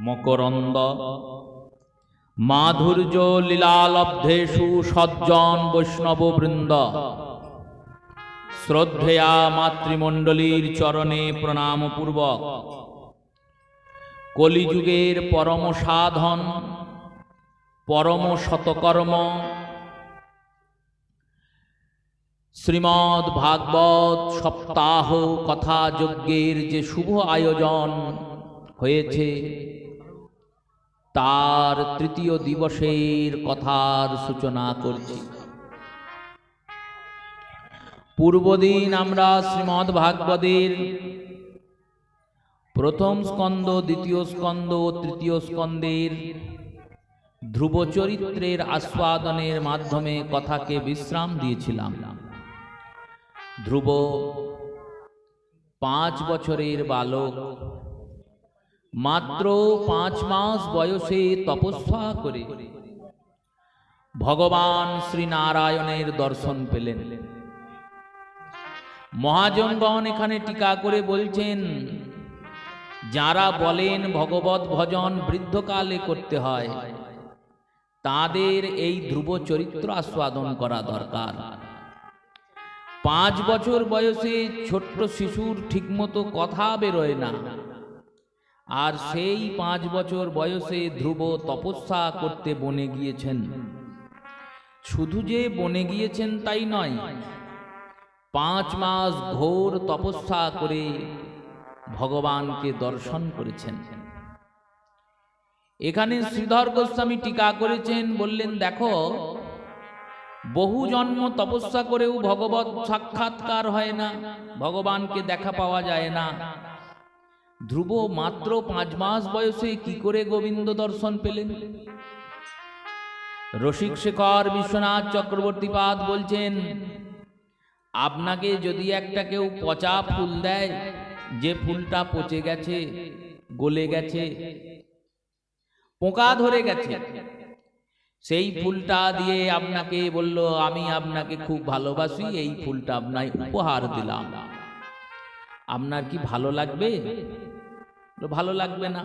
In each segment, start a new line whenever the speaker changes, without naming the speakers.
মকরন্দ মাধুর্য লীলালব্ধেষু সজ্জন বৈষ্ণববৃন্দ শ্রদ্ধেয়া মাতৃমণ্ডলীর চরণে প্রণামপূর্বক কলিযুগের পরম সাধন পরম শতকর্ম শ্রীমদ্ ভাগবত সপ্তাহ কথা যজ্ঞের যে শুভ আয়োজন হয়েছে তার তৃতীয় দিবসের কথার সূচনা করছি। পূর্বদিন আমরা শ্রীমদ্ ভাগবতের প্রথম স্কন্ধ, দ্বিতীয় স্কন্ধ ও তৃতীয় স্কন্ধের ধ্রুব চরিত্রের আস্বাদনের মাধ্যমে কথাকে বিশ্রাম দিয়েছিলাম। ধ্রুব 5 বছরের বালক, মাত্র 5 মাস বয়সে তপস্যা করে ভগবান শ্রীনারায়ণের দর্শন পেলেন। মহাজনগণ এখানে টিকা করে বলছেন, যারা বলেন ভগবত ভজন বৃদ্ধকালে করতে হয়, তাদের এই ধ্রুব চরিত্র আস্বাদন করা দরকার। 5 বছর বয়সে ছোট্ট শিশুর ঠিকমতো কথা বেরোয় না, আর সেই 5 বছর বয়সে ধ্রুব তপস্যা করতে বনে গিয়েছেন। শুধু যে বনে গিয়েছেন তাই নয়, 5 মাস ঘোর তপস্যা করে ভগবানকে দর্শন করেছেন। এখানে শ্রীধর গোস্বামী টিকা করেছেন, বললেন দেখো, বহু জন্ম তপস্যা করেও ভগবত সাক্ষাৎকার হয় না, ভগবানকে দেখা পাওয়া যায় না। ধ্রুব মাত্র 5 মাস বয়সে কি করে গোবিন্দ দর্শন পেলেন? রসিক শেখর বিশ্বনাথ চক্রবর্তীপাদ বলছেন, আপনাকে যদি একটা কেউ পচা ফুল দেয়, যে ফুলটা পচে গেছে, গলে গেছে, পোকা ধরে গেছে, সেই ফুলটা দিয়ে আপনাকে বলল আমি আপনাকে খুব ভালোবাসি, এই ফুলটা আপনাকে উপহার দিলাম, আপনার কি ভালো লাগবে? ভালো লাগবে না।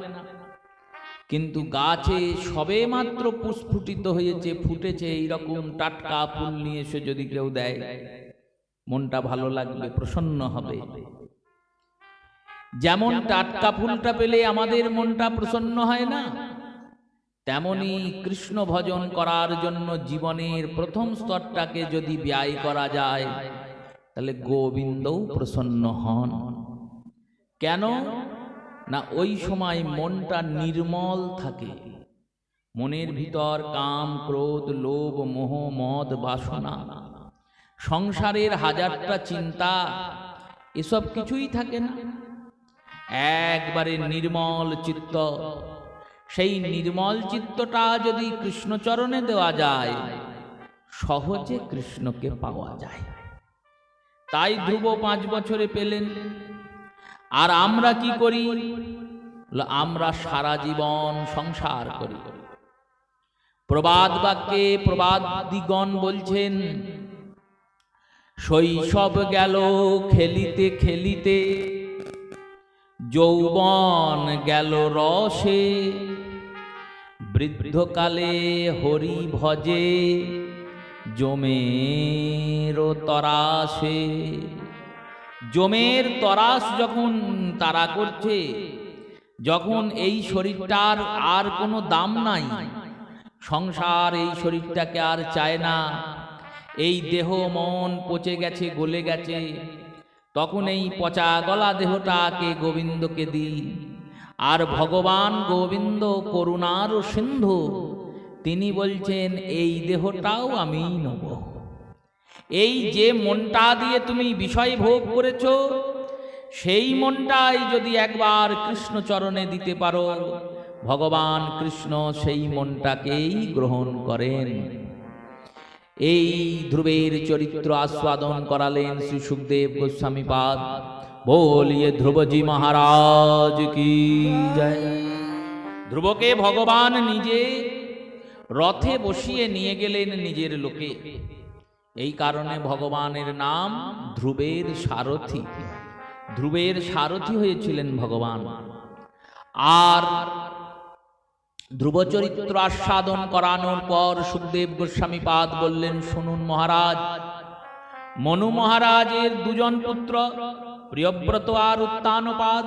কিন্তু গাছে সবে মাত্র পুষ্পিত হয়েছে, ফুটেছে, এইরকম টাটকা ফুল নিয়ে এসে যদি কেউ দেয়, মনটা ভালো লাগবে, প্রসন্ন হবে। যেমন টাটকা ফুলটা পেলে আমাদের মনটা প্রসন্ন হয় না, তেমনি কৃষ্ণ ভজন করার জন্য জীবনের প্রথম স্তরটাকে যদি ব্যয় করা যায়, তাহলে গোবিন্দও প্রসন্ন হন। কেন না, ওই সময় মনটা নির্মল থাকে, মনের ভিতর কাম, ক্রোধ, লোভ, মোহ, মদ, বাসনা, সংসারের হাজারটা চিন্তা, এসব কিছুই থাকে না। একবারে নির্মল চিত্ত, সেই নির্মল চিত্তটা যদি কৃষ্ণচরণে দেওয়া যায়, সহজে কৃষ্ণকে পাওয়া যায়। তাই ধ্রুব 5 বছরে পেলেন। আর আমরা কি করি? আমরা সারা জীবন সংসার করি। প্রবাদ বাক্যে প্রবাদিগণ বলছেন, শৈশব গেল খেলিতে খেলিতে, যৌবন গেল রসে, বৃদ্ধকালে হরি ভজে, যমের তরাসে। যমের তরাস যখন তারা করছে, যখন এই শরীরটার আর কোনো দাম নাই, সংসার এই শরীরটাকে আর চায় না, এই দেহ মন পচে গেছে, গলে গেছে, তখন এই পচা গলা দেহটাকে গোবিন্দকে দিই। আর ভগবান গোবিন্দ করুণার সিন্ধু, তিনি বলছেন এই দেহটাও আমি নেব। এই যে মনটা দিয়ে তুমি বিষয় ভোগ করেছ, সেই মনটাই যদি একবার কৃষ্ণ চরণে দিতে পারো, ভগবান কৃষ্ণ সেই মনটাকেই গ্রহণ করেন। এই ধ্রুবের চরিত্র আস্বাদন করালেন শ্রী সুখদেব গোস্বামী পাদ। বলিয়ে ধ্রুবজি মহারাজ কি জয়। ধ্রুবকে ভগবান নিজে রথে বসিয়ে নিয়ে গেলেন নিজের লোকে। এই কারণে ভগবানের নাম ধ্রুবের সারথি। ধ্রুবের সারথি হয়েছিলেন ভগবান। আর ধ্রুব চরিত্র আস্বাদন করানোর পর সুখদেব গোস্বামীপাদ বললেন, শুনুন মহারাজ, মনু মহারাজের দুজন পুত্র প্রিয়ব্রত আর উত্তানপাদ,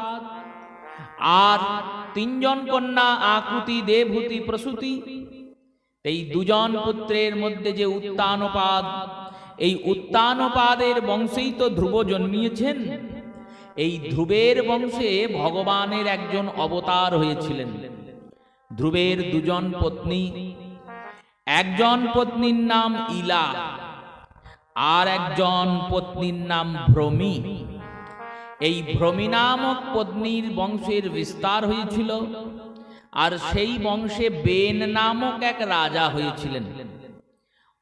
আর তিনজন কন্যা আকুতি, দেবহূতি, প্রসূতি। এই দুজন পুত্রের মধ্যে যে উত্তানপাদ, এই উত্তানপাদের বংশেই তো ধ্রুব জন্মিয়েছেন। এই ধ্রুবের বংশে ভগবানের একজন অবতার হয়েছিলেন। ধ্রুবের দুজন পত্নী, একজন পত্নীর নাম ইলা, আর একজন পত্নীর নাম ভ্রমী। এই ভ্রমী নামক পত্নীর বংশের বিস্তার হয়েছিল, আর সেই বংশে বেন নামক এক রাজা হয়েছিলেন।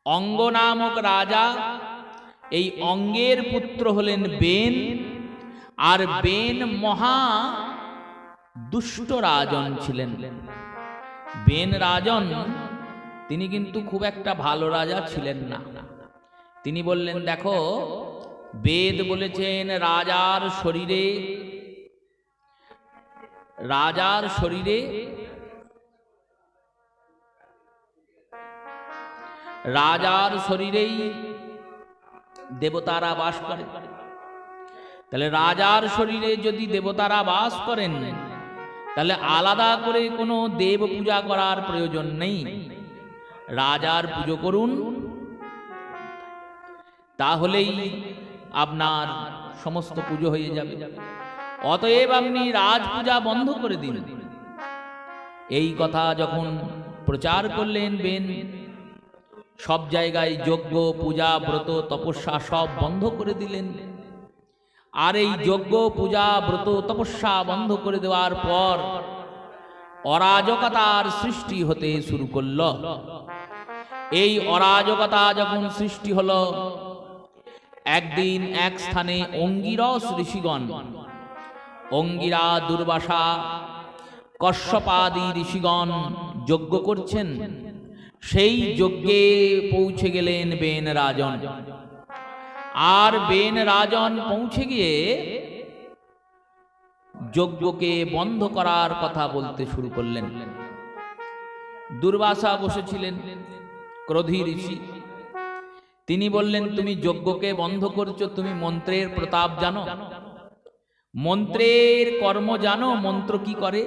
অঙ্গ নামক রাজা, এই অঙ্গের পুত্র হলেন বেন। আর বেন মহা দুষ্ট রাজন ছিলেন। বেন রাজন, তিনি কিন্তু খুব একটা ভালো রাজা ছিলেন না। তিনি বললেন, দেখো, বেদ বলেছেন রাজার শরীরেই দেবতারা বাস করে। তাহলে রাজার শরীরে যদি দেবতারা বাস করেন, তাহলে আলাদা করে কোনো দেব পূজা করার প্রয়োজন নেই। রাজার পুজো করুন, তাহলেই আপনার সমস্ত পুজো হয়ে যাবে। অতএব আপনি রাজ পূজা বন্ধ করে দিন। এই কথা যখন প্রচার করলেন বেন, সব জায়গায় যজ্ঞ, পূজা, ব্রত, তপস্যা সব বন্ধ করে দিলেন। আর এই যজ্ঞ, পূজা, ব্রত, তপস্যা বন্ধ করে দেওয়ার পর অরাজকতার সৃষ্টি হতে শুরু করল। এই অরাজকতা যখন সৃষ্টি হলো, একদিন এক স্থানে অঙ্গিরস ঋষিগণ, অঙ্গিরা, দুর্বাসা, কশ্যপাদি ঋষিগণ যজ্ঞ করছেন। সেই যজ্ঞে পৌঁছে গেলেন বেন রাজন। আর বেন রাজন পৌঁছে গিয়ে যজ্ঞকে বন্ধ করার কথা বলতে শুরু করলেন। দুর্বাসা বসেছিলেন, ক্রোধী ঋষি। তিনি বললেন, তুমি যজ্ঞকে বন্ধ করছো, তুমি মন্ত্রের প্রতাপ জানো, মন্ত্রের কর্ম জানো, মন্ত্র কি করে?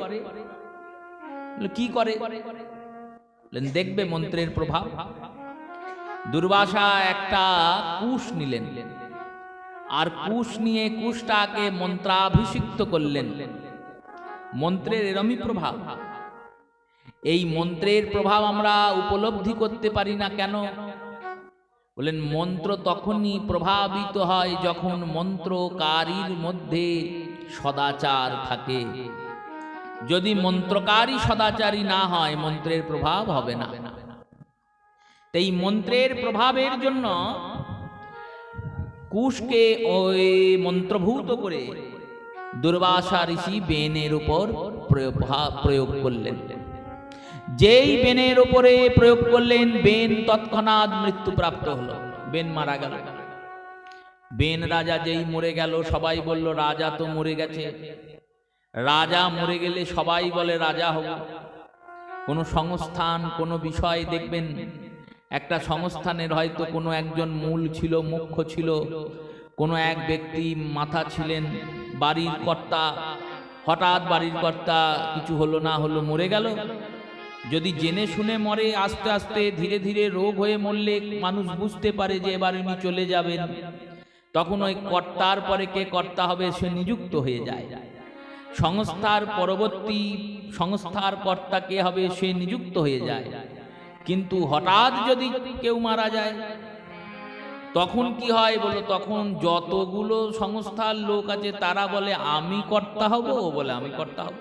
কি করে? দেখবে মন্ত্রের প্রভাব। দুর্বাসা একটা কুশ নিলেন, আর কুশ নিয়ে কুশটাকে মন্ত্রাভিষিক্ত করলেন। মন্ত্রের এরমই প্রভাব। এই মন্ত্রের প্রভাব আমরা উপলব্ধি করতে পারি না কেন? বলেন, মন্ত্র তখনই প্রভাবিত হয় যখন মন্ত্রকারীর মধ্যে সদাচার থাকে। যদি মন্ত্রকারী সদাচারী না হয়, মন্ত্রের প্রভাব হবে না। এই মন্ত্রের প্রভাবের জন্য কুশকে ওই মন্ত্রভূত করে দুর্বাসা ঋষি বেনের উপর প্রয়োগ করলেন। যেই বেনের উপরে প্রয়োগ করলেন, বেন তৎক্ষণাৎ মৃত্যুপ্রাপ্ত হলো। বেন মারা গেল। বেন রাজা যেই মরে গেল, সবাই বলল রাজা তো মরে গেছে। রাজা মরে গেলে সবাই বলে রাজা হব। কোনো সংস্থান, কোনো বিষয় দেখবেন, একটা সংস্থানের হয়তো কোনো একজন মূল ছিল, মুখ্য ছিল, কোনো এক ব্যক্তি মাথা ছিলেন, বাড়ির কর্তা। হঠাৎ বাড়ির কর্তা কিছু হলো না হলো, মরে গেল। যদি জেনে শুনে মরে, আস্তে আস্তে ধীরে ধীরে রোগ হয়ে মরলে মানুষ বুঝতে পারে যে এবার উনি চলে যাবেন, তখন ওই কর্তার পরে কে কর্তা হবে সে নিযুক্ত হয়ে যায়। সংস্থার পরবর্তী সংস্থার কর্তা কে হবে সে নিযুক্ত হয়ে যায়। কিন্তু হঠাৎ যদি কেউ মারা যায়, তখন কি হয় বলো? তখন যতগুলো সংস্থার লোক আছে তারা বলে আমি কর্তা হব, ও বলে আমি কর্তা হব।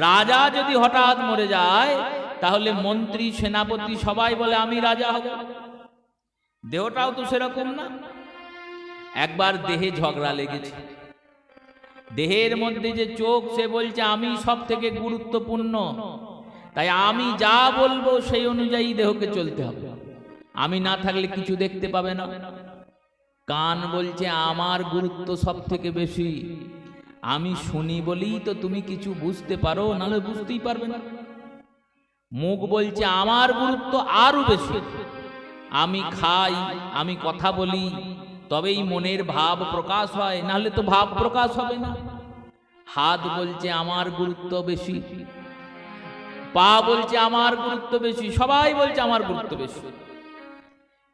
রাজা যদি হঠাৎ মরে যায়, তাহলে মন্ত্রী, সেনাপতি সবাই বলে আমি রাজা হব। দেহটাও তো সেরকম না। একবার দেহে ঝগড়া লেগেছে। দেহের মধ্যে যে চোখ, সে বলছে আমি সব থেকে গুরুত্বপূর্ণ, তাই আমি যা বলবো সেই অনুযায়ী দেহকে চলতে হবে, আমি না থাকলে কিছু দেখতে পাবে না। কান বলছে আমার গুরুত্ব সব থেকে বেশি, আমি শুনি বলেই তো তুমি কিছু বুঝতে পারো, নাহলে বুঝতেই পারবে না। মুখ বলছে আমার গুরুত্ব আরো বেশি, আমি খাই, আমি কথা বলি, তবেই মনের ভাব প্রকাশ হয়, নাহলে তো ভাব প্রকাশ হবে না। হাত বলছে আমার গুরুত্ব বেশি, পা বলছে আমার গুরুত্ব বেশি, সবাই বলছে আমার গুরুত্ব বেশি।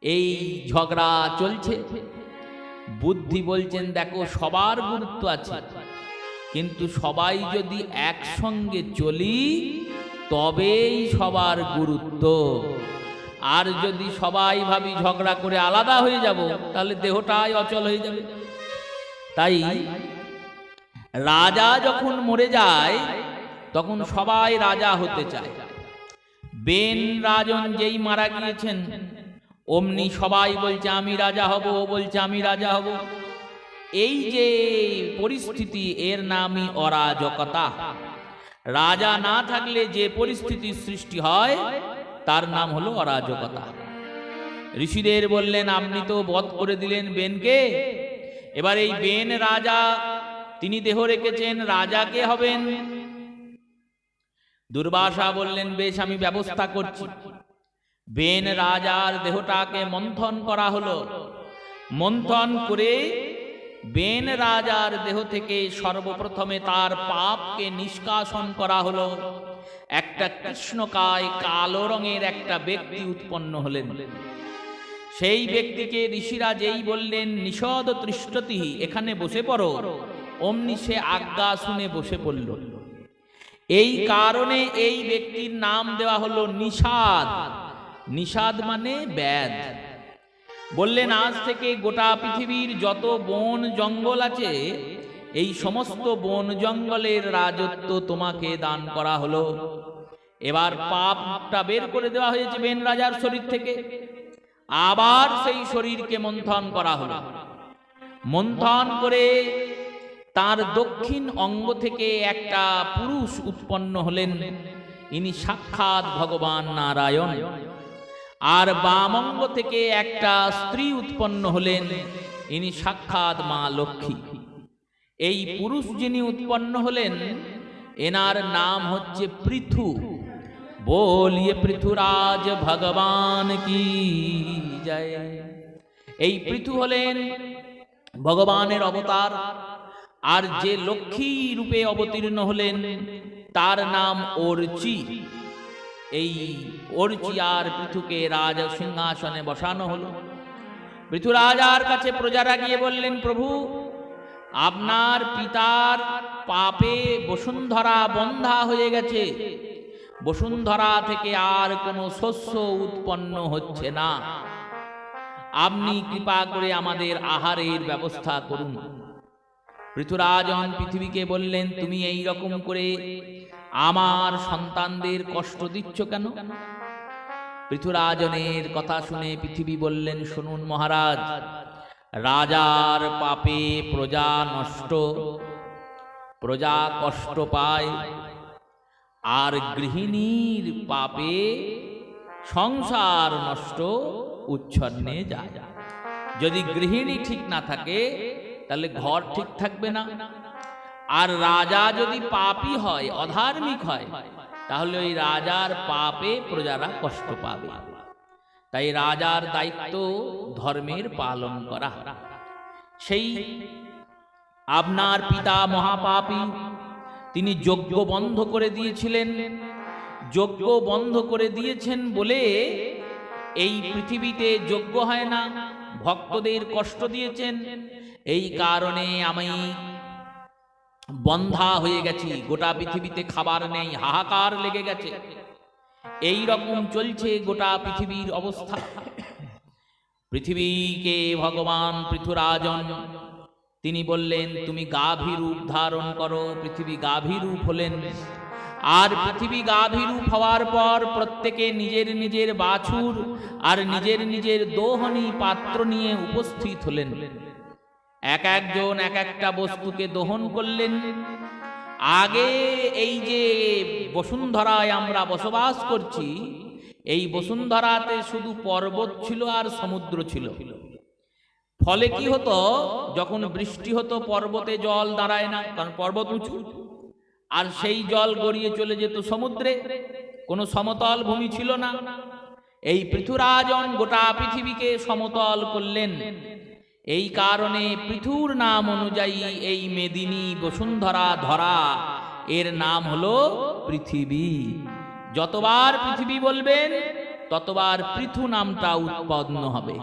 এই ঝগড়া চলছে। বুদ্ধি বলছেন দেখো সবার গুরুত্ব আছে, কিন্তু সবাই যদি একসঙ্গে চলি তবেই সবার গুরুত্ব। আর যদি সবাই ভাবি ঝগড়া করে আলাদা হয়ে যাব, তাহলে দেহটাই অচল হয়ে যাবে। তাই রাজা যখন মরে যায় তখন সবাই রাজা হতে চায়। বেন রাজন যেই মারা গিয়েছেন, অমনি সবাই বলছে আমি রাজা হব, ও বলছে আমি রাজা হব। এই যে পরিস্থিতি, এর নামই অরাজকতা। রাজা না থাকলে যে পরিস্থিতির সৃষ্টি হয় তার নাম হলো অরাজকতা। ঋষিদের বললেন আপনি তো বধ করে দিলেন বেনকে, এবার এই বেন রাজা, তিনি দেহ রেখেছেন, রাজা কে হবেন? দুর্বাসা বললেন বেশ, আমি ব্যবস্থা করছি। বেন রাজার দেহটাকে মন্থন করা হলো। মন্থন করে বেন রাজার দেহ থেকে সর্বপ্রথমে তার পাপকে নিষ্কাশন করা হলো। একটা কৃষ্ণকায় কালো রঙের একটা ব্যক্তি উৎপন্ন হলেন। সেই ব্যক্তিকে ঋষিরা যেই বললেন নিষদ তৃষ্টতি, এখানে বসে পড়ো, অমনি সে আজ্ঞা শুনে বসে পড়ল। এই কারণে এই ব্যক্তির নাম দেওয়া হলো নিষাদ। নিষাদ মানে ব্যাধ। বললেন আজ থেকে গোটা পৃথিবীর যত বন জঙ্গল আছে, এই সমস্ত বন জঙ্গলের রাজত্ব তোমাকে দান করা হলো। এবার পাপটা বের করে দেওয়া হয়েছে বেন রাজার শরীর থেকে। আবার সেই শরীরকে মন্থন করা হলো। মন্থন করে তার দক্ষিণ অঙ্গ থেকে একটা পুরুষ উৎপন্ন হলেন, ইনি সাক্ষাৎ ভগবান নারায়ণ। আর বাম অঙ্গ থেকে একটা স্ত্রী উৎপন্ন হলেন, ইনি সাক্ষাৎ মা লক্ষ্মী। এই পুরুষ যিনি উৎপন্ন হলেন, এনার নাম হচ্ছে পৃথু। বলিয়ে পৃথুরাজ ভগবান কি জয়। এই পৃথু হলেন ভগবানের অবতার। আর যে লক্ষ্মী রূপে অবতীর্ণ হলেন তার নাম অর্চি। এই অর্চি আর পৃথুকে রাজ সিংহাসনে বসানো হলো। পৃথু রাজার কাছে প্রজারা গিয়ে বললেন, প্রভু আপনার পিতার পাপে বসুন্ধরা বন্ধা হয়ে গেছে, বসুন্ধরা থেকে আর কোনো শস্য উৎপন্ন হচ্ছে না, আপনি কৃপা করে আমাদের আহারের ব্যবস্থা করুন। পৃথুরাজন পৃথিবীকে বললেন, তুমি এই রকম করে আমার সন্তানদের কষ্ট দিচ্ছ কেন? পৃথুরাজনের কথা শুনে পৃথিবী বললেন, শুনুন মহারাজ, রাজার পাপে প্রজা নষ্ট, প্রজা কষ্ট পায়, আর গৃহিণীর পাপে সংসার নষ্ট, উচ্ছন্নে যায়। যদি গৃহিণী ঠিক না থাকে তাহলে ঘর ঠিক থাকবে না। আর রাজা যদি পাপী হয়, অধার্মিক হয়, তাহলে ওই রাজার পাপে প্রজারা কষ্ট পাবে। তাই রাজার দায়িত্ব ধর্মের পালন করা। সেই আপনার পিতা মহাপাপী, তিনি যজ্ঞ বন্ধ করে দিয়েছিলেন। যজ্ঞ বন্ধ করে দিয়েছেন বলে এই পৃথিবীতে যজ্ঞ হয় না, ভক্তদের কষ্ট দিয়েছেন। এই কারণে আমি বন্ধা হয়ে গেছি, গোটা পৃথিবীতে খাবার নেই, হাহাকার লেগে গেছে। এই রকম চলছে গোটা পৃথিবীর অবস্থা। পৃথিবীকে ভগবান পৃথুরাজন তিনি বললেন, তুমি গাভী রূপ ধারণ করো। পৃথিবী গাভী রূপ হলেন। আর পৃথিবী গাভী রূপ হওয়ার পর প্রত্যেকে নিজের নিজের বাছুর আর নিজের নিজের দোহনী পাত্র নিয়ে উপস্থিত হলেন। এক একজন এক একটা বস্তুকে দহন করলেন। আগে এই যে বসুন্ধরায় আমরা বসবাস করছি, এই বসুন্ধরাতে শুধু পর্বত ছিল আর সমুদ্র ছিল। ফলে কি হতো, যখন বৃষ্টি হতো পর্বতে জল দাঁড়ায় না, কারণ পর্বত উঁচু, আর সেই জল গড়িয়ে চলে যেত সমুদ্রে। কোনো সমতল ভূমি ছিল না। এই পৃথুরাজন গোটা পৃথিবীকে সমতল করলেন। এই কারণে পৃথুর নাম অনুযায়ী এই মেদিনী বসুন্ধরা ধরা এর নাম হলো পৃথিবী। যতবার পৃথিবী বলবেন ততবার পৃথু নামটা উৎপন্ন হবে।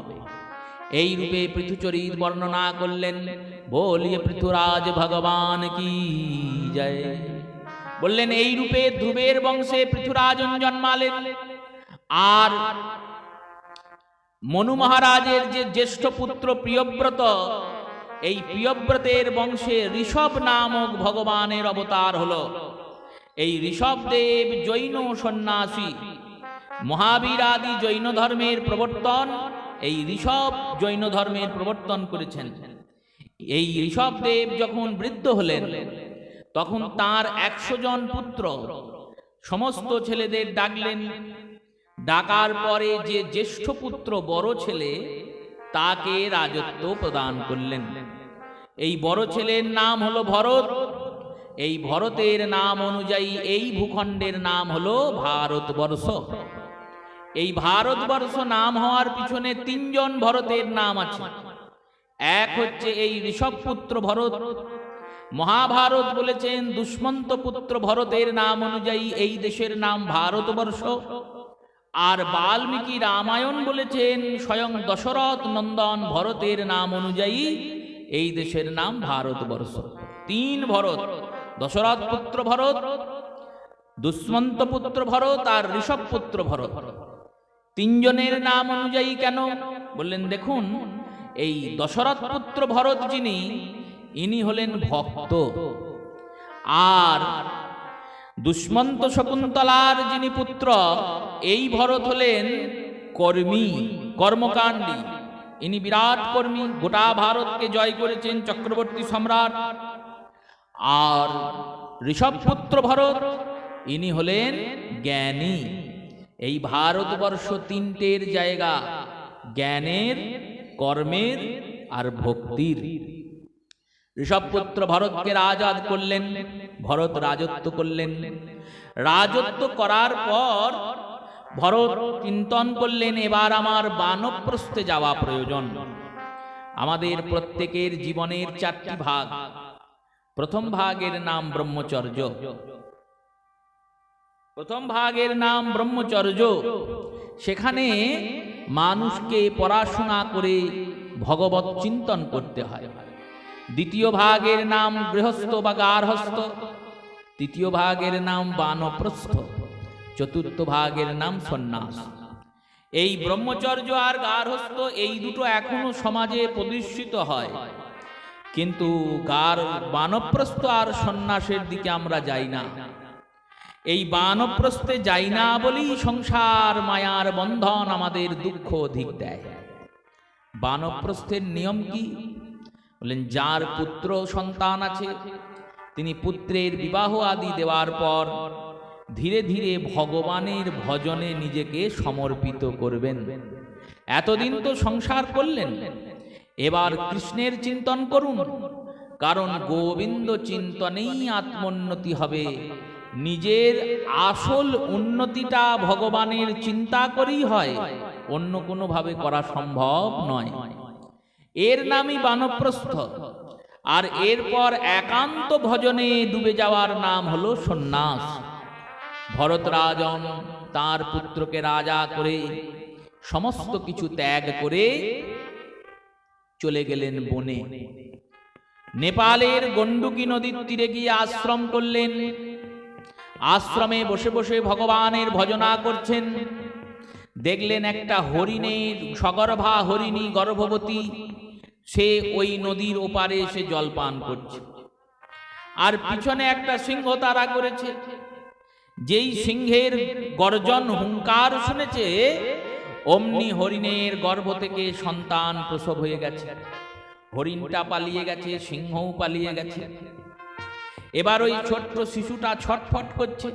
এই রূপে পৃথুচরিত বর্ণনা করলেন। বলিয়ে পৃথুরাজ ভগবান কি জয়। বললেন এই রূপে ধ্রুবের বংশে পৃথুরাজন জন্মালেন। আর মনু মহারাজের যে জ্যেষ্ঠ পুত্র প্রিয়ব্রত, এই প্রিয়ব্রতের বংশে ঋষভ নামক ভগবানের অবতার হলো। এই ঋষভদেব জৈন সন্ন্যাসী। মহাবীর আদি জৈন ধর্মের প্রবর্তন, এই ঋষভ জৈন ধর্মের প্রবর্তন করেছেন। এই ঋষভদেব যখন বৃদ্ধ হলেন তখন তার 100 জন পুত্র সমস্ত ছেলেদের ডাকলেন। ডাকার পরে যে জ্যেষ্ঠ পুত্র বড় ছেলে তাকে রাজত্ব প্রদান করলেন। এই বড় ছেলের নাম হলো ভরত। এই ভরতের নাম অনুযায়ী এই ভূখণ্ডের নাম হলো ভারতবর্ষ। এই ভারতবর্ষ নাম হওয়ার পিছনে 3 জন ভরতের নাম আছে। এক হচ্ছে এই ঋষভপুত্র ভরত। মহাভারত বলেছেন দুষ্মন্ত পুত্র ভরতের নাম অনুযায়ী এই দেশের নাম ভারতবর্ষ। আর বাল্মীকি রামায়ণ বলেছেন স্বয়ং দশরথ নন্দন ভরতের নাম অনুযায়ী এই দেশের নাম ভারতবর্ষ। 3 ভরত, দশরথ পুত্র ভরত, দুষ্মন্ত পুত্র ভরত আর ঋষভ পুত্র ভরত। 3 জনের নাম অনুযায়ী কেন বললেন, দেখুন এই দশরথ পুত্র ভরত যিনি, ইনি হলেন ভক্ত। আর দুষ্মন্ত শকুন্তলার যিনি পুত্র, এই ভরত হলেন কর্মী, কর্মকাণ্ডী। ইনি বিরাট কর্মী, গোটা ভারতকে জয় করেছেন, চক্রবর্তী সম্রাট। আর ঋষভপুত্র ভরত, ইনি হলেন জ্ঞানী। এই ভারতবর্ষ 3টের জায়গা, জ্ঞানের, কর্মের আর ভক্তির। ঋষভপুত্র ভরতকে রাজাদ করলেন। ভরত রাজত্ব করলেন। রাজত্ব করার পর ভরত চিন্তন করলেন, এবার আমার বানপ্রস্থে যাওয়া প্রয়োজন। আমাদের প্রত্যেকের জীবনের 4টি ভাগ। প্রথম ভাগের নাম ব্রহ্মচর্য। প্রথম ভাগের নাম ব্রহ্মচর্য। সেখানে মানুষকে পড়াশোনা করে ভগবত চিন্তন করতে হয়। দ্বিতীয় ভাগের নাম গৃহস্থ বা গার্হস্থ। তৃতীয় ভাগের নাম বানপ্রস্থ। চতুর্থ ভাগের নাম সন্ন্যাস। এই ব্রহ্মচর্য আর গার্হস্থ এই দুটো এখনো সমাজে প্রতিষ্ঠিত হয়, কিন্তু বানপ্রস্থ আর সন্ন্যাসের দিকে আমরা যাই না। এই বানপ্রস্থে যাই না বলেই সংসার মায়ার বন্ধন আমাদের দুঃখ অধিক দেয়। বানপ্রস্থের নিয়ম কি বলেন, যার পুত্র সন্তান আছে তিনি পুত্রের বিবাহ আদি দেওয়ার পর ধীরে ধীরে ভগবানের ভজনে নিজেকে সমর্পিত করবেন। এতদিন তো সংসার করলেন, এবার কৃষ্ণের চিন্তন করুন, কারণ গোবিন্দ চিন্তনেই আত্মোন্নতি হবে। নিজের আসল উন্নতিটা ভগবানের চিন্তা করেই হয়, অন্য কোনোভাবে করা সম্ভব নয়। এর নামই বানপ্রস্থ। আর এরপর একান্ত ভজনে ডুবে যাওয়ার নাম হলো সন্ন্যাস। ভরতরাজন তার পুত্রকে রাজা করে সমস্ত কিছু ত্যাগ করে চলে গেলেন বনে। নেপালের গণ্ডকী নদীর তীরে গিয়ে আশ্রম করলেন। আশ্রমে বসে বসে ভগবানের ভজনা করছেন। দেখলেন একটা হরিণের, সগর্ভা হরিণী গর্ভবতী, সে ওই নদীর ওপারে এসে জল পান করছে। আর পিছনে একটা সিংহ তাড়া করেছে। যেই সিংহের গর্জন হুঙ্কার শুনেছে, অমনি হরিণের গর্ভ থেকে সন্তান প্রসব হয়ে গেছে। হরিণটা পালিয়ে গেছে, সিংহও পালিয়ে গেছে। এবার ওই ছোট্ট শিশুটা ছটফট করছে।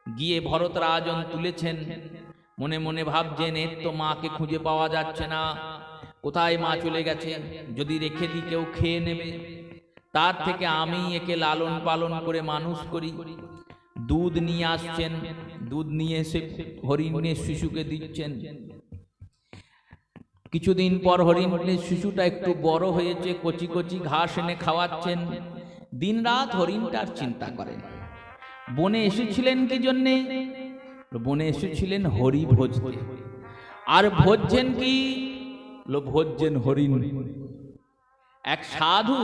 গিয়ে ভরতরাজন তুলেছেন। মনে মনে ভাবছেন, এর তো মাকে খুঁজে পাওয়া যাচ্ছে না, কোথায় মা চলে গেছে, যদি রেখে দিই কেউ খেয়ে নেবে, তার থেকে আমি একে লালন পালন করে মানুষ করি। দুধ নিয়ে আসছেন, দুধ নিয়ে এসে হরিণের শিশুকে দিচ্ছেন। কিছুদিন পর হরিণের শিশুটা একটু বড় হয়েছে, কচি কচি ঘাস এনে খাওয়াচ্ছেন। দিনরাত হরিণটার চিন্তা করেন। বনে এসেছিলেন কি জন্যে? বনে এসেছিলেন হরি ভোজতে। আর ভোজছেন কি? ভোজছেন হরিণ। এক সাধু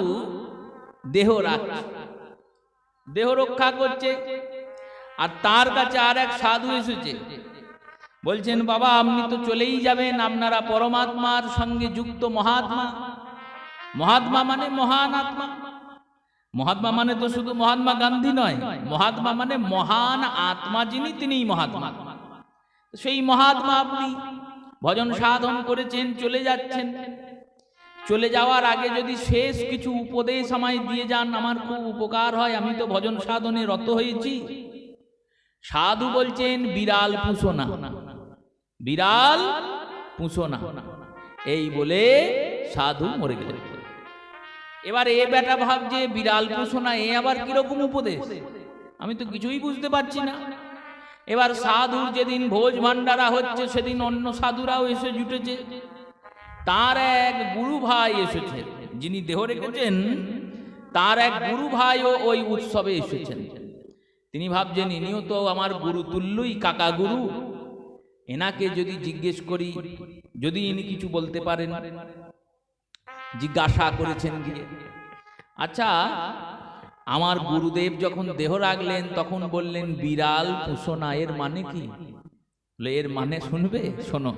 দেহ রক্ষা করছে, আর তার কাছে আর এক সাধু এসেছে। বলছেন, বাবা আপনি তো চলেই যাবেন, আপনারা পরমাত্মার সঙ্গে যুক্ত মহাত্মা। মহাত্মা মানে মহান আত্মা। মহাত্মা মানে তো শুধু মহাত্মা গান্ধী নয়, মহাত্মা মানে মহান আত্মা যিনি, তিনিই মহাত্মা। সেই মহাত্মা আপনি ভজন সাধন করেছেন, চলে যাচ্ছেন। চলে যাওয়ার আগে যদি শেষ কিছু উপদেশ আমায় দিয়ে যান, আমার খুব উপকার হয়। আমি তো ভজন সাধনে রত হয়েছি। সাধু বলছেন, বিড়াল পুষো না, বিড়াল পুষো না। এই বলে সাধু মরে গেল। এবার এ বেটা ভাবছে বিড়াল পুষো না, এ আবার কিরকম উপদেশ, আমি তো কিছুই বুঝতে পারছি না। এবার সাধুর যেদিন ভোজ ভান্ডারা হচ্ছে, সেদিন অন্য সাধুরাও এসে জুটেছে। তার এক গুরু ভাই এসেছে, যিনি দেহ রেখেছেন, তার এক গুরু ভাইও ওই উৎসবে এসেছেন। তিনি ভাবছেন, ইনিও তো আমার গুরু তুল্যই, কাকা গুরু। এনাকে যদি জিজ্ঞেস করি, যদি ইনি কিছু বলতে পারেন। জিজ্ঞাসা করেছেন গিয়ে, আচ্ছা আমার গুরুদেব যখন দেহ রাখলেন তখন বললেন বিড়াল পুষো না, এর মানে কি? এর মানে শুনবে? শোনো।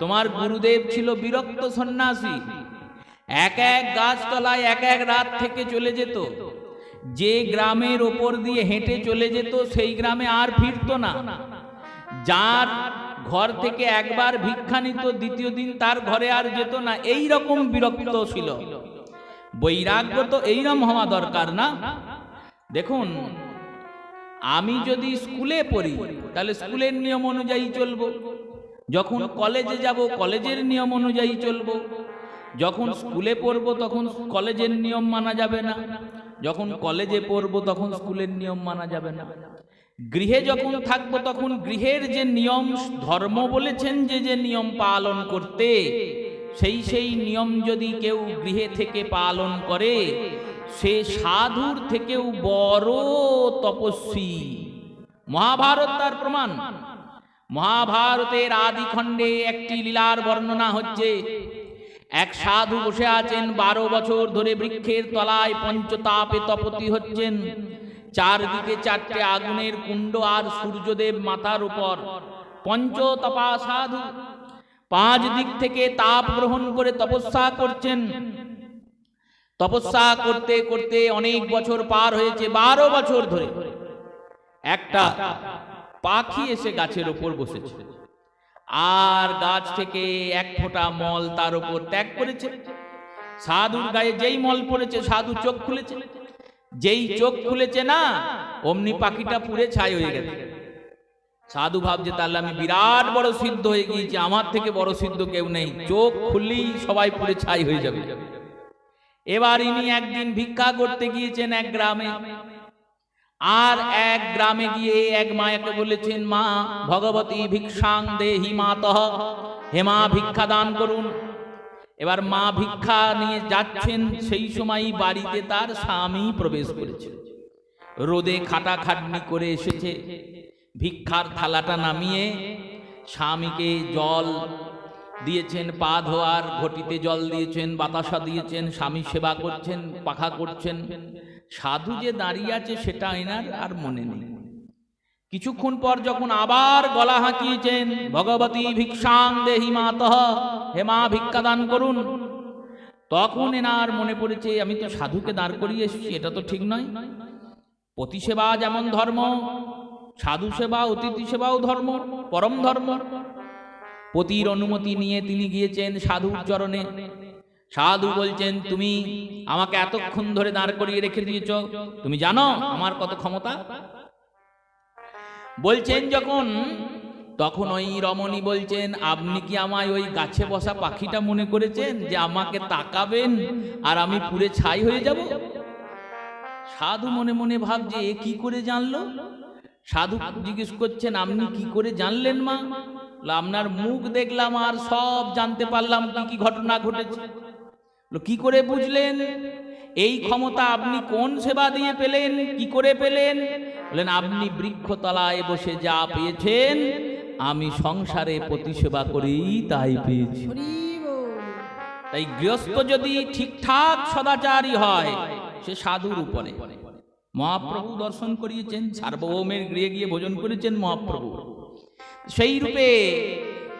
তোমার গুরুদেব ছিল বিরক্ত সন্ন্যাসী। এক এক গাছতলায় এক এক রাত থেকে চলে যেত। যে গ্রামের ওপর দিয়ে হেঁটে চলে যেত, সেই গ্রামে আর ফিরতো না। যার ঘর থেকে একবার ভিক্ষা নিত, দ্বিতীয় দিন তার ঘরে আর যেত না। এই রকম বিরক্ত ছিল। বৈরাগ্য তো এইরকম হওয়া দরকার না? দেখুন, আমি যদি স্কুলে পড়ি তাহলে স্কুলের নিয়ম অনুযায়ী চলবো। যখন কলেজে যাব কলেজের নিয়ম অনুযায়ী চলবো। যখন স্কুলে পড়বো তখন কলেজের নিয়ম মানা যাবে না। যখন কলেজে পড়বো তখন স্কুলের নিয়ম মানা যাবে না। গৃহে যখন থাকবো তখন গৃহের যে নিয়ম, ধর্ম বলেছেন যে যে নিয়ম পালন করতে, সেই নিয়ম যদি কেউ গৃহে থেকে পালন করে, সে সাধুর থেকেও বড় তপস্বী। মহাভারত তার প্রমাণ। মহাভারতের আদি খণ্ডে একটি লীলার বর্ণনা হচ্ছে। এক সাধু বসে আছেন, 12 বছর ধরে বৃক্ষের তলায় পঞ্চতাপে তপতি হচ্ছেন। চারদিকে 4টে আগুনের কুণ্ড আর সূর্যদেব মাথার উপর। পঞ্চতপা সাধু 5 দিক থেকে তাপ গ্রহণ করে তপস্যা করছেন। তপস্যা করতে করতে অনেক বছর পার হয়েছে। 12 বছর ধরে একটা পাখি এসে গাছের ওপর বসেছে, আর গাছ থেকে এক ফোঁটা মল তার উপর ত্যাগ করেছে। সাধুর গায়ে যেই মল পড়েছে, সাধু চোখ খুলেছে। যেই চোখ খুলেছে না, অমনি পাখিটা পুড়ে ছাই হয়ে গেছে। সাধু ভাবছে, তাহলে আমি বিরাট বড় সিদ্ধ হয়ে গিয়েছি, আমার থেকে বড় সিদ্ধ কেউ নেই। চোখ খুললেই সবাই পুড়ে ছাই হয়ে যাবে। এবার ইনি একদিন ভিক্ষা করতে গিয়েছেন এক গ্রামে। আর এক গ্রামে গিয়ে এক মায়াকে বলেছেন, মা ভগবতী ভিক্ষাং দেহি মাতঃ, হে মা ভিক্ষা দান করুন। এবার মা ভিক্ষা নিয়ে যাচ্ছেন, সেই সময় বাড়িতে তার স্বামী প্রবেশ করেছে। রোদে খাটাখাটনি করে এসেছে। ভিক্ষার থালাটা নামিয়ে স্বামীকে জল দিয়েছেন, পা ধোয়ার ঘটিতে জল দিয়েছেন, বাতাসা দিয়েছেন, স্বামী সেবা করছেন, পাখা করছেন। সাধু যে দাঁড়িয়ে আছে সেটা এনার আর মনে নেই। কিছুক্ষণ পর যখন আবার গলা হাঁকিয়েছেন, ভগবতী ভিক্ষাং দেহি মাতঃ, হে মা ভিক্ষা দান করুন, তখন এনার মনে পড়েছে, আমি তো সাধুকে দাঁড় করিয়ে এসেছি, এটা তো ঠিক নয়। পতি সেবা যেমন ধর্ম, সাধু সেবা অতিথি সেবাও ধর্ম, পরম ধর্ম। পতির অনুমতি নিয়ে তিনি গিয়েছেন সাধুর চরণে। সাধু বলছেন, তুমি আমাকে এতক্ষণ ধরে দাঁড় করিয়ে রেখে দিয়েছ, তুমি জানো আমার কত ক্ষমতা? বলছেন যখন, তখন ওই রমণী বলছেন, আপনি কি আমায় ওই গাছে বসা পাখিটা মনে করেছেন যে আমাকে তাকাবেন আর আমি পুড়ে ছাই হয়ে যাব? সাধু মনে মনে ভাবছে, এ কি করে জানলো? সাধু জিজ্ঞেস করছেন, আপনি কি করে জানলেন মা? আপনার মুখ দেখলাম আর সব জানতে পারলাম কি কি ঘটনা ঘটেছে। কি করে বুঝলেন? এই ক্ষমতা আপনি কোন সেবা দিয়ে পেলেন, কি করে পেলেন? বলেন, আপনি বৃক্ষতলায় বসে যা পেয়েছেন, আমি সংসারে প্রতিসেবা করেই তাই পেয়েছি। তাই গৃহস্থ যদি ঠিকঠাক সদাচারী হয়, সে সাধুর উপরে। মহাপ্রভু দর্শন করিয়েছেন, সার্বভৌমের গৃহে গিয়ে ভোজন করেছেন মহাপ্রভু। সেই রূপে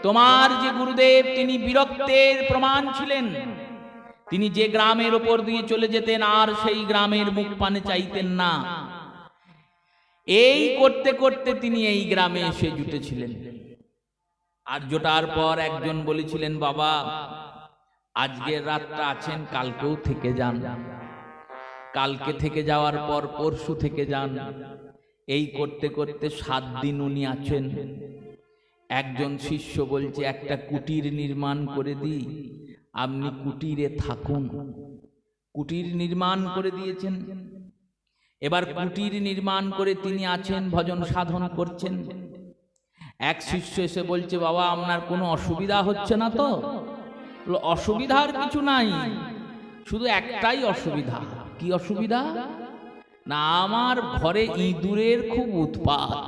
তোমার যে গুরুদেব, তিনি বিরক্তের প্রমাণ ছিলেন। তিনি যে গ্রামের ওপর দিয়ে চলে যেতেন আর সেই গ্রামের মুখ পানে চাইতেন না। এই করতে করতে তিনি এই গ্রামে এসে জুটেছিলেন। আর জোটার পর একজন বলেছিলেন, বাবা আজকের রাতটা আছেন, কালকেও থেকে যান, কালকে থেকে যাওয়ার পর পরশু থেকে যান। এই করতে করতে 7 দিন উনি আছেন। একজন শিষ্য বলছে, একটা কুটির নির্মাণ করে দিই, আপনি কুটিরে থাকুন। কুটির নির্মাণ করে দিয়েছেন। এবার কুটির নির্মাণ করে তিনি আছেন, ভজন সাধন করছেন। এক শিষ্য এসে বলছে, বাবা আপনার কোনো অসুবিধা হচ্ছে না তো? অসুবিধার কিছু নাই, শুধু একটাই অসুবিধা। কি অসুবিধা? না, আমার ঘরে ইঁদুরের খুব উৎপাত।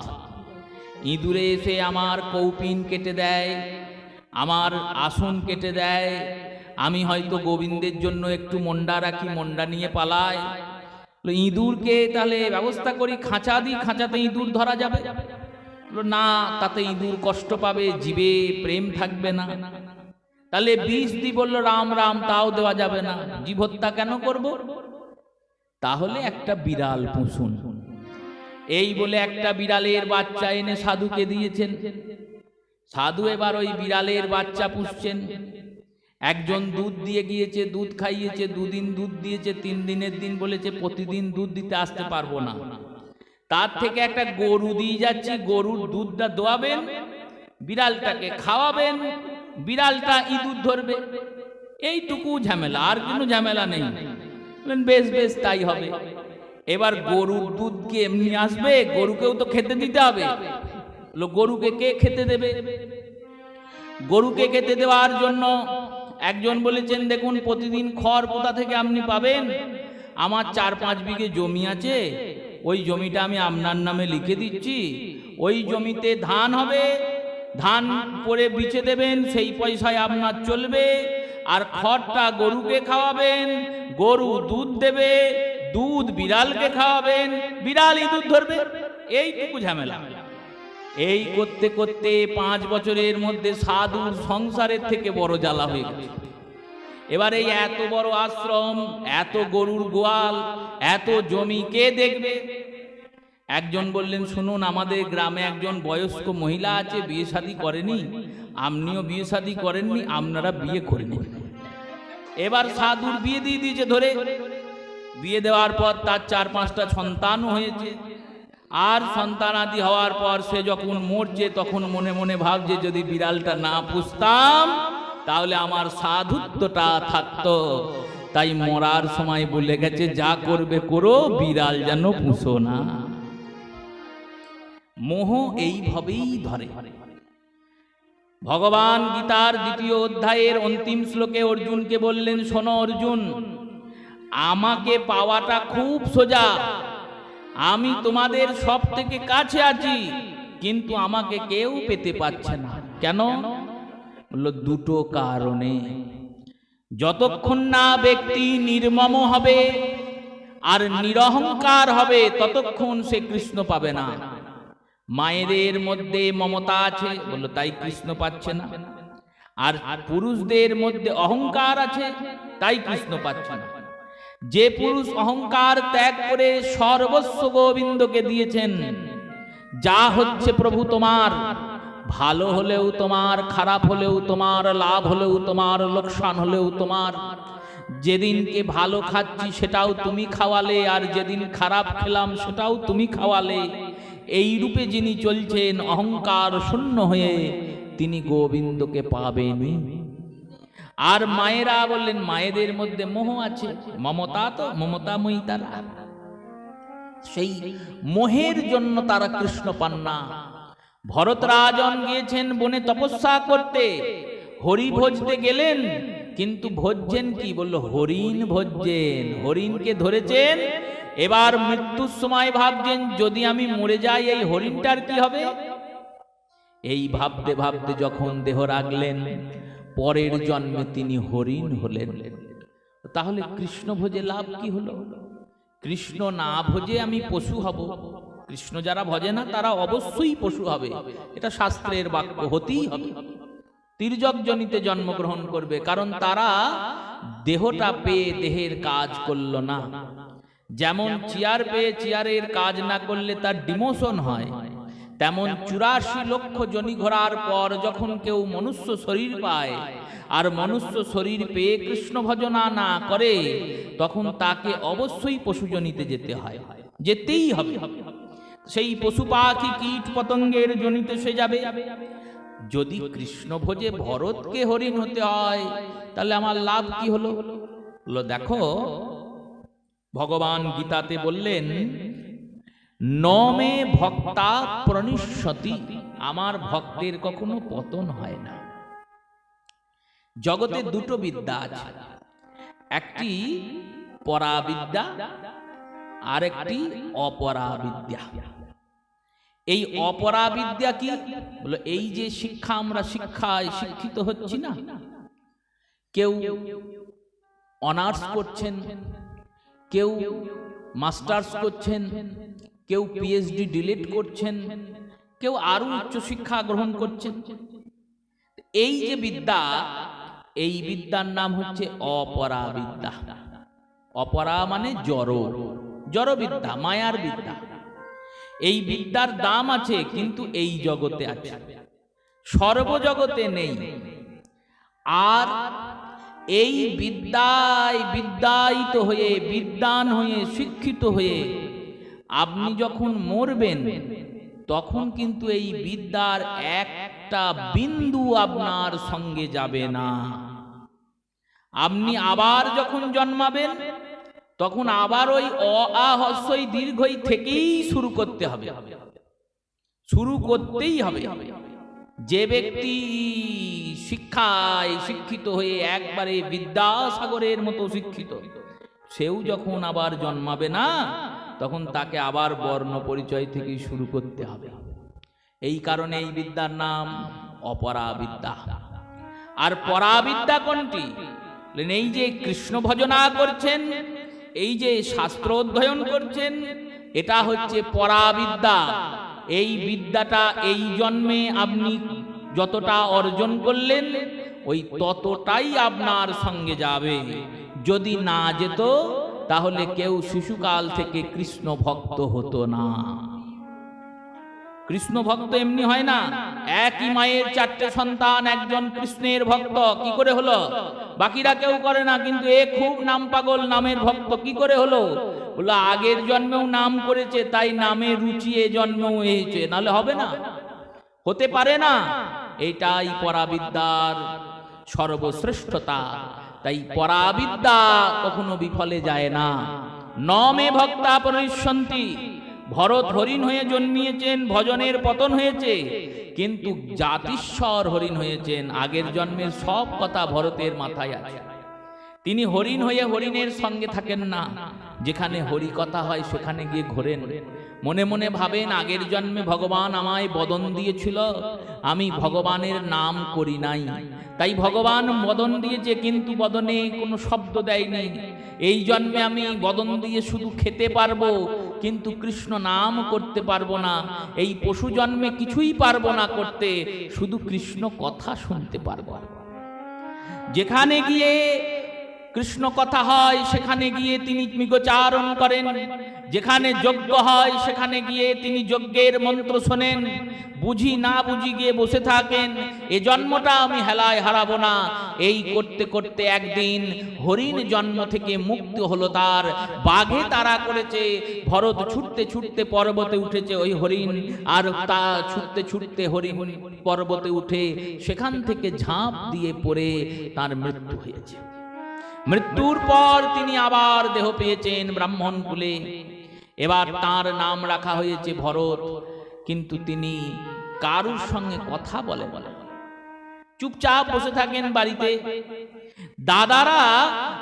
ইঁদুরে এসে আমার কৌপিন কেটে দেয়, আমার আসন কেটে দেয়। আমি হয়তো গোবিন্দের জন্য একটু মন্ডা রাখি, মন্ডা নিয়ে পালাই। ইঁদুরকে তাহলে ব্যবস্থা করি, খাঁচা দিই, খাঁচাতে ইঁদুর ধরা যাবে? না, তাতে ইঁদুর কষ্ট পাবে, জীবে প্রেম থাকবে না। তাহলে বিষ দি, বললো রাম রাম, তাও দেওয়া যাবে না। জীব হত্যা কেন করব? তাহলে একটা বিড়াল পুষুন। এই বলে একটা বিড়ালের বাচ্চা এনে সাধুকে দিয়েছেন। সাধু এবার ওই বিড়ালের বাচ্চা পুষছেন। একজন দুধ দিয়ে গিয়েছে, দুধ খাইয়েছে, 2 দিন দুধ দিয়েছে, 3 দিনের দিন বলেছে প্রতিদিন দুধ দিতে আসতে পারবো না। তার থেকে একটা গরু দিয়ে যাচ্ছি, গরুর দুধটা দোয়াবেন, বিড়ালটাকে খাওয়াবেন, বিড়ালটা ইঁদুর ধরবে। এইটুকু ঝামেলা, আর কোনো ঝামেলা নেই। বেশ বেশ, তাই হবে। এবার গরুর দুধ কি এমনি আসবে? গরুকেও তো খেতে দিতে হবে। গরুকে কে খেতে দেবে? গরুকে খেতে দেওয়ার জন্য একজন বলেছেন, দেখুন প্রতিদিন খড় কোথা থেকে আপনি পাবেন? আমার 4-5 বিঘে জমি আছে, ওই জমিটা আমি আপনার নামে লিখে দিচ্ছি। ওই জমিতে ধান হবে, ধান পরে বিচে দেবেন, সেই পয়সায় আপনার চলবে। আর খড়টা গরুকে খাওয়াবেন, গরু দুধ দেবে, দুধ বিড়ালকে খাওয়াবেন, বিড়াল ইঁদুর ধরবে। এইটুকু ঝামেলা। এই করতে করতে 5 বছরের মধ্যে সাধুর সংসারের থেকে বড় জ্বালা হয়ে গেছে। এবার এই এত বড় আশ্রম, এত গরুর গোয়াল, এত জমি কে দেখবে? একজন বললেন, শুনুন আমাদের গ্রামে একজন বয়স্ক মহিলা আছে, বিয়ে শাদী করেনি, আপনিও বিয়ে শাদী করেননি, আপনারা বিয়ে করে নিন। এবার সাধুর বিয়ে দিয়ে দিয়েছে ধরে। বিয়ে দেওয়ার পর তার 4-5টা সন্তানও হয়েছে। আর সন্তানাদি হওয়ার পর সে যখন মরছে, তখন মনে মনে ভাবছে, যদি বিড়ালটা না পুষতাম তাহলে আমার সাধুত্বটা থাকতো। তাই মরার সময় বলে গেছে, যা করবে করো, বিড়াল যেন পুষো না। মোহ এইভাবেই ধরে। ভগবান গীতার 2য় অধ্যায়ের অন্তিম শ্লোকে অর্জুনকে বললেন, শোনো অর্জুন, আমাকে পাওয়াটা খুব সোজা। আমি তোমাদের সব থেকে কাছে আছি, কিন্তু আমাকে কেউ পেতে পারছে না। কেন? বলল, 2টো কারণে। যতক্ষণ না ব্যক্তি নির্মম হবে আর নিরহংকার হবে, ততক্ষণ সে কৃষ্ণ পাবে না। মায়েদের মধ্যে মমতা আছে, বলল, তাই কৃষ্ণ পাচ্ছে না। আর পুরুষদের মধ্যে অহংকার আছে, তাই কৃষ্ণ পাচ্ছে না। যে পুরুষ অহংকার ত্যাগ করে সর্বস্ব গোবিন্দকে দিয়েছেন, যা হচ্ছে প্রভু তোমার, ভালো হলেও তোমার, খারাপ হলেও তোমার, লাভ হলেও তোমার, লোকসান হলেও তোমার। যেদিনকে ভালো খাচ্ছি সেটাও তুমি খাওয়ালে, আর যেদিন খারাপ খেলাম সেটাও তুমি খাওয়ালে। এই রূপে যিনি চলছেন অহংকার শূন্য হয়ে, তিনি গোবিন্দকে পাবেনই। আর মায়েরা বললেন, মায়েদের মধ্যে মোহ আছে, মমতা তো মমতাময়ী তারা। সেই মোহের জন্য তারা কৃষ্ণ পান না। ভরত রাজন গিয়েছেন বনে তপস্যা করতে, হরি ভজতে গেলেন, কিন্তু ভজছেন কি? বলল হরিণ ভজছেন, হরিণকে ধরেছেন। এবার মৃত্যুর সময় ভাবছেন যদি আমি মরে যাই এই হরিণটার কি হবে? এই ভাবতে ভাবতে যখন দেহ রাখলেন, পরের জন্মে তিনি হরিণ হলেন। তাহলে কৃষ্ণ ভোজে লাভ কি হলো? কৃষ্ণ না ভোজে আমি পশু হব। কৃষ্ণ যারা ভজে না তারা অবশ্যই পশু হবে, এটা শাস্ত্রের বাক্য, হতেই হবে। তির্যক জনিতে জন্মগ্রহণ করবে, কারণ তারা দেহটা পেয়ে দেহের কাজ করল না। যেমন চেয়ার পেয়ে চেয়ারের কাজ না করলে তার ডিমোশন হয়, তেমন 84 লক্ষ জনি ঘোরার পর যখন কেউ মনুষ্য শরীর পায় আর মনুষ্য শরীর পেয়ে কৃষ্ণ ভজনা না করে, তখন তাকে অবশ্যই পশুজনিতে যেতে হয়, যেতেই হবে। সেই পশু পাখি কীট পতঙ্গের জনিতে সে যাবে। যদি কৃষ্ণ ভোজে ভরতকে হরিণ হতে হয়, তাহলে আমার লাভ কি হলো? দেখো, ভগবান গীতাতে বললেন নমে ভক্তা প্রণিষ্যতি, আমার ভক্তের কখনো পতন হয় না। জগতে দুটো বিদ্যা আছে, একটি পরাবিদ্যা আর একটি অপরাবিদ্যা। এই অপরাবিদ্যা কি? বলো এই যে শিক্ষা, আমরা শিক্ষায় শিক্ষিত হচ্ছি না, কেউ অনার্স করছেন, কেউ মাস্টার্স করছেন, কেউ পিএইচডি ডিলিট করছেন, কেউ আরো উচ্চ শিক্ষা গ্রহণ করছেন। এই যে বিদ্যা, এই বিদ্যার নাম হচ্ছে অপরাবিদ্যা। অপরা মানে জড়, জড় বিদ্যা, মায়ার বিদ্যা। এই বিদ্যার দাম আছে, কিন্তু এই জগতে আছে, সর্বজগতে নেই। আর এই বিদ্যায় বিদ্যায়িত হয়ে, বিদ্বান হয়ে, শিক্ষিত হয়ে আপনি যখন মরবেন, তখন কিন্তু এই বিদ্যার একটা বিন্দু আপনার সঙ্গে যাবে না। আপনি আবার যখন জন্মাবেন, তখন আবার ওই অ আ হস্যই দীর্ঘই থেকেই শুরু করতে হবে, শুরু করতেই হবে। যে ব্যক্তি শিক্ষায় শিক্ষিত হয়ে একবারে বিদ্যাসাগরের মতো শিক্ষিত, সেও যখন আবার জন্মাবে না, তখন তাকে আবার বর্ণ পরিচয় থেকেই শুরু করতে হবে। এই কারণে এই বিদ্যার নাম অপরাবিদ্যা। আর পরাবিদ্যা কোনটি? এই যে কৃষ্ণ ভজনা করছেন, এই যে শাস্ত্র অধ্যয়ন করছেন, এটা হচ্ছে পরাবিদ্যা। এই বিদ্যাটা এই জন্মে আপনি যতটা অর্জন করলেন, ওই ততটাই আপনার সঙ্গে যাবে। যদি না যেত, তাহলে কেউ শিশুকাল থেকে কৃষ্ণ ভক্ত হতো না। কৃষ্ণ ভক্ত এমনি হয় না। একই মায়ের 4টে সন্তান, একজন কৃষ্ণের ভক্ত, কি করে হলো? বাকিরা কেউ করে না, কিন্তু এ খুব নাম পাগল, নামের ভক্ত। কি করে হলো? বললো আগের জন্মেও নাম করেছে, তাই নামে রুচি এ জন্মেও হয়েছে, নাহলে হবে না, হতে পারে না। এটাই পরাবিদ্যার সর্বশ্রেষ্ঠতা। তাই পরাবিদ্যা কখনো বিফলে যায় না। নমে ভক্তা পরিষ্যন্তি। ভরত হরিণ হয়ে জন্মিয়েছেন, ভজনের পতন হয়েছে, কিন্তু জাতিস্বর হরিণ হয়েছেন। আগের জন্মের সব কথা ভরতের মাথায় আছে। তিনি হরিণ হয়ে হরিণের সঙ্গে থাকেন না, যেখানে হরি কথা হয় সেখানে গিয়ে ঘোরেন। মনে মনে ভাবেন আগের জন্মে ভগবান আমায় বদন দিয়েছিল, আমি ভগবানের নাম করি নাই, তাই ভগবান বদন দিয়েছে, কিন্তু বদনে কোনো শব্দ দেয়নি। এই জন্মে আমি বদন দিয়ে শুধু খেতে পারবো, কিন্তু কৃষ্ণ নাম করতে পারবো না। এই পশু জন্মে কিছুই পারবো না করতে, শুধু কৃষ্ণ কথা শুনতে পারবো। যেখানে গিয়ে কৃষ্ণ কথা হয় সেখানে গিয়ে তিনি গোচারণ করেন, যেখানে যজ্ঞ হয় সেখানে গিয়ে তিনি যজ্ঞের মন্ত্র শোনেন। বুঝি না বুঝি গিয়ে বসে থাকেন, এ জন্মটা আমি হেলায় হারাবো না। এই করতে করতে একদিন হরিণ জন্ম থেকে মুক্তি হলো তার। বাঘে তাড়া করেছে, ভরত ছুটতে ছুটতে পর্বতে উঠেছে ওই হরিণ, আর তা ছুটতে ছুটতে হরিণ পর্বতে উঠে সেখান থেকে ঝাঁপ দিয়ে পড়ে তার মৃত্যু হয়েছে। মৃত্যুর পর তিনি আবার দেহ পেয়েছেন ব্রাহ্মণ কুলে। এবার তার নাম রাখা হয়েছে ভরত। কিন্তু তিনি কারুর সঙ্গে কথা বলে চুপচাপ বসে থাকেন বাড়িতে। দাদারা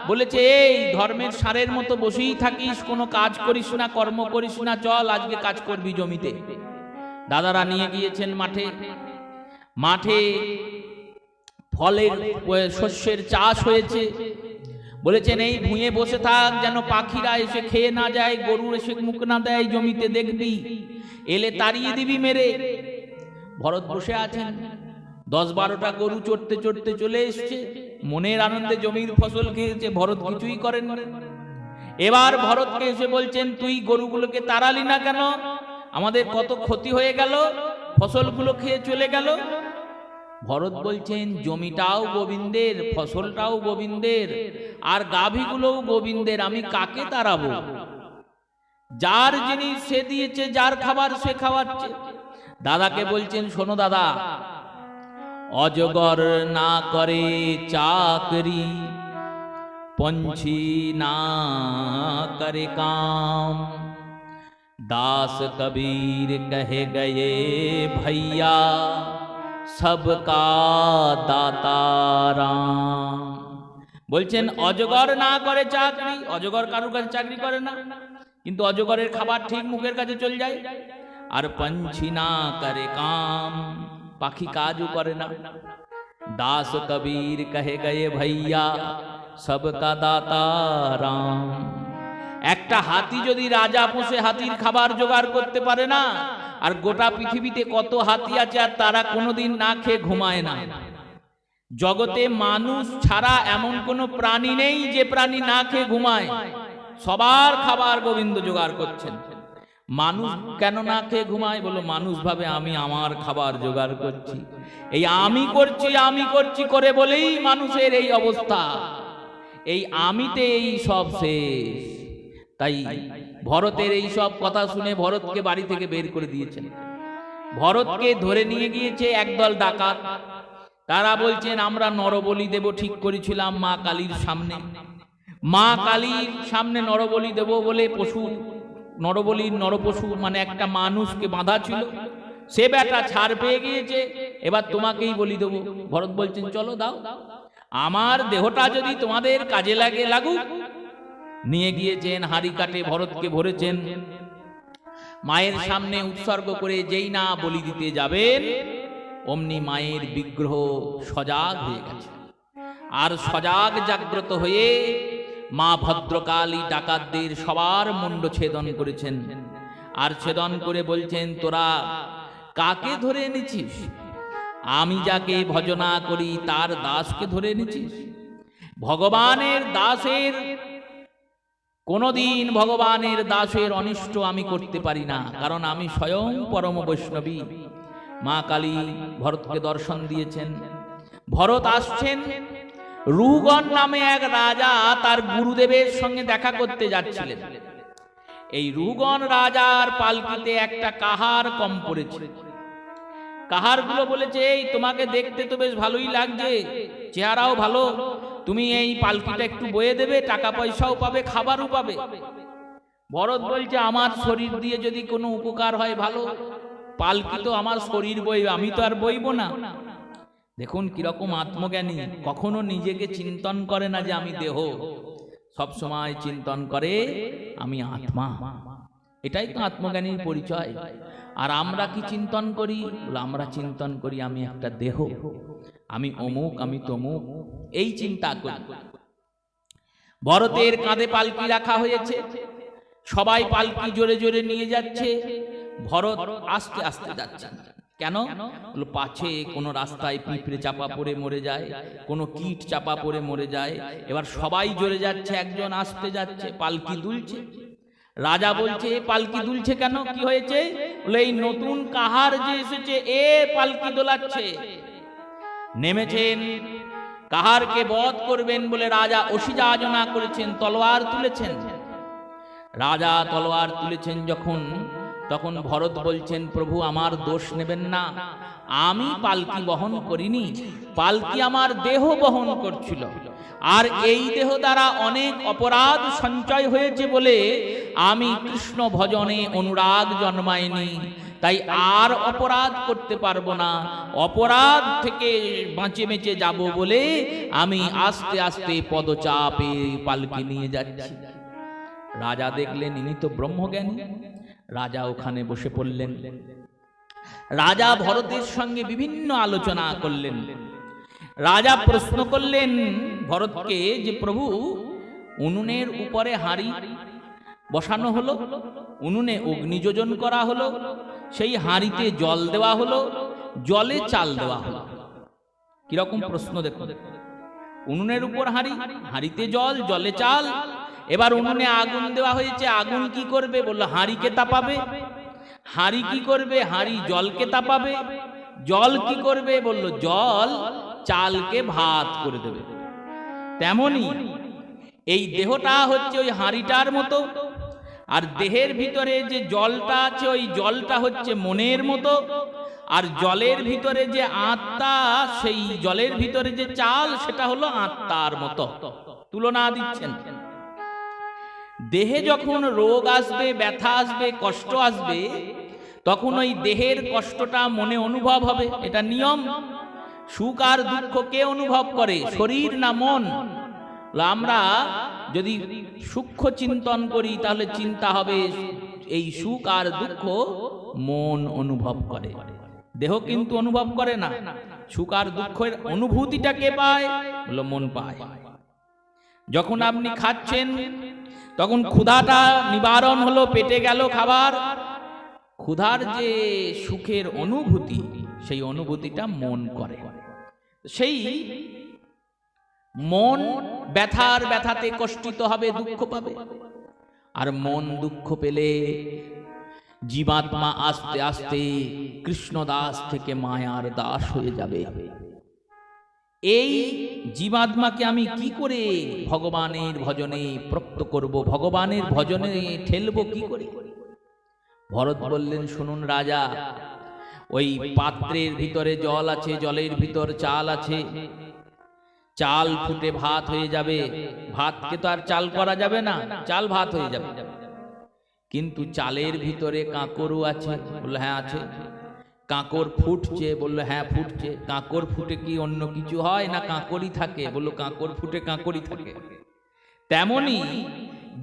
বলেছে, এই ধর্মের সারের মতো বসেই থাকিস, কোনো কাজ করিস না, কর্ম করিস না, চল আজকে কাজ করবি জমিতে। দাদারা নিয়ে গিয়েছেন মাঠে। মাঠে ফলের শস্যের চাষ হয়েছে। বলেছেন, এই ভুঁয়ে বসে থাক, যেন পাখিরা এসে খেয়ে না যায়, গরু এসে মুখ না দেয় জমিতে, দেখবি এলে তাড়িয়ে দিবি মেরে। ভরত বসে আছেন। 10-12টা গরু চড়তে চড়তে চলে এসছে, মনের আনন্দে জমির ফসল খেয়েছে, ভরত কিছুই করেন। এবার ভরতকে এসে বলছেন, তুই গরুগুলোকে তাড়ালি না কেন? আমাদের কত ক্ষতি হয়ে গেল, ফসলগুলো খেয়ে চলে গেল। ভরত বলছেন, জমিটাও গোবিন্দের, ফসলটাও গোবিন্দের, আর গাভীগুলোও গোবিন্দের, আমি কাকে তাড়াবো? যার জিনিস সে দিয়েছে, যার খাবার সে খাওয়াচ্ছে। দাদাকে বলছেন, শোনো দাদা, অজগর না করে চাকরি, পঞ্ছি না করে কাম, দাস কবীর কহে গয়ে ভৈয়া সবকা দাতা রাম। বলছেন, অজগর না করে চাকরি, অজগর কারুর কাছে চাকরি করে না, কিন্তু অজগরের খাবার ঠিক মুখের কাছে চলে যায়। আর পঞ্ছি না করে কাম, পাখি কাজও করে না। দাস কবীর কহে গয়ে ভৈয়া সবকা দাতা রাম। একটা হাতি যদি রাজা পোষে, হাতির খাবার জোগাড় করতে পারে না, আর গোটা পৃথিবীতে কত হাতি আছে, আর তারা কোনোদিন না খেয়ে ঘুমায় না। জগতে মানুষ ছাড়া এমন কোনো প্রাণী নেই যে প্রাণী না খেয়ে ঘুমায়। সবার খাবার গোবিন্দ জোগাড় করছেন। মানুষ কেন না খেয়ে ঘুমায়? বলো, মানুষ ভাবে আমি আমার খাবার জোগাড় করছি। এই আমি করছি করে বলেই মানুষের এই অবস্থা। এই আমিতে এই সব শেষ। তাই ভরতের এই সব কথা শুনে ভরতকে বাড়ি থেকে বের করে দিয়েছেন। ভরতকে ধরে নিয়ে গিয়েছে একদল ডাকাত। তারা বলছেন, আমরা নরবলি দেব ঠিক করেছিলাম মা কালীর সামনে। মা কালীর সামনে নরবলি দেব বলে পশু, নরবলির নরপশু মানে একটা মানুষকে বাঁধা ছিল, সে বেটা ছাড় পেয়ে গিয়েছে, এবার তোমাকেই বলি দেবো। ভরত বলছেন, চলো দাও, আমার দেহটা যদি তোমাদের কাজে লাগে লাগুক। নিয়ে গিয়েছেন, হাঁড়ি কাটে ভরতকে ভরেছেন, মায়ের সামনে উৎসর্গ করে যেই না বলি দিতে যাবেন, অমনি মায়ের বিগ্রহ সজাগ হয়ে গেছে। আর সজাগ জাগ্রত হয়ে মা ভদ্রকালী ডাকাতদের সবার মুন্ড ছেদন করেছেন। আর ছেদন করে বলছেন, তোরা কাকে ধরে এনেছিস? আমি যাকে ভজনা করি তার দাসকে ধরে এনেছিস। ভগবানের দাসের কোনদিন ভগবানের দাসের অনিষ্ট আমি করতে পারি না, কারণ আমি স্বয়ং পরম বৈষ্ণবী। মা কালী ভরতকে দর্শন দিয়েছেন। ভরত আসছেন, রুহগণ নামে এক রাজা তার গুরুদেবের সঙ্গে দেখা করতে যাচ্ছিলেন। এই রুহগণ রাজার পালকিতে একটা কাহার কম পড়েছে। কাহারগুলো বলেছে, এই তোমাকে দেখতে তো বেশ ভালোই লাগছে, চেহারাও ভালো, তুমি এই পালকিটা একটু বয়ে দেবে, টাকা পয়সাও পাবে, খাবারও পাবে। ভরত বলছে, আমার শরীর দিয়ে যদি কোনো উপকার হয় ভালো, পালকি তো আমার শরীর বইবে, আমি তো আর বইব না। দেখুন কিরকম আত্মজ্ঞানী, কখনো নিজেকে চিন্তন করে না যে আমি দেহ, সব সময় চিন্তন করে আমি আত্মা। এটাই তো আত্মজ্ঞানীর পরিচয়। আর আমরা কি চিন্তন করি? আমরা চিন্তন করি আমি একটা দেহ, আমি অমুক, আমি তমুক, এই চিন্তা করি। ভরতের কাঁধে পালকি রাখা হয়েছে, সবাই পালকি জোরে জোরে নিয়ে যাচ্ছে, ভরত আস্তে আস্তে যাচ্ছে। কেন? পাছে কোনো রাস্তায় পিঁপড়ে চাপা পড়ে মরে যায়, কোনো কীট চাপা পড়ে মরে যায়। এবার সবাই জোরে যাচ্ছে, একজন আস্তে যাচ্ছে, পালকি দুলছে। রাজা বলছে, পালকি দুলছে কেন, কি হয়েছে? বলে, এই নতুন কাহার যে এসেছে, এ পালকি দোলাচ্ছে। নেমেছেন, কাহারকে বধ করবেন বলে রাজা অসিযাচনা করেছেন, তলোয়ার তুলেছেন। রাজা তলোয়ার তুলেছেন যখন, তখন ভরত বলছেন, প্রভু আমার দোষ নেবেন না, আমি পালকি বহন করিনি, পালকি আমার দেহ বহন করছিল, আর এই দেহ দ্বারা অনেক অপরাধ সঞ্চয় হয়েছে বলে আমি কৃষ্ণ ভজনে অনুরাগ জন্মায়নি, তাই আর অপরাধ করতে পারবো না, অপরাধ থেকে বাঁচে বেঁচে যাব বলে আমি আস্তে আস্তে পদচাপে পালকি নিয়ে যাচ্ছি। রাজা দেখলেন ইনি তো ব্রহ্মজ্ঞানী, রাজা ওখানে বসে পড়লেন। রাজা ভরতের সঙ্গে বিভিন্ন আলোচনা করলেন। রাজা প্রশ্ন করলেন ভরতকে যে প্রভু, উনুনের উপরে হাঁড়ি বসানো হলো, উনুনে অগ্নি যোজন করা হলো, সেই হাঁড়িতে জল দেওয়া হলো, জলে চাল দেওয়া হলো। কিরকম প্রশ্ন দেখুন, উনুনের উপর হাঁড়ি, হাঁড়িতে জল, জলে চাল, এবার উনুনে আগুন দেওয়া হয়েছে, আগুন কি করবে? বললো হাঁড়িকে তাপাবে। হাঁড়ি কি করবে? হাঁড়ি জলকে তাপাবে। জল কি করবে? বললো জল চালকে ভাত করে দেবে। তেমনি এই দেহটা হচ্ছে ওই হাঁড়িটার মতো, আর দেহের ভিতরে যে জলটা আছে ওই জলটা হচ্ছে মনের মতো, আর জলের ভিতরে যে আত্মা, সেই জলের ভিতরে যে চাল সেটা হলো আত্মার মতো। তুলনা দিচ্ছেন। দেহে যখন রোগ আসবে, ব্যথা আসবে, কষ্ট আসবে, তখন ওই দেহের কষ্টটা মনে অনুভব হবে, এটা নিয়ম। সুখ আর দুঃখ কে অনুভব করে? শরীর না মন? আমরা যদি সূক্ষ্ম চিন্তন করি তাহলে চিন্তা হবে এই সুখ আর দুঃখ মন অনুভব করে, দেহ কিন্তু অনুভব করে না। সুখ আর দুঃখের অনুভূতিটা কে পায়? বললো মন পায়। যখন আপনি খাচ্ছেন তখন ক্ষুধাটা নিবারণ হলো, পেটে গেল খাবার, ক্ষুধার যে সুখের অনুভূতি, সেই অনুভূতিটা মন করে। সেই মন ব্যথাতে কষ্টিত হবে, দুঃখ পাবে। আর মন দুঃখ পেলে জীবাত্মা আস্তে আস্তে কৃষ্ণদাস থেকে মায়ার দাস হয়ে যাবে। এই জীবাত্মাকে আমি কি করে ভগবানের ভজনে প্রপ্ত করব, ভগবানের ভজনে ঠেলবো কি করে? ভরত বললেন, শুনুন রাজা, ওই পাত্রের ভিতরে জল আছে, জলের ভিতর চাল আছে, চাল ফুটে ভাত হয়ে যাবে। ভাতকে তো আর চাল করা যাবে না, চাল ভাত হয়ে যাবে। কিন্তু চালের ভিতরে কাঁকরও আছে। বললো হ্যাঁ আছে। কাঁকর ফুটছে? বললো হ্যাঁ ফুটছে। কাঁকর ফুটে কি অন্য কিছু হয় না কাঁকরই থাকে? বললো কাঁকর ফুটে কাঁকরই থাকে। তেমনি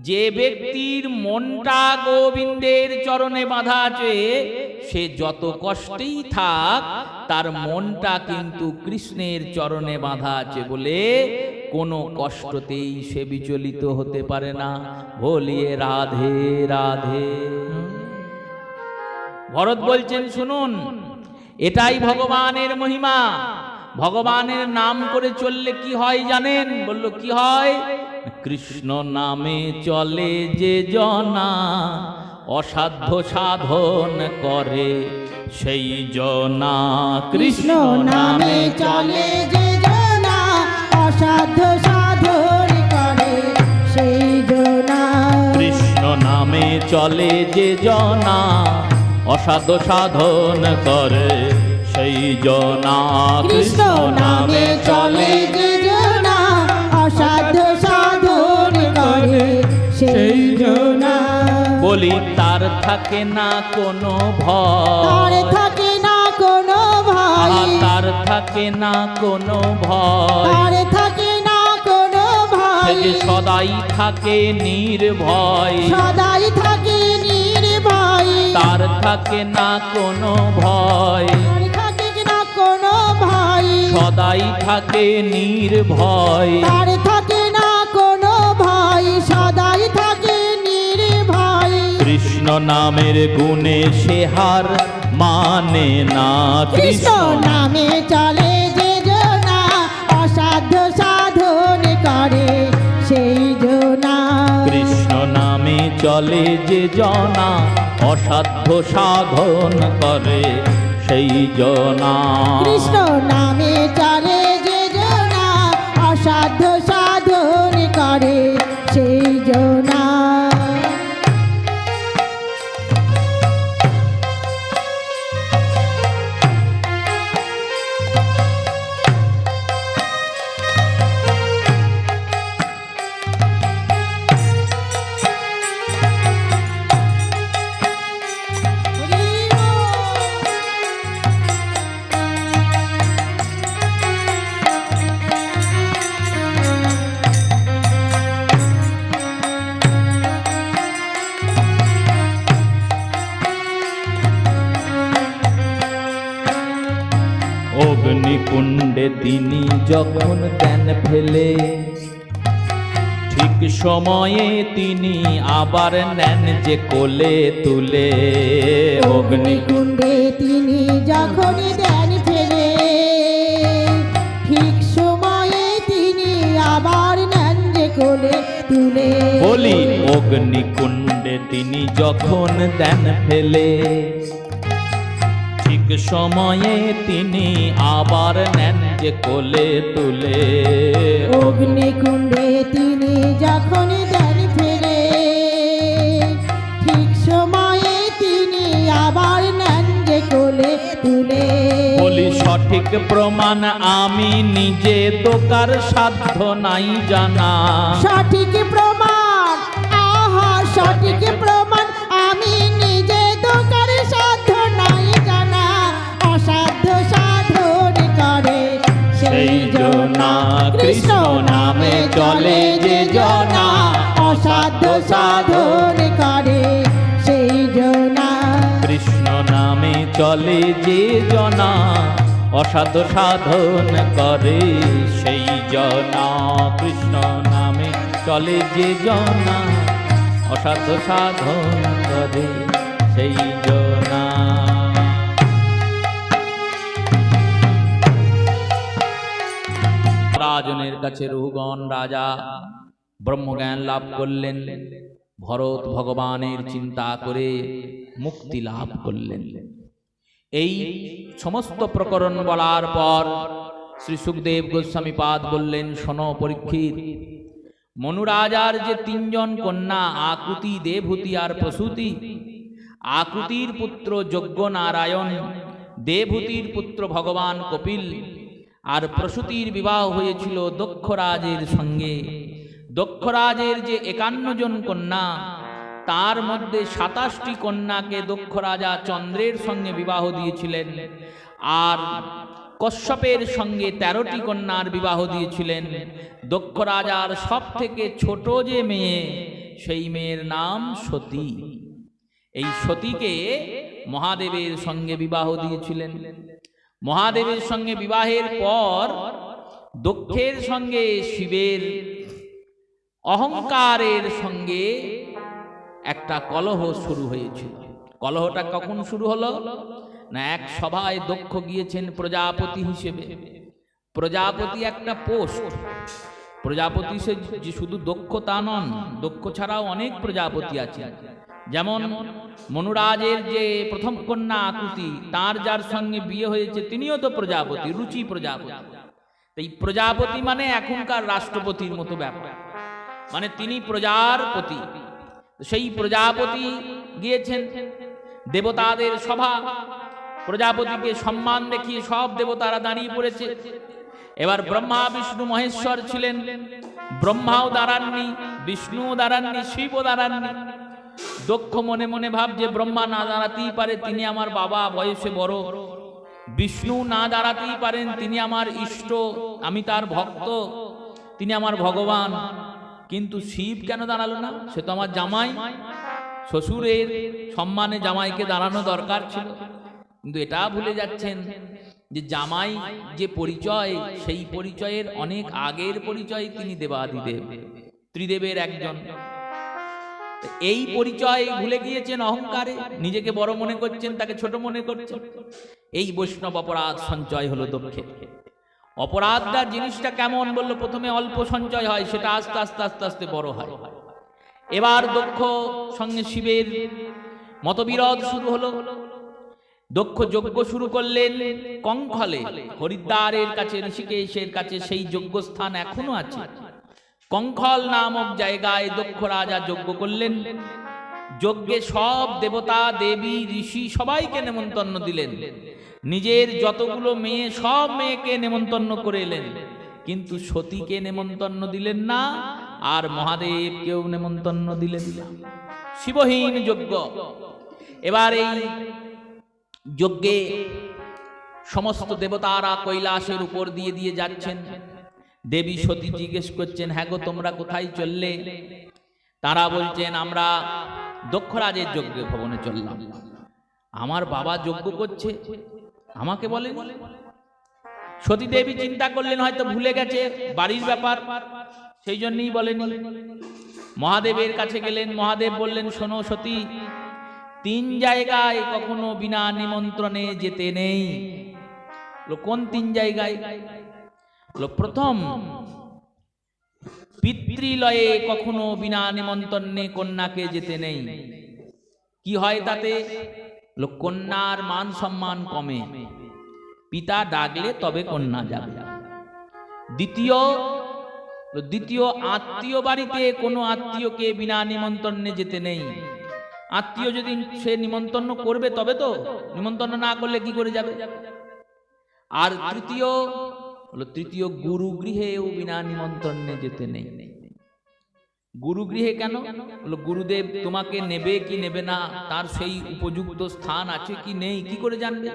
যে ব্যক্তির মনটা গোবিন্দের চরণে বাঁধা আছে, সে যত কষ্টেই থাক, তার মনটা কিন্তু কৃষ্ণের চরণে বাঁধা আছে বলে কোনো কষ্টতেই সে বিচলিত হতে পারে না। বলিয়ে রাধে রাধে। ভরত বলছেন, শুনুন, এটাই ভগবানের মহিমা। ভগবানের নাম করে চললে কি হয় জানেন? বলল কি হয়? কৃষ্ণ নামে চলে যে জনা, অসাধ্য সাধন করে সেই জনা।
কৃষ্ণ নামে চলে যে জনা, অসাধ্য সাধন করে সেই জনা।
কৃষ্ণ নামে চলে যে জনা, অসাধ্য সাধন করে সেই জনা।
কৃষ্ণ নামে চলে যে জনা, অসাধ্য সাধন করে সেই জনা।
বলি তার থাকে না কোনো ভয়,
তার থাকে না কোনো ভয়,
তার থাকে না কোনো ভয়,
তার থাকে না কোনো ভয়,
যে সদাই থাকে নির্ভয়,
সদাই থাকে নির্ভয়।
তার থাকে না কোনো ভয়,
তার থাকে না কোনো ভয়,
সদাই থাকে নির্ভয়।
তার থাকে না কোনো ভয়, সদাই থাকে নির্ভয়।
কৃষ্ণ নামের গুণে সে হার মানে না।
কৃষ্ণ নামে চলে যে জনা, অসাধ্য সাধন করে সেই জনা।
কৃষ্ণ নামে চলে যে জনা, অসাধ্য সাধন করে সেই জনা।
কৃষ্ণ নামে চলে যে জনা, অসাধ্য সাধন করে সেই জনা।
অগ্নিকুণ্ডে তিনি যখন দেন ফেলে, ঠিক সময়ে তিনি আবার নেন যে কোলে তুলে।
অগ্নিকুণ্ডে তিনি যখনই দেন ফেলে, ঠিক সময়ে তিনি আবার নেন যে কোলে তুলে।
বলি অগ্নিকুণ্ডে তিনি যখন দেন ফেলে, ঠিক সময়ে তিনি আবার নেন যে কোলে তুলে।
অগ্নিকুণ্ডে তিনি যখনই দেন ফেলে, ঠিক সময়ে তিনি আবার নেন যে কোলে তুলে।
বলি সঠিক প্রমাণ আমি নিজে তো কার সাধ্য নাই জানা।
সঠিক প্রমাণ, আহা সঠিক প্রমাণ আমি নিজে তো কার সাধ্য নাই জানা। অসাধ্য সাধন করে সেই জনা, কৃষ্ণ নামে চলে যে জনা। অসাধ্য সাধন করে সেই জনা,
কৃষ্ণ নামে চলে যে জনা। অসাধ্য সাধন করে সেই জনা। কৃষ্ণ নামে চলে যে জনা। অসাধ্য সাধন করে সেই জনা। রাজনের কাছে রঘুগণ রাজা ব্রহ্মজ্ঞান লাভ করলেন। ভরত ভগবানের চিন্তা করে মুক্তি লাভ করলেন। এই সমস্ত প্রকরণ বলার পর শ্রী সুখদেব গোস্বামী পাদ বললেন, শোনো পরীক্ষিত, মনুরাজার যে তিনজন কন্যা আকুতি, দেবহূতি আর প্রসূতি, আকুতির পুত্র যজ্ঞ নারায়ণ, দেবহূতির পুত্র ভগবান কপিল আর প্রসূতির বিবাহ হয়েছিল দক্ষরাজের সঙ্গে। দক্ষরাজের যে 51 জন কন্যা, তার মধ্যে 27টি কন্যাকে দক্ষ রাজা চন্দ্রের সঙ্গে বিবাহ দিয়েছিলেন, আর কশ্যপের সঙ্গে 13টি কন্যার বিবাহ দিয়েছিলেন। দক্ষ রাজার সব থেকে ছোট যে মেয়ে, সেই মেয়ের নাম সতী। এই সতীকে মহাদেবের সঙ্গে বিবাহ দিয়েছিলেন। মহাদেবের সঙ্গে বিবাহের পর দক্ষের সঙ্গে শিবের অহংকারের সঙ্গে একটা কলহ শুরু হয়েছিল। কলহটা কখন শুরু হলো না, এক সভায় দক্ষ গিয়েছেন প্রজাপতি হিসেবে। প্রজাপতি একটা পোস্ট। প্রজাপতি সে যে শুধু দক্ষ তা নন, দক্ষ ছাড়াও অনেক প্রজাপতি আছে। যেমন মনুরাজের যে প্রথম কন্যা আকুতি, তার যার সঙ্গে বিয়ে হয়েছে তিনিও তো প্রজাপতি, রুচি প্রজাপতি। এই প্রজাপতি মানে এখনকার রাষ্ট্রপতির মতো ব্যাপার, মানে তিনি প্রজার পতি। সেই প্রজাপতি গিয়েছেন, দেবতাদের সভা, প্রজাপতিকে সম্মান দেখিয়ে সব দেবতারা দাঁড়িয়ে পড়েছে। এবার ব্রহ্মা বিষ্ণু মহেশ্বর ছিলেন। ব্রহ্মাও দাঁড়াননি, বিষ্ণুও দাঁড়াননি, শিবও দাঁড়াননি। দক্ষ মনে মনে ভাবছে ব্রহ্মা না দাঁড়াতেই পারে, তিনি আমার বাবা, বয়সে বড়। বিষ্ণু না দাঁড়াতেই পারেন, তিনি আমার ইষ্ট, আমি তার ভক্ত, তিনি আমার ভগবান। কিন্তু শিব কেন দাঁড়ালো না? সে তো আমার জামাই, শ্বশুরের সম্মানে জামাইকে দাঁড়ানো দরকার ছিল। কিন্তু এটা ভুলে যাচ্ছেন যে জামাই যে পরিচয়, সেই পরিচয়ের অনেক আগের পরিচয় তিনি দেবাদিদেব, ত্রিদেবের একজন। এই পরিচয় ভুলে গিয়েছেন অহংকারে, নিজেকে বড় মনে করছেন, তাকে ছোট মনে করছেন। এই বৈষ্ণব অপরাধ সঞ্চয় হলো দক্ষে। অপরাধটা জিনিসটা কেমন বললো, প্রথমে অল্প সঞ্চয় হয়, সেটা আস্তে আস্তে আস্তে আস্তে বড় হয়। এবার দক্ষ সঙ্গে শিবের মতবিরোধ শুরু হলো। দক্ষ যজ্ঞ শুরু করলেন কঙ্খলে, হরিদ্বারের কাছে, ঋষিকেশের কাছে সেই যজ্ঞস্থান এখনো আছে। কঙ্খল নামক জায়গায় দক্ষ রাজা যজ্ঞ করলেন। যজ্ঞে সব দেবতা, দেবী, ঋষি সবাইকে নেমন্তন্ন দিলেন। নিজের যতগুলো মেয়ে, সব মেয়েকে নেমন্তন্ন করে এলেন, কিন্তু সতীকে নেমন্তন্ন দিলেন না, আর মহাদেবকেও নেমন্তন্ন দিলেন না। শিবহীন যজ্ঞ। এবার এই যজ্ঞে সমস্ত দেবতারা কৈলাসের উপর দিয়ে দিয়ে যাচ্ছেন। দেবী সতী জিজ্ঞেস করছেন, হ্যাঁ গো, তোমরা কোথায় চললে? তারা বলছেন, আমরা দক্ষরাজের যজ্ঞ ভবনে চললাম। আমার বাবা যজ্ঞ করছে, আমাকে বলেন। সতী দেবী চিন্তা করলেন হয়তো ভুলে গেছে বাড়ির ব্যাপার, সেই জন্যই বলেনি। মহাদেবের কাছে গেলেন, মহাদেব বললেন, শোনো সতী, 3 জায়গায় কখনো বিনা নিমন্ত্রণে যেতে নেই। কোন 3 জায়গায়? প্রথম, পিতৃলয়ে কখনো বিনা নিমন্ত্রণে কন্যাকে যেতে নেই। কি হয় তাতে? কন্যার মান সম্মান কমে, পিতা ডাকলে তবে কন্যা যাবে। দ্বিতীয়, আত্মীয় বাড়িতে কোনো আত্মীয়কে বিনা নিমন্ত্রণে যেতে নেই। আত্মীয় যদি সে নিমন্ত্রণ করবে তবে তো, নিমন্ত্রণ না করলে কি করে যাবে? আর তৃতীয়, গুরু গৃহেও বিনা নিমন্ত্রণে যেতে নেই। গুরু গৃহে কেন? গুরুদেব তোমাকে নেবে কি নেবে না, তার সেই উপযুক্ত স্থান আছে কি নেই কি করে জানবে?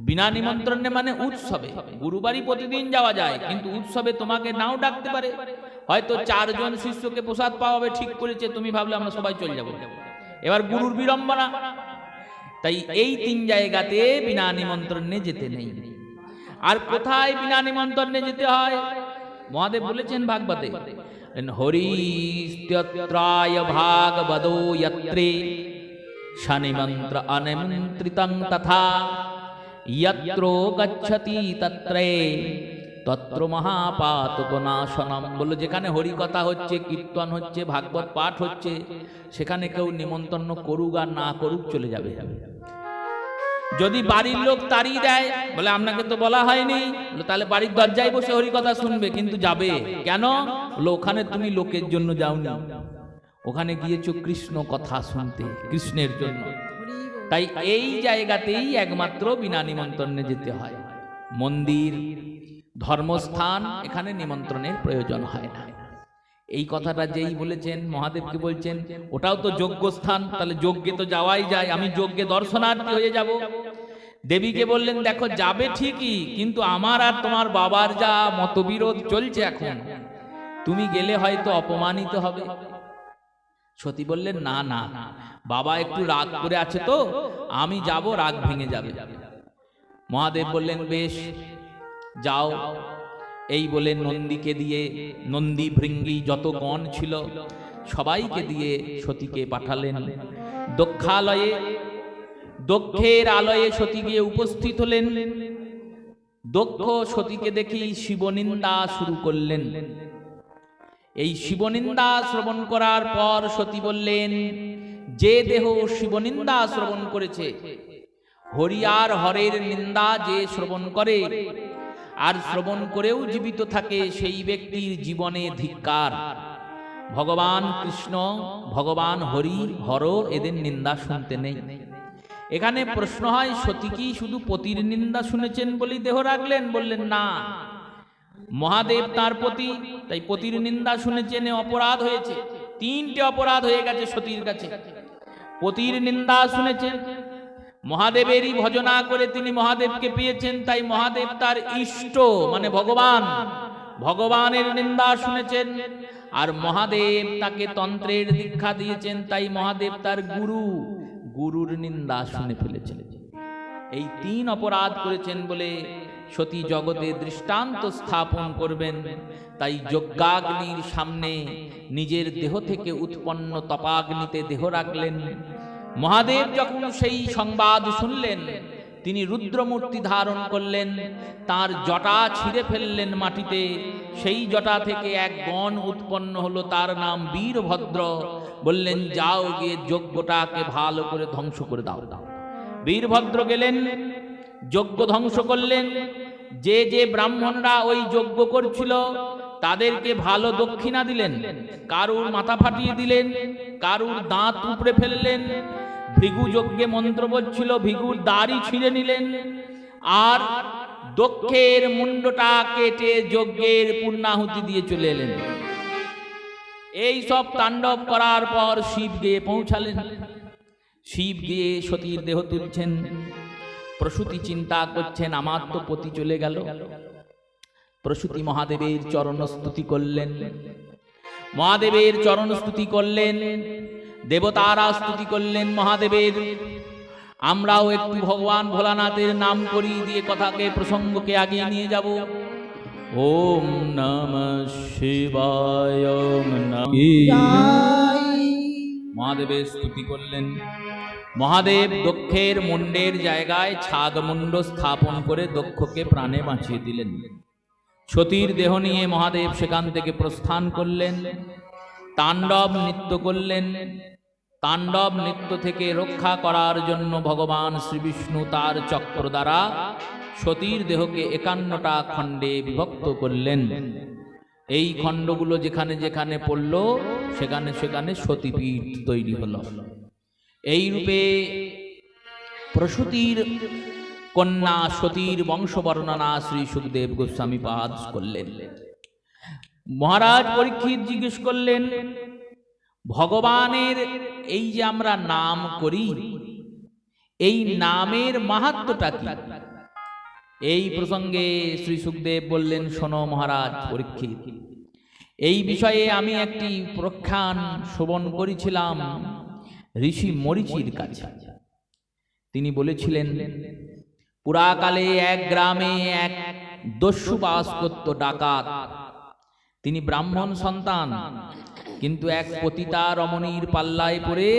বিনা নিমন্ত্রণে মানে উৎসবে। গুরুবাড়ি প্রতিদিন যাওয়া যায়, কিন্তু উৎসবে তোমাকে নাও ডাকতে পারে। হয়তো 4 জন শিষ্যকে প্রসাদ পাওয়াবে ঠিক করেছে, তুমি ভাবলে আমরা সবাই চলে যাব, এবার গুরুর বিড়ম্বনা। তাই এই 3 জায়গাতে বিনা নিমন্ত্রণে যেতে নেই। আর কোথায় বিনা নিমন্ত্রণে যেতে হয়? মহাদেব বলেছেন ভাগবতে, হরিস্ত্যত্রায় ভাগবদো যত্রে শনিমন্ত্র অনিমন্ত্রিতং তথা যত্র গচ্ছতি তত্রে তত্র মহাপাতক নাশনম। বলল, যেখানে হরি কথা হচ্ছে, কীর্তন হচ্ছে, ভাগবত পাঠ হচ্ছে, সেখানে কেউ নিমন্ত্রণ করুক আর না করুক চলে যাবে। যদি বাড়ির লোক তাড়িয়ে দেয়, বলে আপনাকে তো বলা হয়নি, তাহলে বাড়ির দরজায় বসে হরি কথা শুনবে, কিন্তু যাবে কেন? ওখানে তুমি লোকের জন্য যাওনি, ওখানে গিয়েছো কৃষ্ণ কথা শুনতে, কৃষ্ণের জন্য। তাই এই জায়গাতেই একমাত্র বিনা নিমন্ত্রণে যেতে হয়। মন্দির, ধর্মস্থান, এখানে নিমন্ত্রণের প্রয়োজন হয় না। এই কথাটা যেই বলেছেন, মহাদেবকে বলছেন ওটাও তো যজ্ঞ স্থান, তাহলে যজ্ঞে তো যাওয়াই যায়, আমি যজ্ঞে দর্শনার্থী হয়ে যাব। দেবীকে বললেন, দেখো যাবে ঠিকই, কিন্তু আমার আর তোমার বাবার যা মতবিরোধ চলছে এখন, তুমি গেলে হয়তো অপমানিত হবে। সতী বললেন, না না, বাবা একটু রাগ করে আছে তো, আমি যাব, রাগ ভেঙে যাবে। মহাদেব বললেন, বেশ যাও। এই বলে নন্দীকে দিয়ে, নন্দী ভৃঙ্গি যত গণ ছিল সবাইকে দিয়ে সতীকে পাঠালেন দক্ষালয়ে। দক্ষের আলয়ে সতী গিয়ে উপস্থিত হলেন। দক্ষ সতীকে দেখি শিবনিন্দা শুরু করলেন। এই শিবনিন্দা শ্রবণ করার পর সতী বললেন, যে দেহ শিবনিন্দা শ্রবণ করেছে, হরি আর হরের নিন্দা যে শ্রবণ করে আর শ্রবণ করেও জীবিত থাকে, সেই ব্যক্তির জীবনে ধিক্কার। ভগবান কৃষ্ণ, ভগবান হরি, হর, এদের নিন্দা শুনতে নেই। এখানে প্রশ্ন হয়, সতী কি শুধু পতির নিন্দা শুনেছেন বলেই দেহ রাখলেন? বললেন না, মহাদেব তার পতি, তাই পতির নিন্দা শুনেছেন, অপরাধ হয়েছে। 3টে অপরাধ হয়ে গেছে সতীর কাছে। পতির নিন্দা শুনেছেন, মহাদেবেরই ভজনা করে তিনি মহাদেবকে পেয়েছেন, তাই মহাদেব তার ইষ্ট মানে ভগবান, ভগবানের নিন্দা শুনেছেন। আর মহাদেব তাকে তন্ত্রের দীক্ষা দিয়েছেন, তাই মহাদেব তার গুরু, গুরুর নিন্দা শুনে ফেলেছেন। এই 3 অপরাধ করেছেন বলে সতী জগতে দৃষ্টান্ত স্থাপন করবেন। তাই যজ্ঞাগ্নির সামনে নিজের দেহ থেকে উৎপন্ন তপাগ্নিতে দেহ রাখলেন। মহাদেব যখন সেই সংবাদ শুনলেন, তিনি রুদ্রমূর্তি ধারণ করলেন, তার জটা ছিঁড়ে ফেললেন মাটিতে। সেই জটা থেকে এক গণ উৎপন্ন হলো, তার নাম বীরভদ্র। বললেন, যাও গিয়ে যজ্ঞটাকে ভালো করে ধ্বংস করে দাও। বীরভদ্র গেলেন, যজ্ঞ ধ্বংস করলেন। যে যে ব্রাহ্মণরা ওই যজ্ঞ করছিল তাদেরকে ভালো দক্ষিণা দিলেন, কারুর মাথা ফাটিয়ে দিলেন, কারুর দাঁত উপড়ে ফেললেন। ভৃগু যজ্ঞে মন্ত্র বলছিল, ভৃগুর দাড়ি ছিঁড়ে নিলেন। আর দক্ষের মুন্ডটা কেটে যজ্ঞের পূর্ণাহুতি দিয়ে চলে এলেন। এই সব তাণ্ডব করার পর শিব গিয়ে পৌঁছালেন। শিব গিয়ে সতীর দেহ তুলছেন। প্রসূতি চিন্তা করছেন, আমার তো পতি চলে গেল। প্রসূতি মহাদেবের চরণ স্তুতি করলেন, মহাদেবের চরণ স্তুতি করলেন, দেবতারা স্তুতি করলেন মহাদেবের। আমরাও একটু ভগবান ভোলানাথের নাম করি, দিয়ে কথাকে প্রসঙ্গকে আগিয়ে নিয়ে যাব। ওম নমঃ শিবায়। ওম নমঃ।
জয়।
মহাদেবের স্তুতি করলেন। মহাদেব দক্ষের মুন্ডের জায়গায় ছাগ মুন্ড স্থাপন করে দক্ষকে প্রাণে বাঁচিয়ে দিলেন। সতীর দেহ নিয়ে মহাদেব সেখান থেকে প্রস্থান করলেন, তাণ্ডব নৃত্য করলেন। তাণ্ডব নৃত্য থেকে রক্ষা করার জন্য ভগবান শ্রীবিষ্ণু তার চক্র দ্বারা সতীর দেহকে 51টা খণ্ডে বিভক্ত করলেন। এই খণ্ডগুলো যেখানে যেখানে পড়ল সেখানে সেখানে সতীপীঠ তৈরি হলো। এই রূপে প্রসূতির কন্যা সতীর বংশ বর্ণনা শ্রী সুখদেব গোস্বামী পাদ করলেন। মহারাজ পরীক্ষিত জিজ্ঞেস করলেন, ভগবানের এই যে আমরা নাম করি, এই নামের মাহাত্ম্যটা কি? এই প্রসঙ্গে শ্রী সুখদেব বললেন, শোনো মহারাজ পরীক্ষিত, এই বিষয়ে আমি একটি প্রখ্যান শ্রবণ করেছিলাম ঋষি মরীচির কাছে। তিনি বলেছিলেন, পুরাকালে এক গ্রামে এক দস্যু বাস করত, ডাকাত। তিনি ব্রাহ্মণ সন্তান, কিন্তু এক পতিতা রমণীর পাল্লায় পড়ে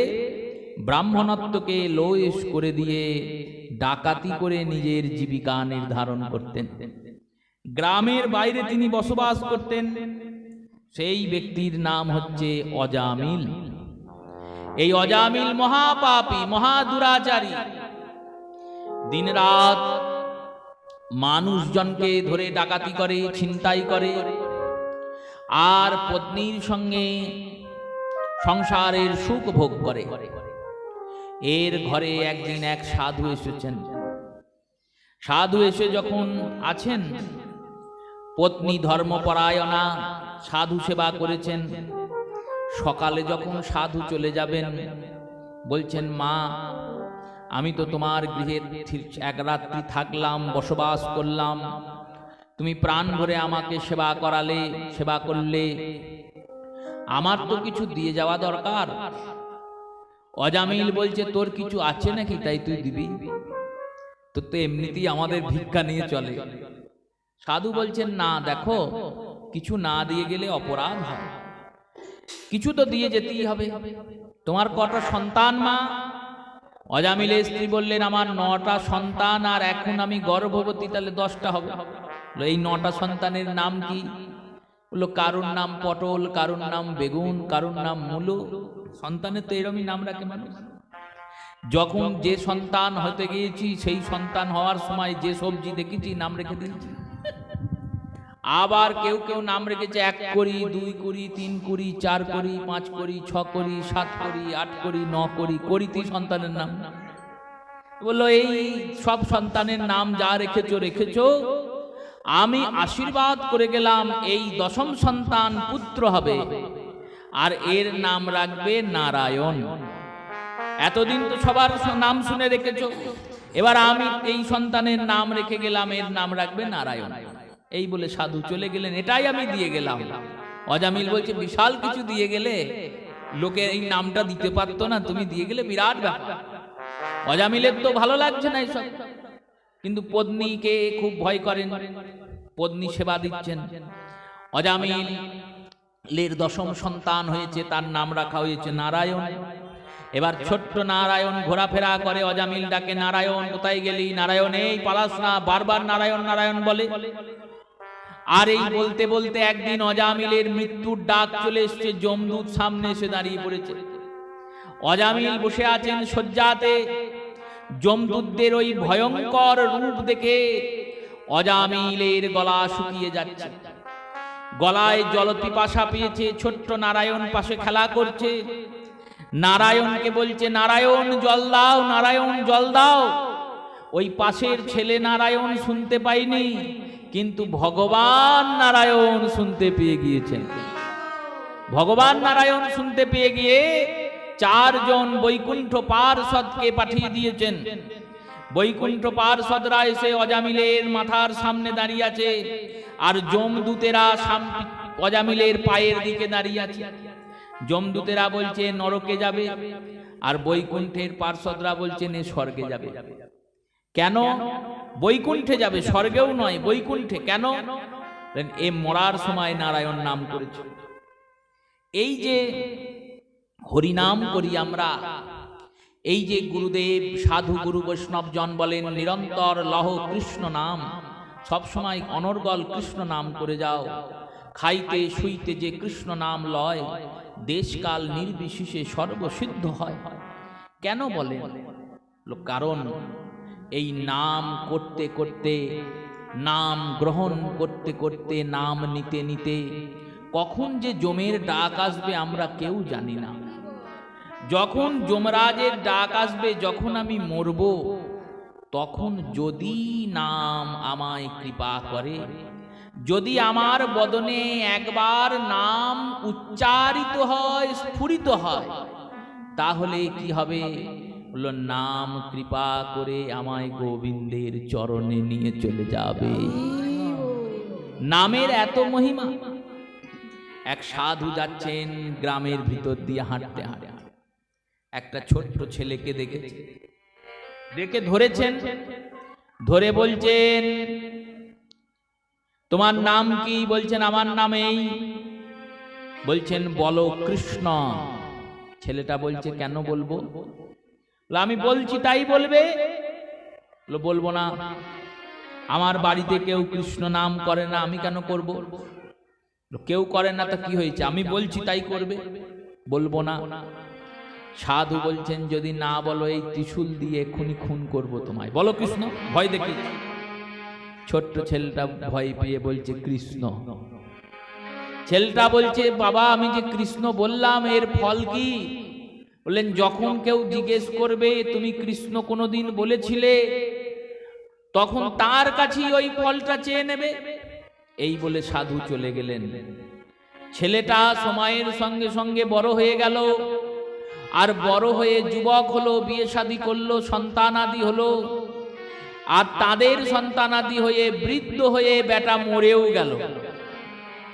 ব্রাহ্মণত্বকে লোয়েশ করে দিয়ে ডাকাতি করে নিজের জীবিকা নির্ধারণ করতেন। গ্রামের বাইরে তিনি বসবাস করতেন। সেই ব্যক্তির নাম হচ্ছে অজামিল। এই অজামিল মহাপাপী, মহাদুরাচারী। দিনরাত মানুষজনকে ধরে ডাকাতি করে, ছিনতাই করে, আর পত্নীর সঙ্গে সংসারের সুখ ভোগ করে। এর ঘরে একদিন এক সাধু এসেছেন। সাধু এসে যখন আছেন, পত্নী ধর্মপরায়ণা, সাধু সেবা করেছেন। সকালে যখন সাধু চলে যাবেন, বলছেন, মা, আমি তো তোমার গৃহে এক রাত্রি থাকলাম, বসবাস করলাম, তুমি প্রাণ ভরে আমাকে সেবা করালে, সেবা করলে, আমার তো কিছু দিয়ে যাওয়া দরকার। অজামিল বলছে, তোর কিছু আছে নাকি তাই তুই দিবি? তোর তো এমনিতেই আমাদের ভিক্ষা নিয়ে চলে। সাধু বলছেন, না, দেখো, কিছু না দিয়ে গেলে অপরাধ হয়, কিছু তো দিয়ে যেতেই হবে। তোমার কটা সন্তান মা? অজামিলের স্ত্রী বললেন, আমার 9টা সন্তান, আর এখন আমি গর্ভবতী, তাহলে 10টা হবে। এই 9টা সন্তানের নাম কি? বললো, কারুর নাম পটল, কারুর নাম বেগুন, কারুর নাম মূলো। সন্তানের তো এরকমই নাম রাখে মানুষ। যখন যে সন্তান হতে গিয়েছি, সেই সন্তান হওয়ার সময় যে সবজি দেখেছি নাম রেখে দিয়েছি। আবার কেউ কেউ নাম রেখেছে 1 করি, 2 করি, 3 করি, 4 করি, 5 করি, 6 করি, 7 করি, 8 করি, 9 করি, করিতেই সন্তানের নাম। বললো, এই সব সন্তানের নাম যা রেখেছো রেখেছো, আমি আশীর্বাদ করে গেলাম এই 10ম সন্তান পুত্র হবে, আর এর নাম রাখবে নারায়ণ। এতদিন তো সবার নাম শুনে রেখেছো, এবার আমি এই সন্তানের নাম রেখে গেলাম, এর নাম রাখবে নারায়ণ। এই বলে সাধু চলে গেলেন। এটাই আমি দিয়ে গেলাম। অজামিল বলছে, বিশাল কিছু দিয়ে গেলে, লোকে এই নামটা দিতে পারতো না, তুমি দিয়ে গেলে, বিরাট ব্যাপার। অজামিলের তো ভালো লাগছে না এসব, কিন্তু পত্নীকে খুব ভয় করেন, পত্নী সেবা দিচ্ছেন। অজামিলের 10ম সন্তান হয়েছে, তার নাম রাখা হয়েছে নারায়ণ। এবার ছোট্ট নারায়ণ ঘোরাফেরা করে, অজামিল ডাকে, নারায়ণ কোথায় গেলি? নারায়ণ, এই পালাস না, বারবার নারায়ণ নারায়ণ বলে। আর এই বলতে বলতে একদিন অজামিলের মৃত্যুর ডাক চলে এসছে। যমদূত সামনে এসে দাঁড়িয়ে পড়েছে। অজামিল বসে আছেন শয্যাতে। যমদূতদের ওই ভয়ঙ্কর রূপ দেখে অজামিলের গলা শুকিয়ে যাচ্ছে, গলায় জলপিপাসা পেয়েছে। ছোট্ট নারায়ণ পাশে খেলা করছে। নারায়ণকে বলছে, নারায়ণ জল দাও, নারায়ণ জল দাও। ওই পাশের ছেলে নারায়ণ শুনতে পাইনি, কিন্তু ভগবান নারায়ণ শুনতে পেয়ে গিয়েছেন। ভগবান নারায়ণ শুনতে পেয়ে গিয়ে 4 জন বৈকুণ্ঠ পার্ষদকে পাঠিয়ে দিয়েছেন। বৈকুণ্ঠ পার্ষদরা এসে অজামিলের মাথার সামনে দাঁড়িয়ে আছে, আর যমদূতেরা অজামিলের পায়ের দিকে দাঁড়িয়ে আছে। যমদূতেরা বলছে, নরকে যাবে, আর বৈকুণ্ঠের পার্ষদরা বলছেন এ স্বর্গে যাবে। কেন বৈকুণ্ঠে যাবে? স্বর্গেও নয়, বৈকুণ্ঠে। কেন? এ মরার সময় নারায়ণ নাম করেছে। এই যে হরিনাম করি আমরা, এই যে গুরুদেব সাধু গুরু বৈষ্ণব জন বলেন নিরন্তর লহ কৃষ্ণ নাম, সবসময় অনর্গল কৃষ্ণ নাম করে যাও। খাইতে শুইতে যে কৃষ্ণ নাম লয়, দেশকাল নির্বিশেষে সর্বসিদ্ধ হয়। কেন বলেন? কারণ এই নাম করতে করতে, নাম গ্রহণ করতে করতে, নাম নিতে নিতে কখন যে যমের ডাক আসবে আমরা কেউ জানি না। যখন যমরাজের ডাক আসবে, যখন আমি মরব, তখন যদি নাম আমায় কৃপা করে, যদি আমার বদনে একবার নাম উচ্চারিত হয়, স্ফুরিত হয়, তাহলে কি হবে? বলল নাম কৃপা করে আমায় গোবিন্দের চরণে নিয়ে চলে যাবে। নামের এত মহিমা। এক সাধু যাচ্ছেন গ্রামের ভিতর দিয়ে হাঁটতে হাঁটতে, একটা ছোট্ট ছেলেকে দেখে ধরেছেন, ধরে বলছেন তোমার নাম কি? বলছেন আমার নাম এই। বলছেন বলো কৃষ্ণ। ছেলেটা বলছে কেন বলবো? আমি বলছি তাই বলবে? বলবো না, আমার বাড়িতে কেউ কৃষ্ণ নাম করে না, আমি কেন করব? কেউ করে না তো কি হয়েছে? আমি বলছি তাই করবে? বলবো না। সাধু বলছেন যদি না বলো এই ত্রিশূল দিয়ে এক্ষুনি খুন করব তোমায়, বলো কৃষ্ণ। ভয় দেখি। ছোট্ট ছেলেটা ভয় পেয়ে বলছে কৃষ্ণ। ছেলেটা বলছে বাবা আমি যে কৃষ্ণ বললাম এর ফল কি? বললেন যখন কেউ জিজ্ঞেস করবে তুমি কৃষ্ণ কোনোদিন বলেছিলে, তখন তার কাছেই ওই ফলটা চেয়ে নেবে। এই বলে সাধু চলে গেলেন। ছেলেটা সময়ের সঙ্গে সঙ্গে বড় হয়ে গেল, আর বড় হয়ে যুবক হলো, বিয়ে শাদী করলো, সন্তানাদি হলো, আর তাদের সন্তানাদি হয়ে বৃদ্ধ হয়ে বেটা মরেও গেল।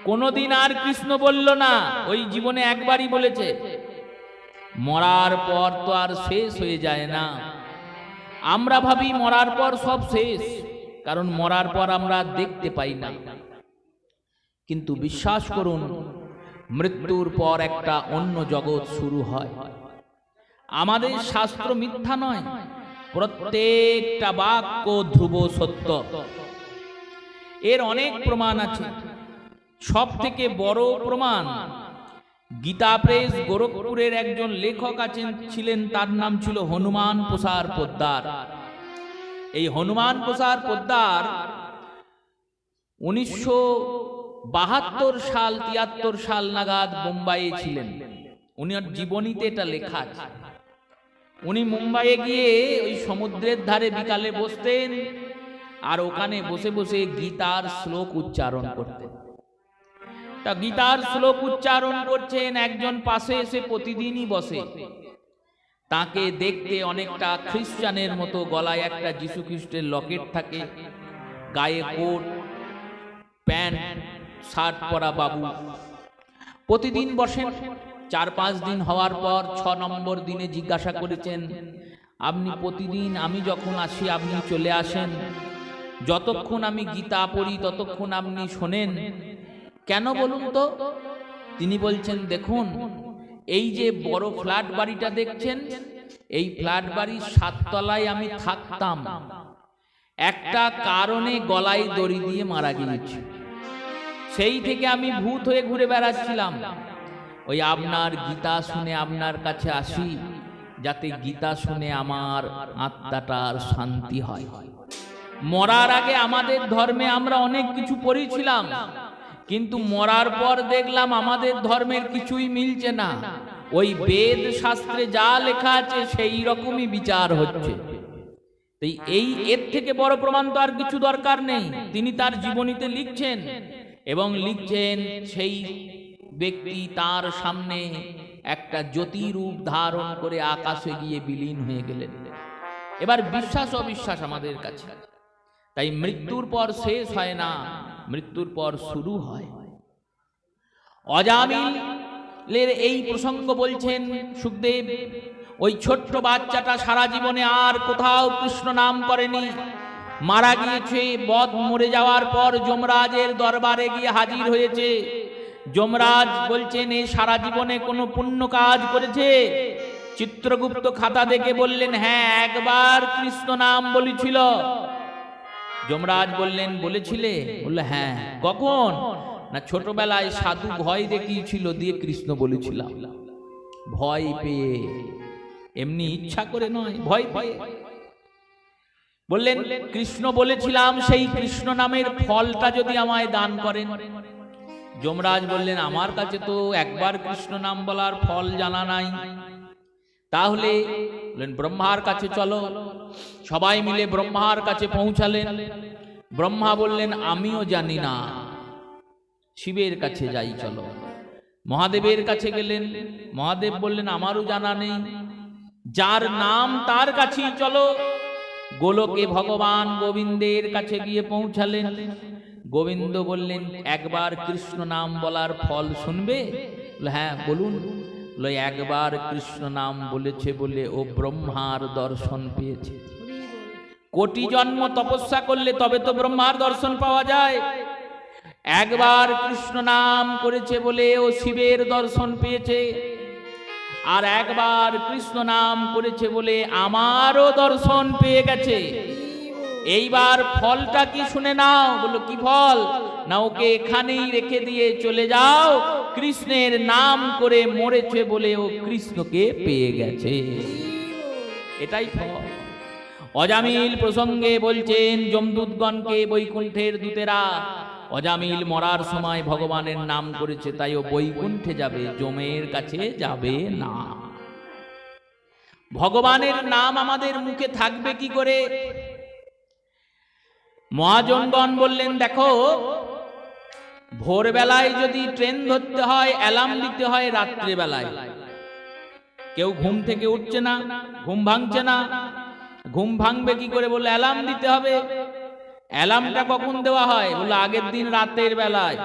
কোনোদিন আর কৃষ্ণ বলল না, ওই জীবনে একবারই বলেছে। মরার পর তো আর শেষ হয়ে যায় না। আমরা ভাবি মরার পর সব শেষ, কারণ মরার পর আমরা দেখতে পাই না। কিন্তু বিশ্বাস করুন, মৃত্যুর পর একটা অন্য জগৎ শুরু হয়। আমাদের শাস্ত্র মিথ্যা নয়, প্রত্যেকটা বাক্য ধ্রুব সত্য। এর অনেক প্রমাণ আছে। সব থেকে বড় প্রমাণ, গীতা প্রেস গোরখপুরের একজন লেখক ছিলেন, তার নাম ছিল হনুমান প্রসাদ পোদ্দার। এই হনুমান প্রসাদ পোদ্দার 1972 সাল 73 সাল নাগাদ মুম্বাইয়ে ছিলেন। উনার জীবনীতে এটা লেখা আছে। উনি মুম্বাইয়ে গিয়ে ওই সমুদ্রের ধারে বিকালে বসতেন, আর ওখানে বসে বসে গীতার শ্লোক উচ্চারণ করতেন। তা গীতার শ্লোক উচ্চারণ করছেন, একজন পাশে এসে প্রতিদিনই বসে। তাকে দেখতে অনেকটা খ্রিস্টানের মতো, গলায় একটা যীশু খ্রিস্টের লকেট থাকে, গায়ে কোট প্যান্ট শার্ট পরা বাবু। প্রতিদিন বসেন। 4-5 দিন হওয়ার পর 6 নম্বর দিনে জিজ্ঞাসা করেছেন, আপনি প্রতিদিন আমি যখন আসি আপনি চলে আসেন, যতক্ষণ আমি গীতা পড়ি ততক্ষণ আপনি শোনেন, কেন বলুন তো? তিনি বলছেন দেখুন, এই যে বড় ফ্ল্যাট বাড়িটা দেখছেন, এই ফ্ল্যাট বাড়ির 7 তলায় আমি থাকতাম। একটা কারণে গলায় দড়ি দিয়ে মারা গিয়েছি। সেই থেকে আমি ভূত হয়ে ঘুরে বেড়াচ্ছিলাম। ওই আপনার গীতা শুনে আপনার কাছে আসি, যাতে গীতা শুনে আমার আত্মাটার শান্তি হয়। মরার আগে আমাদের ধর্মে আমরা অনেক কিছু পড়েছিলাম, কিন্তু মরার পর দেখলাম আমাদের ধর্মের কিছুই মিলছে না। ওই বেদ শাস্ত্রে যা লেখা আছে সেই রকমই বিচার হচ্ছে। এই এর থেকে বড় প্রমাণ তো আর কিছু দরকার নেই। তিনি তার জীবনীতে লিখছেন, এবং লিখছেন সেই ব্যক্তি তার সামনে একটা জ্যোতিরূপ ধারণ করে আকাশে গিয়ে বিলীন হয়ে গেলেন। এবার বিশ্বাস অবিশ্বাস আমাদের কাছে। তাই মৃত্যুর পর শেষ হয় না, মৃত্যুর পর শুরু হয়। অজামিলের এই প্রসঙ্গ বলছেন সুখদেব। ওই ছোট্ট বাচ্চাটা সারা জীবনে আর কোথাও কৃষ্ণ নাম করেনি, মারা গিয়েছে। বধ মরে যাওয়ার পর যমরাজের দরবারে গিয়ে হাজির হয়েছে। যমরাজ বলছেন এ সারা জীবনে কোনো পুণ্য কাজ করেছে? চিত্রগুপ্ত খাতা দেখে বললেন হ্যাঁ, একবার কৃষ্ণ নাম বলেছিল। যমরাজ বললেন বলেছিলে? বললে হ্যাঁ। কখন? না ছোটবেলায় সাধু ভয় দেখিয়েছিল, দিয়ে কৃষ্ণ বলেছিলাম। ভয় পেয়ে, এমনি ইচ্ছা করে নয়, ভয় পেয়ে। বললেন কৃষ্ণ বলেছিলাম, সেই কৃষ্ণ নামের ফলটা যদি আমায় দান করেন। যমরাজ বললেন আমার কাছে তো একবার কৃষ্ণ নাম বলার ফল জানা নাই। তাহলে বললেন ব্রহ্মার কাছে চলো। সবাই মিলে ব্রহ্মার কাছে পৌঁছালেন। ব্রহ্মা বললেন আমিও জানি না, শিবের কাছে যাই চলো। মহাদেবের কাছে গেলেন। মহাদেব বললেন আমারও জানা নেই, যার নাম তার কাছেই চলো। গোলকে ভগবান গোবিন্দের কাছে গিয়ে পৌঁছালেন। গোবিন্দ বললেন একবার কৃষ্ণ নাম বলার ফল শুনবে? হ্যাঁ বলুন। একবার কৃষ্ণ নাম বলেছে বলে ও ব্রহ্মার দর্শন পেয়েছে। কোটি জন্ম তপস্যা করলে তবে তো ব্রহ্মার দর্শন পাওয়া যায়। একবার কৃষ্ণ নাম করেছে বলে ও শিবের দর্শন পেয়েছে, আর একবার কৃষ্ণ নাম করেছে বলে আমারও দর্শন পেয়ে গেছে। এইবার ফলটা কি শুনে নাও। বললো কি ফল? না ওকে এখানেই রেখে দিয়ে চলে যাও, কৃষ্ণের নাম করে মরেছে বলে ও কৃষ্ণকে পেয়ে গেছে। এটাই ফল। অজামিল প্রসঙ্গে বলছেন যমদূতগণকে বৈকুণ্ঠের দূতেরা, অজামিল মরার সময় ভগবানের নাম করেছে, তাই ও বৈকুণ্ঠে যাবে, যমের কাছে যাবে না। ভগবানের নাম আমাদের মুখে থাকবে কি করে? মহাজনগণ বললেন দেখো, ভোরবেলায় যদি ট্রেন ধরতে হয় অ্যালার্ম দিতে হয় রাত্রিবেলায়। কেউ ঘুম থেকে উঠছে না, ঘুম ভাঙছে না। ঘুম ভাঙবে কি করে? বলে অ্যালার্ম দিতে হবে। অ্যালার্মটা কখন দেওয়া হয়? বলে আগের দিন রাতের বেলায়।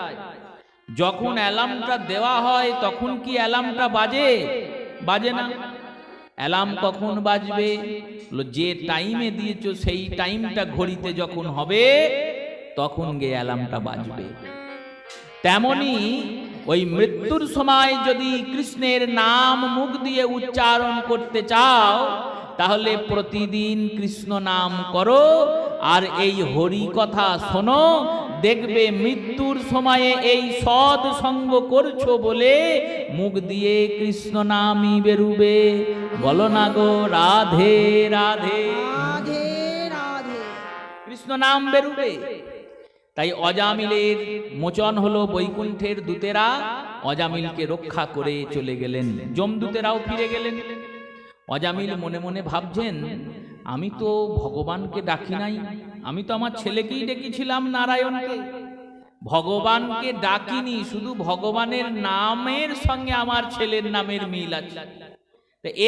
যখন অ্যালার্মটা দেওয়া হয় তখন কি অ্যালার্মটা বাজে? বাজে না। অ্যালার্ম কখন বাজবে? যে টাইমে দিয়েছো সেই টাইমটা ঘড়িতে যখন হবে তখন গিয়ে অ্যালার্মটা বাজবে। তেমনি ওই মৃত্যুর সময় যদি কৃষ্ণের নাম মুখ দিয়ে উচ্চারণ করতে চাও তাহলে প্রতিদিন কৃষ্ণ নাম করো আর এই হরি কথা শোনো। দেখবে মৃত্যুর সময়ে এই সৎ সঙ্গ করছো বলে মুখ দিয়ে কৃষ্ণ নামই বেরুবে। বলো না গো রাধে রাধে
রাধে রাধে।
কৃষ্ণ নাম বেরুবে। তাই অজামিলের মোচন হলো, বৈকুণ্ঠের দূতেরা অজামিলকে রক্ষা করে চলে গেলেন। যমদূতেরাও ফিরে গেলেন। অজামিল মনে মনে ভাবছেন আমি তো ভগবানকে ডাকি নাই, আমি তো আমার ছেলেকেই ডেকেছিলাম নারায়ণকে। ভগবানকে ডাকিনি, শুধু ভগবানের নামের সঙ্গে আমার ছেলের নামের মিল আছে।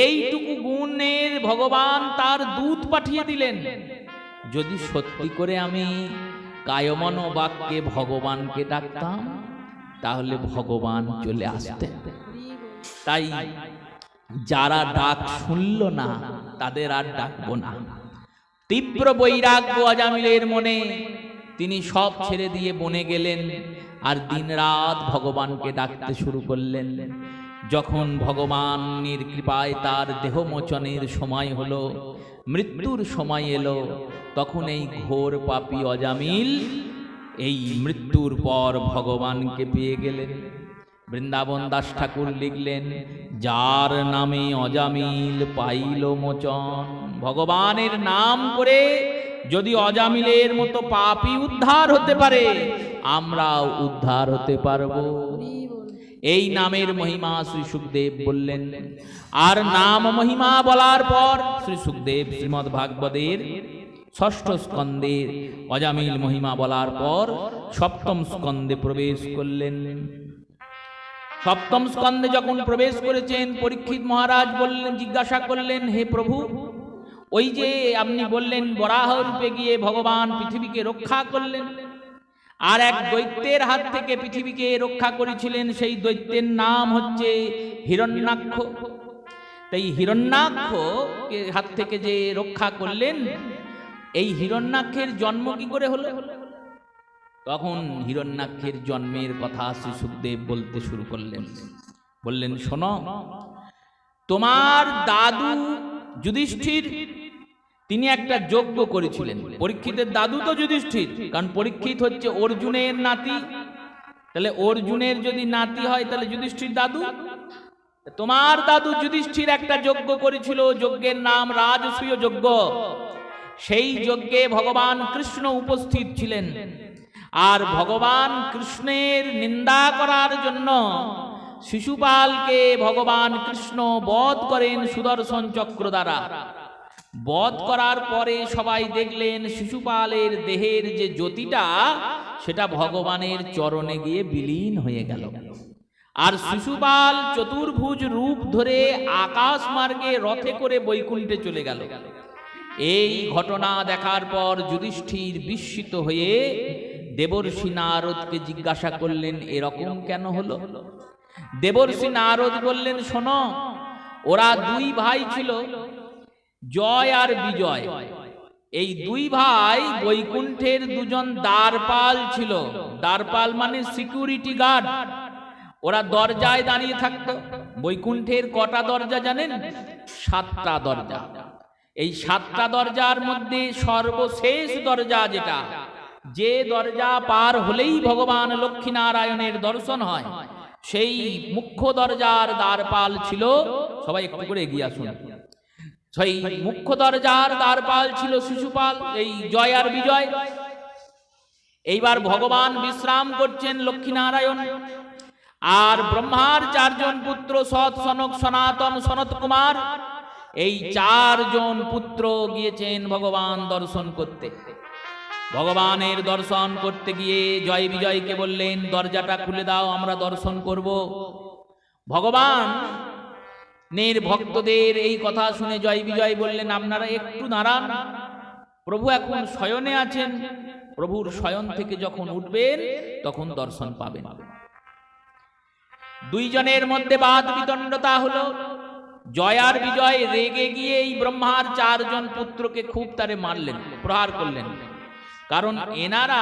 এইটুকু গুণের ভগবান তার দূত পাঠিয়ে দিলেন। যদি সত্যি করে আমি কায়মন বাক্যে ভগবানকে ডাকতাম তাহলে ভগবান চলে আসতেন। তাই যারা ডাক শুনল না তাদের আর ডাকবো না। তীব্র বৈরাগ্য অজামিলের মনে, তিনি সব ছেড়ে দিয়ে বনে গেলেন আর দিনরাত ভগবানকে ডাকতে শুরু করলেন। যখন ভগবানের কৃপায় তার দেহমোচনের সময় হলো, মৃত্যুর সময় এলো, তখন এই ঘোর পাপী অজামিল এই মৃত্যুর পর ভগবানকে পেয়ে গেলেন। বৃন্দাবন দাস ঠাকুর লিখলেন যার নামে অজামিল পাইল মোচন। ভগবানের নাম করে যদি অজামিলের মতো পাপী উদ্ধার হতে পারে আমরাও উদ্ধার হতে পারবো। এই নামের মহিমা শ্রী সুখদেব বললেন। আর নাম মহিমা বলার পর শ্রী সুখদেব শ্রীমদ্ ভাগবতের ষষ্ঠ স্কন্ধে অজামিল মহিমা বলার পর সপ্তম স্কন্ধে প্রবেশ করলেন। সপ্তম স্কন্ধে যখন প্রবেশ করেছেন, পরীক্ষিত মহারাজ বললেন, জিজ্ঞাসা করলেন, হে প্রভু, ওই যে আপনি বললেন বরাহ রূপে গিয়ে ভগবান পৃথিবীকে রক্ষা করলেন, আর এক দৈত্যের হাত থেকে পৃথিবীকে রক্ষা করেছিলেন, সেই দৈত্যের নাম হচ্ছে হিরণ্যাক্ষ। তাই হিরণ্যাক্ষকে হাত থেকে যে রক্ষা করলেন, এই হিরণ্যাক্ষের জন্ম কি করে হলো? তখন হিরণ্যাক্ষের জন্মের কথা শ্রী সুখদেব বলতে শুরু করলেন। বললেন, শোনো, তোমার দাদু যুধিষ্ঠির তিনি একটা যজ্ঞ করেছিলেন। পরীক্ষিতের দাদু তো যুধিষ্ঠির, কারণ পরীক্ষিত হচ্ছে অর্জুনের নাতি, তাহলে অর্জুনের যদি নাতি হয় তাহলে যুধিষ্ঠির দাদু। তোমার দাদু যুধিষ্ঠির একটা যজ্ঞ করেছিল, যজ্ঞের নাম রাজসূয় যজ্ঞ। সেই যজ্ঞে ভগবান কৃষ্ণ উপস্থিত ছিলেন, আর ভগবান কৃষ্ণের নিন্দা করার জন্য শিশুপালকে ভগবান কৃষ্ণ বধ করেন সুদর্শন চক্র দ্বারা। বধ করার পরে সবাই দেখলেন শিশুপালের দেহের যে জ্যোতিটা সেটা ভগবানের চরণে গিয়ে বিলীন হয়ে গেল, আর শিশুপাল চতুর্ভুজ রূপ ধরে আকাশ মার্গে রথে করে বৈকুণ্ঠে চলে গেল। এই ঘটনা দেখার পর যুধিষ্ঠির বিস্মিত হয়ে দেবর্ষি নারদকে জিজ্ঞাসা করলেন, এরকম কেন হলো? দেবর্ষি নারদ বললেন, শোনো, ওরা দুই ভাই ছিল, জয় আর বিজয়। এই দুই ভাই বৈকুণ্ঠের দুজন দ্বারপাল ছিল। দ্বারপাল মানে সিকিউরিটি গার্ড। ওরা দরজায় দাঁড়িয়ে থাকতো। বৈকুণ্ঠের কটা দরজা জানেন? 7টা দরজা। এই 7টা দরজার মধ্যে সর্বশেষ দরজা যেটা, যে দরজা পার হলেই ভগবান লক্ষ্মীনারায়ণের দর্শন হয়, সেই মুখ্য দরজার দ্বারপাল ছিল, সবাই একটু করে এগিয়ে আসুন, সেই মুখ্য দরজার দ্বারপাল ছিল শিশুপাল, এই জয় আর বিজয়। এইবার ভগবান বিশ্রাম করছেন লক্ষ্মীনারায়ণ, আর ব্রহ্মার 4 জন পুত্র সৎ, সনক, সনাতন, সনত কুমার, এই 4 জন পুত্র গিয়েছেন ভগবান দর্শন করতে। ভগবানের দর্শন করতে গিয়ে জয় বিজয়কে বললেন, দরজাটা খুলে দাও, আমরা দর্শন করব। ভগবান ভক্তদের এই কথা শুনে জয় বিজয় বললেন, আপনারা একটু দাঁড়ান, প্রভু এখন শয়নে আছেন, প্রভুর শয়ন থেকে যখন উঠবেন তখন দর্শন পাবেন। 2 জনের মধ্যে বাদ বিতণ্ডতা হলো। জয় আর বিজয় রেগে গিয়ে এই ব্রহ্মার 4 জন পুত্রকে খুব তারে মারলেন, প্রহার করলেন, কারণ এনারা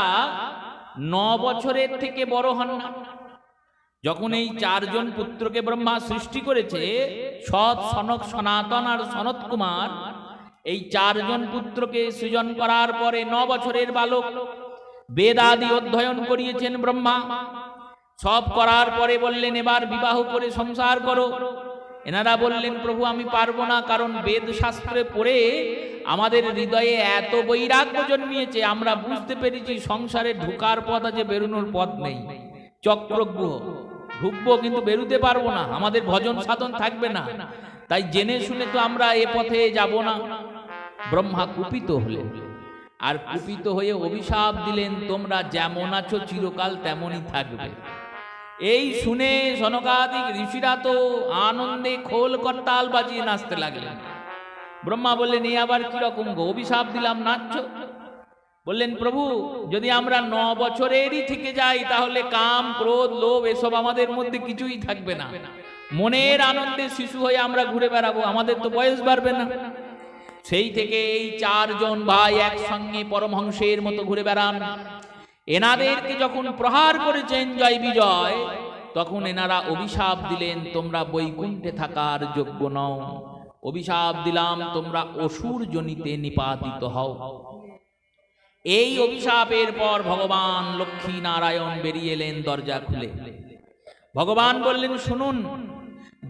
9 বছরের থেকে বড় হন না। যখন এই 4 জন পুত্রকে ব্রহ্মা সৃষ্টি করেছে, সৎ, সনক, সনাতন আর সনত কুমার, এই 4 জন পুত্রকে সৃজন করার পরে 9 বছরের বালক, বেদ আদি অধ্যয়ন করিয়েছেন ব্রহ্মা। সব করার পরে বললেন, এবার বিবাহ করে সংসার করো। এনারা বললেন, প্রভু আমি পারবো না, কারণ বেদ শাস্ত্রে পড়ে আমাদের হৃদয়ে এত বৈরাগ্য জন্মিয়েছে, আমরা বুঝতে পেরেছি সংসারে ঢুকার পথ আছে, বেরোনোর পথ নেই। চক্রগ্রহ ঢুকবো কিন্তু বেরুতে পারবো না, আমাদের ভজন সাধন থাকবে না, তাই জেনে শুনে তো আমরা এ পথে যাব না। ব্রহ্মা কুপিত হলেন, আর কুপিত হয়ে অভিশাপ দিলেন, তোমরা যেমন আছো চিরকাল তেমনই থাকবে। এই শুনে সনকাদিক ঋষিরা তো আনন্দে খোল করতাল বাজিয়ে নাচতে লাগলেন। ব্রহ্মা বললেন, এই আবার কিরকম গো, অভিশাপ দিলাম নাচছ? বললেন, প্রভু যদি আমরা 9 বছরেরই থেকে যাই তাহলে কাম, ক্রোধ, লোভ এসব আমাদের মধ্যে কিছুই থাকবে না, মনের আনন্দে শিশু হয়ে আমরা ঘুরে বেড়াবো, আমাদের তো বয়স বাড়বে না। সেই থেকে এই 4 জন ভাই একসঙ্গে পরমহংসের মতো ঘুরে বেড়ান। এনাদেরকে যখন প্রহার করেছেন জয় বিজয়, তখন এনারা অভিশাপ দিলেন, তোমরা বৈকুণ্ঠে থাকার যোগ্য নও, অভিশাপ দিলাম তোমরা অসুর জনিতে নিপাতিত হও। এই অভিশাপের পর ভগবান লক্ষ্মী নারায়ণ বেরিয়ে এলেন দরজা খুলে। ভগবান বললেন, শুনুন,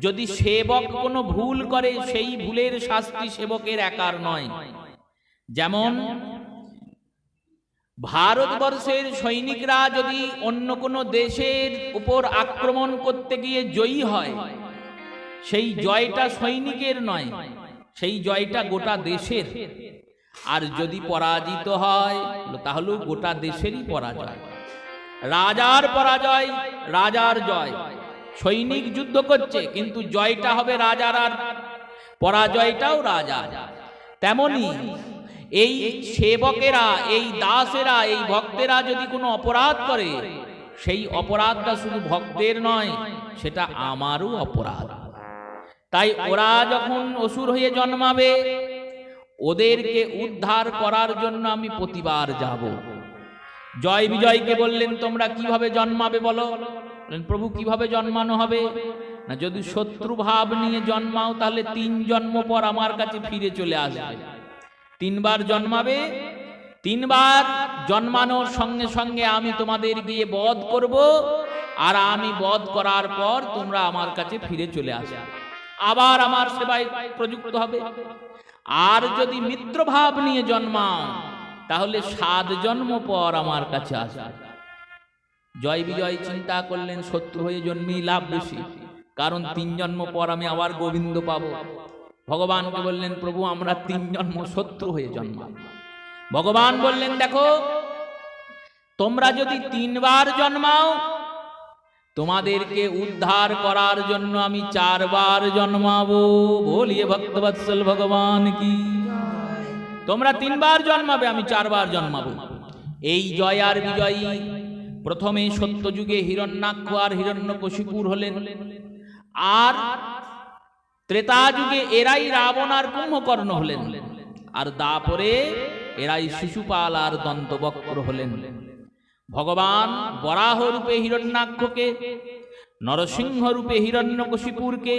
যদি সেবক কোনো ভুল করে সেই ভুলের শাস্তি সেবকের একার নয়। যেমন ভারতবর্ষের সৈনিকরা যদি অন্য কোনো দেশের উপর আক্রমণ করতে গিয়ে জয়ী হয়, সেই জয়টা সৈনিকের নয়, সেই জয়টা গোটা দেশের। আর যদি পরাজিত হয় তাহলে গোটা দেশেরই পরাজয়। রাজার পরাজয় রাজার জয়। সৈনিক যুদ্ধ করছে কিন্তু জয়টা হবে রাজার, আর পরাজয়টাও রাজার। তেমনি এই সেবকেরা, এই দাসেরা, এই ভক্তেরা যদি কোনো অপরাধ করে, সেই অপরাধটা শুধু ভক্তের নয়, সেটা আমারও অপরাধ। তাই ওরা যখন অসুর হয়ে জন্মাবে, ওদেরকে উদ্ধার করার জন্য আমি প্রতিবার যাব। জয় বিজয়কে বললেন, তোমরা কিভাবে জন্মাবে বলো? বললেন, প্রভু কিভাবে জন্মানো হবে? না, যদি শত্রু ভাব নিয়ে জন্মাও তাহলে 3 জন্ম পর আমার কাছে ফিরে চলে আসবে। 3 বার জন্মাবে, 3 বার জন্মানোর সঙ্গে সঙ্গে আমি তোমাদের গিয়ে বধ করব, আর আমি বধ করার পর তোমরা আমার কাছে ফিরে চলে আসবে, আবার আমার সেবায় প্রযুক্ত হবে। আর যদি মিত্রভাব নিয়ে জন্মাও তাহলে 7 জন্ম পর আমার কাছে আসবে। জয় বিজয় চিন্তা করলেন, শত্রু হয়ে জন্মেই লাভ বেশি, কারণ 3 জন্ম পর আমি আবার গোবিন্দ পাবো। ভগবানকে বললেন, প্রভু আমরা 3 জন্ম শত্রু হয়ে জন্মাবো। ভগবান বললেন, দেখো তোমরা যদি 3 বার জন্মাও, তোমাদেরকে উদ্ধার করার জন্য আমি 4 বার জন্মাবো। বলিয়ে ভক্তবৎসল ভগবান কি। তোমরা 3 বার জন্মাবে, আমি 4 বার জন্মাবো। এই জয় আর বিজয়ী প্রথমে সত্যযুগে হিরণ্যাক্ষ আর হিরণ্যকশিপুর হলেন, আর ত্রেতা যুগে এরাই রাবণ আর কুম্ভকর্ণ হলেন, আর দাপরে এরাই শিশুপাল আর দন্তবক্র হলেন। ভগবান বরাহ রূপে হিরণ্যাক্ষকে, নরসিংহ রূপে হিরণ্যকশিপুরকে,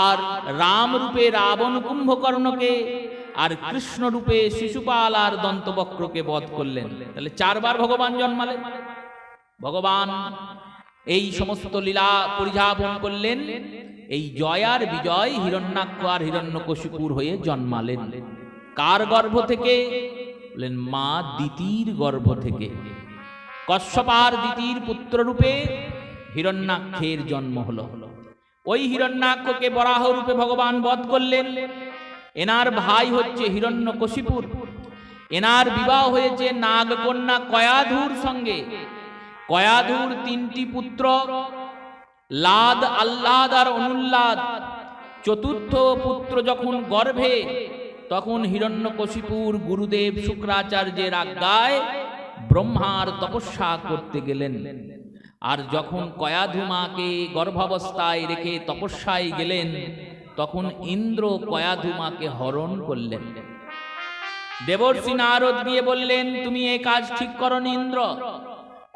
আর রাম রূপে রাবণ কুম্ভকর্ণকে, আর কৃষ্ণ রূপে শিশুপাল আর দন্তবক্রকে বধ করলেন। তাহলে 4 বার ভগবান জন্মালেন। ভগবান এই সমস্ত লীলা পরিধাবন করলেন। এই জয় আর বিজয় হিরণ্যাক্ষ আর হিরণ্যকশিপুর হয়ে জন্মালেন। কার গর্ভ থেকে? বলেন, মা দিতির গর্ভ থেকে। কশ্যপ আর দিতির পুত্র রূপে হিরণ্যাক্ষের জন্ম হলো। ওই হিরণ্যাক্ষকে বরাহ রূপে ভগবান বধ করলেন। এনার ভাই হচ্ছে হিরণ্যকশিপুর। এনার বিবাহ হয়েছে নাগকন্যা কয়াধুর সঙ্গে। কয়াধুর 3টি পুত্র, লাদ, আহ্লাদ আর অনুল্লাদ। 4র্থ পুত্র যখন গর্ভে, তখন হিরণ্যকশিপুর গুরুদেব শুক্রাচার্যের আজ্ঞায় ব্রহ্মার তপস্যা করতে গেলেন। আর যখন কয়াধু মাকে গর্ভাবস্থায় রেখে তপস্যায় গেলেন, তখন ইন্দ্র কয়াধু মাকে হরণ করলেন। দেবর্ষি নারদ গিয়ে বললেন, তুমি এই কাজ ঠিক করনি ইন্দ্র।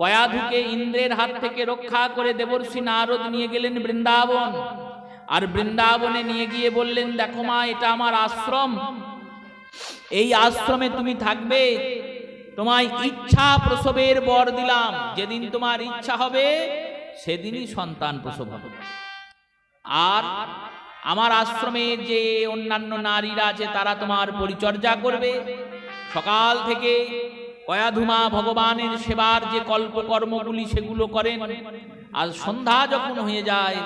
কয়াধুকে ইন্দ্রের হাত থেকে রক্ষা করে দেবর্ষি নারদ নিয়ে গেলেন বৃন্দাবন। আর বৃন্দাবনে নিয়ে গিয়ে বললেন, দেখো মা, এটা আমার আশ্রম, এই আশ্রমে তুমি থাকবে। তোমায় ইচ্ছা প্রসবের বর দিলাম, যেদিন তোমার ইচ্ছা হবে সেদিনই সন্তান প্রসব হবে। আর আমার আশ্রমের যে অন্যান্য নারীরা আছে তারা তোমার পরিচর্যা করবে। সকাল থেকে কয়াধুমা ভগবানের সেবার যে কল্পকর্মগুলি সেগুলো করেন। আর সন্ধ্যা যখন হয়ে যায়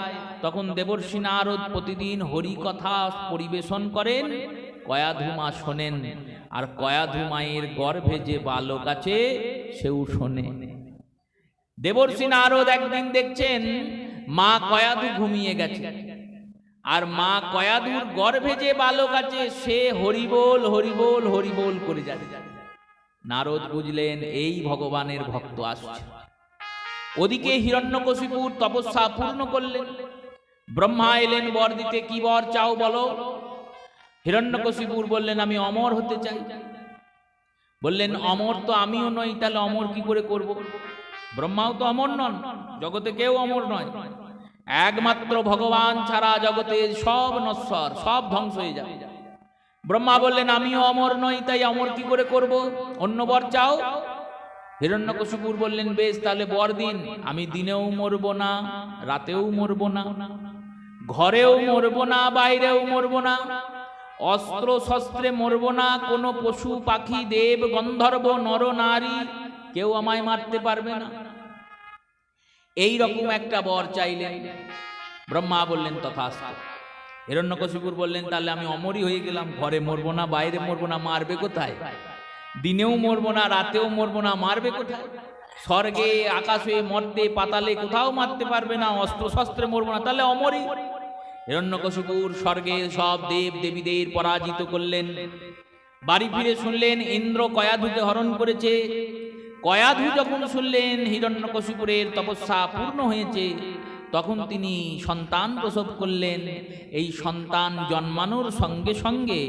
তখন দেবর্ষি নারদ প্রতিদিন হরি কথা পরিবেশন করেন, কয়াধুমা শোনেন। আর কয়াধুমায়ের গর্ভে যে বালক আছে সেও শোনে। দেবর্ষি নারদ একদিন দেখছেন মা কয়াধু ঘুমিয়ে গেছে, আর মা কয়াধুর গর্ভে যে বালক আছে সে হরিবোল হরিবোল হরিবোল করে যাচ্ছে। নারদ বুঝলেন এই ভগবানের ভক্ত আসছে। ওদিকে হিরণ্যকশিপুর তপস্যা পূর্ণ করলেন। ব্রহ্মা এলেন বর দিতে, কি বর চাও বলো। হিরণ্যকশিপুর বললেন, আমি অমর হতে চাই। বললেন, অমর তো আমিও নই, তাহলে অমর কি করে করব? ব্রহ্মাও তো অমর নন, জগতে কেউ অমর নয়। একমাত্র ভগবান ছাড়া জগতের সব নশ্বর, সব ধ্বংস হয়ে যাবে। ব্রহ্মা বললেন, আমিও অমর নই, তাই অমর কি করে করব? অন্য বর চাও। হিরণ্যকশিপুর বললেন, বেশ, তাহলে বর দিন। আমি দিনেও মরব না, রাতেও মরব না, ঘরেও মরব না, বাইরেও মরব না, অস্ত্র শস্ত্রে মরব না, কোনো পশু পাখি দেব গন্ধর্ব নর নারী কেউ আমায় মারতে পারবে না। এই রকম একটা বর চাইলেন। ব্রহ্মা বললেন, তথাস্তু। হিরণ্যকশিপুর বললেন, তাহলে আমি অমরই হয়ে গেলাম, ঘরে মরবো না, বাইরে মরবো না, মারবে কোথায়? দিনেও মরবো না, রাতেও মরবো না, মারবে কোথায়? স্বর্গে আকাশে মর্তে পাতালে কোথাও মারতে পারবে না, অস্ত্র শস্ত্রে মরবো না, তাহলে অমরই। হিরণ্যকশিপুর স্বর্গের সব দেব দেবীদের পরাজিত করলেন। বাড়ি ফিরে শুনলেন ইন্দ্র কয়াধুকে হরণ করেছে। কয়াধু যখন শুনলেন হিরণ্যকশিপুরের তপস্যা পূর্ণ হয়েছে, তখন তিনি সন্তান প্রসব করলেন। এই সন্তান জন্মানোর সঙ্গে সঙ্গে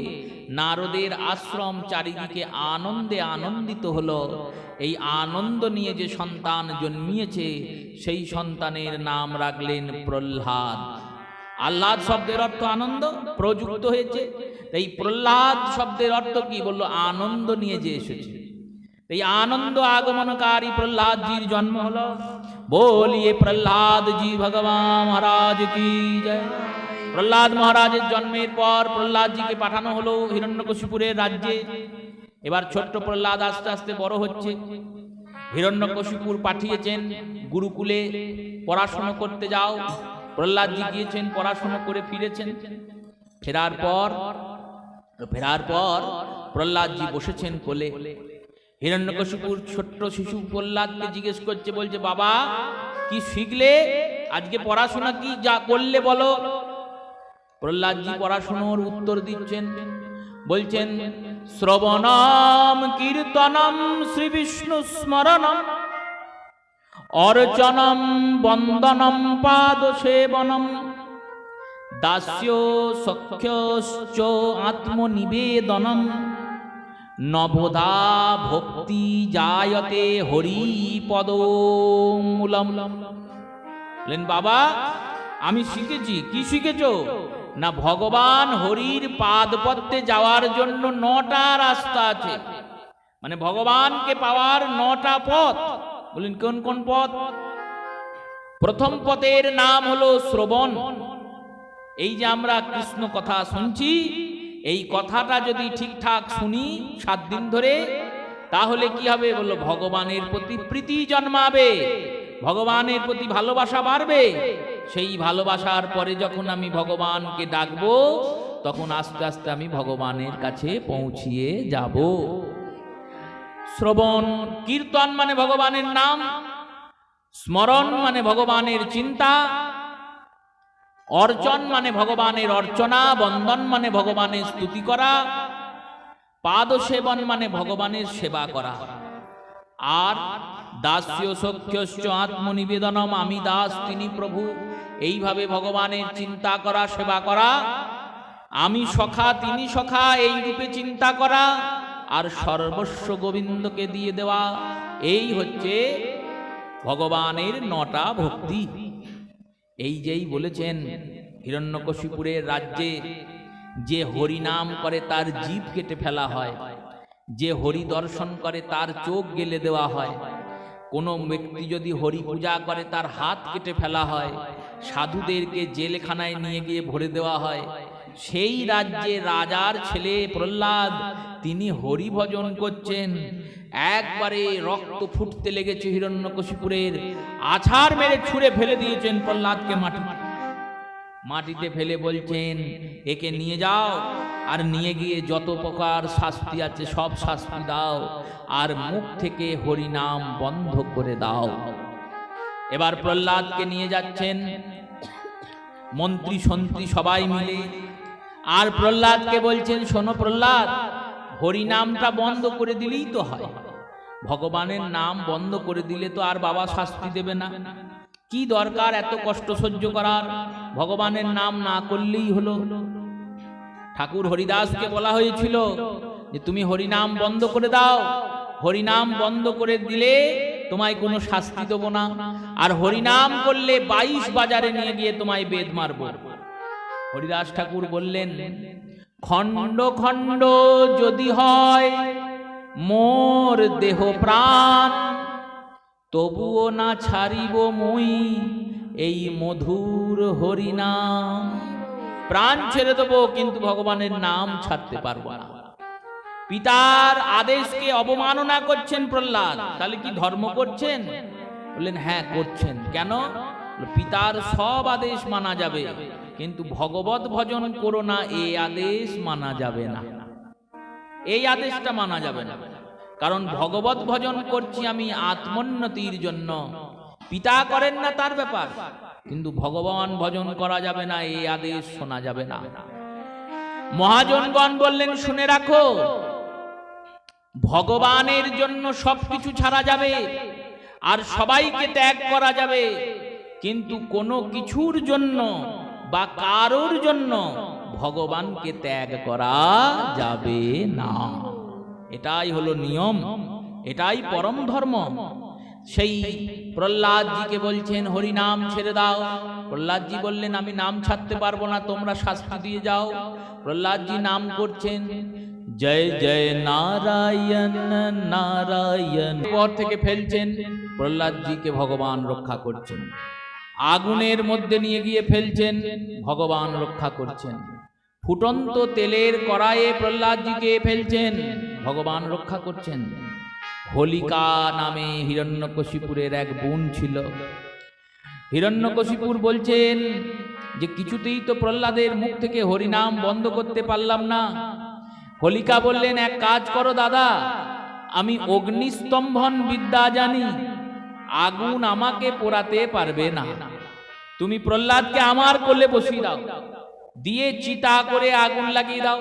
নারদের আশ্রম চারিদিকে আনন্দে আনন্দিত হলো। এই আনন্দ নিয়ে যে সন্তান জন্মিয়েছে সেই সন্তানের নাম রাখলেন প্রহ্লাদ। আহ্লাদ শব্দের অর্থ আনন্দ, প্রযুক্ত হয়েছে। এই প্রহ্লাদ শব্দের অর্থ কি বললো? আনন্দ নিয়ে যে এসেছে। এই আনন্দ আগমনকারী প্রহ্লাদ জির জন্ম হলো। বলিয়ে প্রহ্লাদ জি ভগবান মহারাজ কি জয়। প্রহ্লাদ মহারাজের জন্মের পর প্রহ্লাদ জিকে পাঠানো হলো হিরণ্যকশিপুরের রাজ্যে। এবার ছোট্ট প্রহ্লাদ আস্তে আস্তে বড় হচ্ছে। হিরণ্যকশিপুর পাঠিয়েছেন গুরুকুলে পড়াশোনা করতে যাও। প্রহ্লাদ জি গিয়েছেন, পড়াশোনা করে ফিরেছেন। ফেরার পর প্রহ্লাদ জি বসেছেন কোলে। হিরণ্যকশিপুর ছোট্ট শিশু প্রহ্লাদকে জিজ্ঞেস করছে, বলছে বাবা কি শিখলে আজকে? পড়াশোনা কি যা করলে বলো। প্রহ্লাদ জি পড়াশোনার উত্তর দিচ্ছেন, বলছেন শ্রবণম কীর্তনম শ্রী বিষ্ণু স্মরণম অর্চনম বন্দনম পাদ সেবনম দাস্য সখ্যশ্চ আত্মনিবেদনম নবদা ভক্তি জায়তে হরি পদমূলম। বলেন বাবা আমি শিখেছি। কি শিখেছো? না ভগবান হরির পাদপদ্মে যাওয়ার জন্য 9টা রাস্তা আছে, মানে ভগবানকে পাওয়ার 9টা পথ। বলেন কোন কোন পথ? প্রথম পথের নাম হলো শ্রবণ। এই যে আমরা কৃষ্ণ কথা শুনছি, এই কথাটা যদি ঠিকঠাক শুনি 7 দিন ধরে, তাহলে কি হবে বললো? ভগবানের প্রতি প্রীতি জন্মাবে, ভগবানের প্রতি ভালোবাসা বাড়বে। সেই ভালোবাসার পরে যখন আমি ভগবানকে ডাকবো, তখন আস্তে আস্তে আমি ভগবানের কাছে পৌঁছিয়ে যাব। শ্রবণ, কীর্তন মানে ভগবানের নাম, স্মরণ মানে ভগবানের চিন্তা, অর্চন মানে ভগবানের অর্চনা, বন্দন মানে ভগবানের স্তুতি করা, পাদ সেবন মানে ভগবানের সেবা করা, আর দাস্য সখ্যশ্চ আত্মনিবেদনম আমি দাস তিনি প্রভু, এইভাবে ভগবানের চিন্তা করা, সেবা করা। আমি সখা তিনি সখা, এই রূপে চিন্তা করা, আর সর্বস্ব গোবিন্দকে দিয়ে দেওয়া। এই হচ্ছে ভগবানের 9টা ভক্তি। এই যেই বলেছেন হিরণ্যকশিপুরের রাজ্যে যে হরি নাম করে তার জিভ কেটে ফেলা হয়, যে হরি দর্শন করে তার চোখ গেলে দেওয়া হয়, কোনো ব্যক্তি যদি হরি পূজা করে তার হাত কেটে ফেলা হয়, সাধুদেরকে জেলখানায় নিয়ে গিয়ে ভরে দেওয়া হয়। সেই রাজ্যে রাজার ছেলে প্রহ্লাদ তিনি হরি ভজন করছেন। একবারে রক্ত ফুটতে লেগেছে হিরণ্যকশিপুরের, আছাড় মেরে ছুঁড়ে ফেলে দিয়েছেন প্রহ্লাদকে মাটিতে ফেলে বলছেন একে নিয়ে যাও, আর নিয়ে গিয়ে যত প্রকার শাস্তি আছে সব শাস্তি দাও, আর মুখ থেকে হরি নাম বন্ধ করে দাও। এবার প্রহ্লাদকে নিয়ে যাচ্ছেন মন্ত্রী সন্ত্রী সবাই মিলে, আর প্রহ্লাদকে বলছেন শোনো প্রহ্লাদ, হরি নামটা বন্ধ করে দিলেই তো হয়, ভগবানের নাম বন্ধ করে দিলে তো আর বাবা শাস্তি দেবে না, কি দরকার এত কষ্ট সহ্য করার, ভগবানের নাম না করলেই হলো। ঠাকুর হরিদাসকে বলা হয়েছিল যে তুমি হরিনাম বন্ধ করে দাও, হরিনাম বন্ধ করে দিলে তোমায় কোনো শাস্তি দেব না, আর হরিনাম করলে 22 বাজারে নিয়ে গিয়ে তোমায় বেদ মারব। হরিদাস ঠাকুর বললেন খণ্ড খণ্ড যদি হয় মোর দেহ প্রাণ, তবুও না ছাড়িব মই এই মধুর হরিনাম। প্রাণ ছেড়ে দেবো কিন্তু ভগবানের নাম ছাড়তে পারবো না। পিতার আদেশকে অবমাননা করছেন প্রহ্লাদ, তাহলে কি ধর্ম করছেন? বললেন হ্যাঁ করছেন। কেন? পিতার সব আদেশ মানা যাবে, কিন্তু ভগবত ভজন করো না এই আদেশ মানা যাবে না, এই আদেশটা মানা যাবে না। কারণ ভগবত ভজন করছি আমি আত্মোন্নতির জন্য, পিতা করেন না তার ব্যাপার, কিন্তু ভগবান ভজন করা যাবে না এই আদেশ শোনা যাবে না। মহাজনগণ বললেন শুনে রাখো, ভগবানের জন্য সবকিছু ছাড়া যাবে আর সবাইকে ত্যাগ করা যাবে, কিন্তু কোনো কিছুর জন্য বা কারোর জন্য ভগবানকে ত্যাগ করা যাবে না। এটাই হলো নিয়ম, এটাই পরম ধর্ম। সেই প্রহ্লাদজিকে বলছেন হরিনাম ছেড়ে দাও। প্রহ্লাদজি বললেন আমি নাম ছাড়তে পারবো না, তোমরা শাস্তি দিয়ে যাও। প্রহ্লাদজি নাম করছেন জয় জয় নারায়ণ নারায়ণ, পর থেকে ফেলছেন। প্রহ্লাদজিকে ভগবান রক্ষা করছেন। আগুনের মধ্যে নিয়ে গিয়ে ফেলছেন, ভগবান রক্ষা করছেন। ফুটন্ত তেলের কড়াইয়ে প্রহ্লাদজিকে ফেলছেন, ভগবান রক্ষা করছেন। হোলিকা নামে হিরণ্যকশিপুরের এক বোন ছিল। হিরণ্যকশিপুর বলছেন যে কিছুতেই তো প্রহ্লাদের মুখ থেকে হরিনাম বন্ধ করতে পারলাম না। হোলিকা বললেন এক কাজ করো দাদা, আমি অগ্নিস্তম্ভন বিদ্যা জানি, আগুন আমাকে পোড়াতে পারবে না, তুমি প্রহ্লাদকে আমার কোলে বসিয়ে দাও, দিয়ে চিতা করে আগুন লাগিয়ে দাও।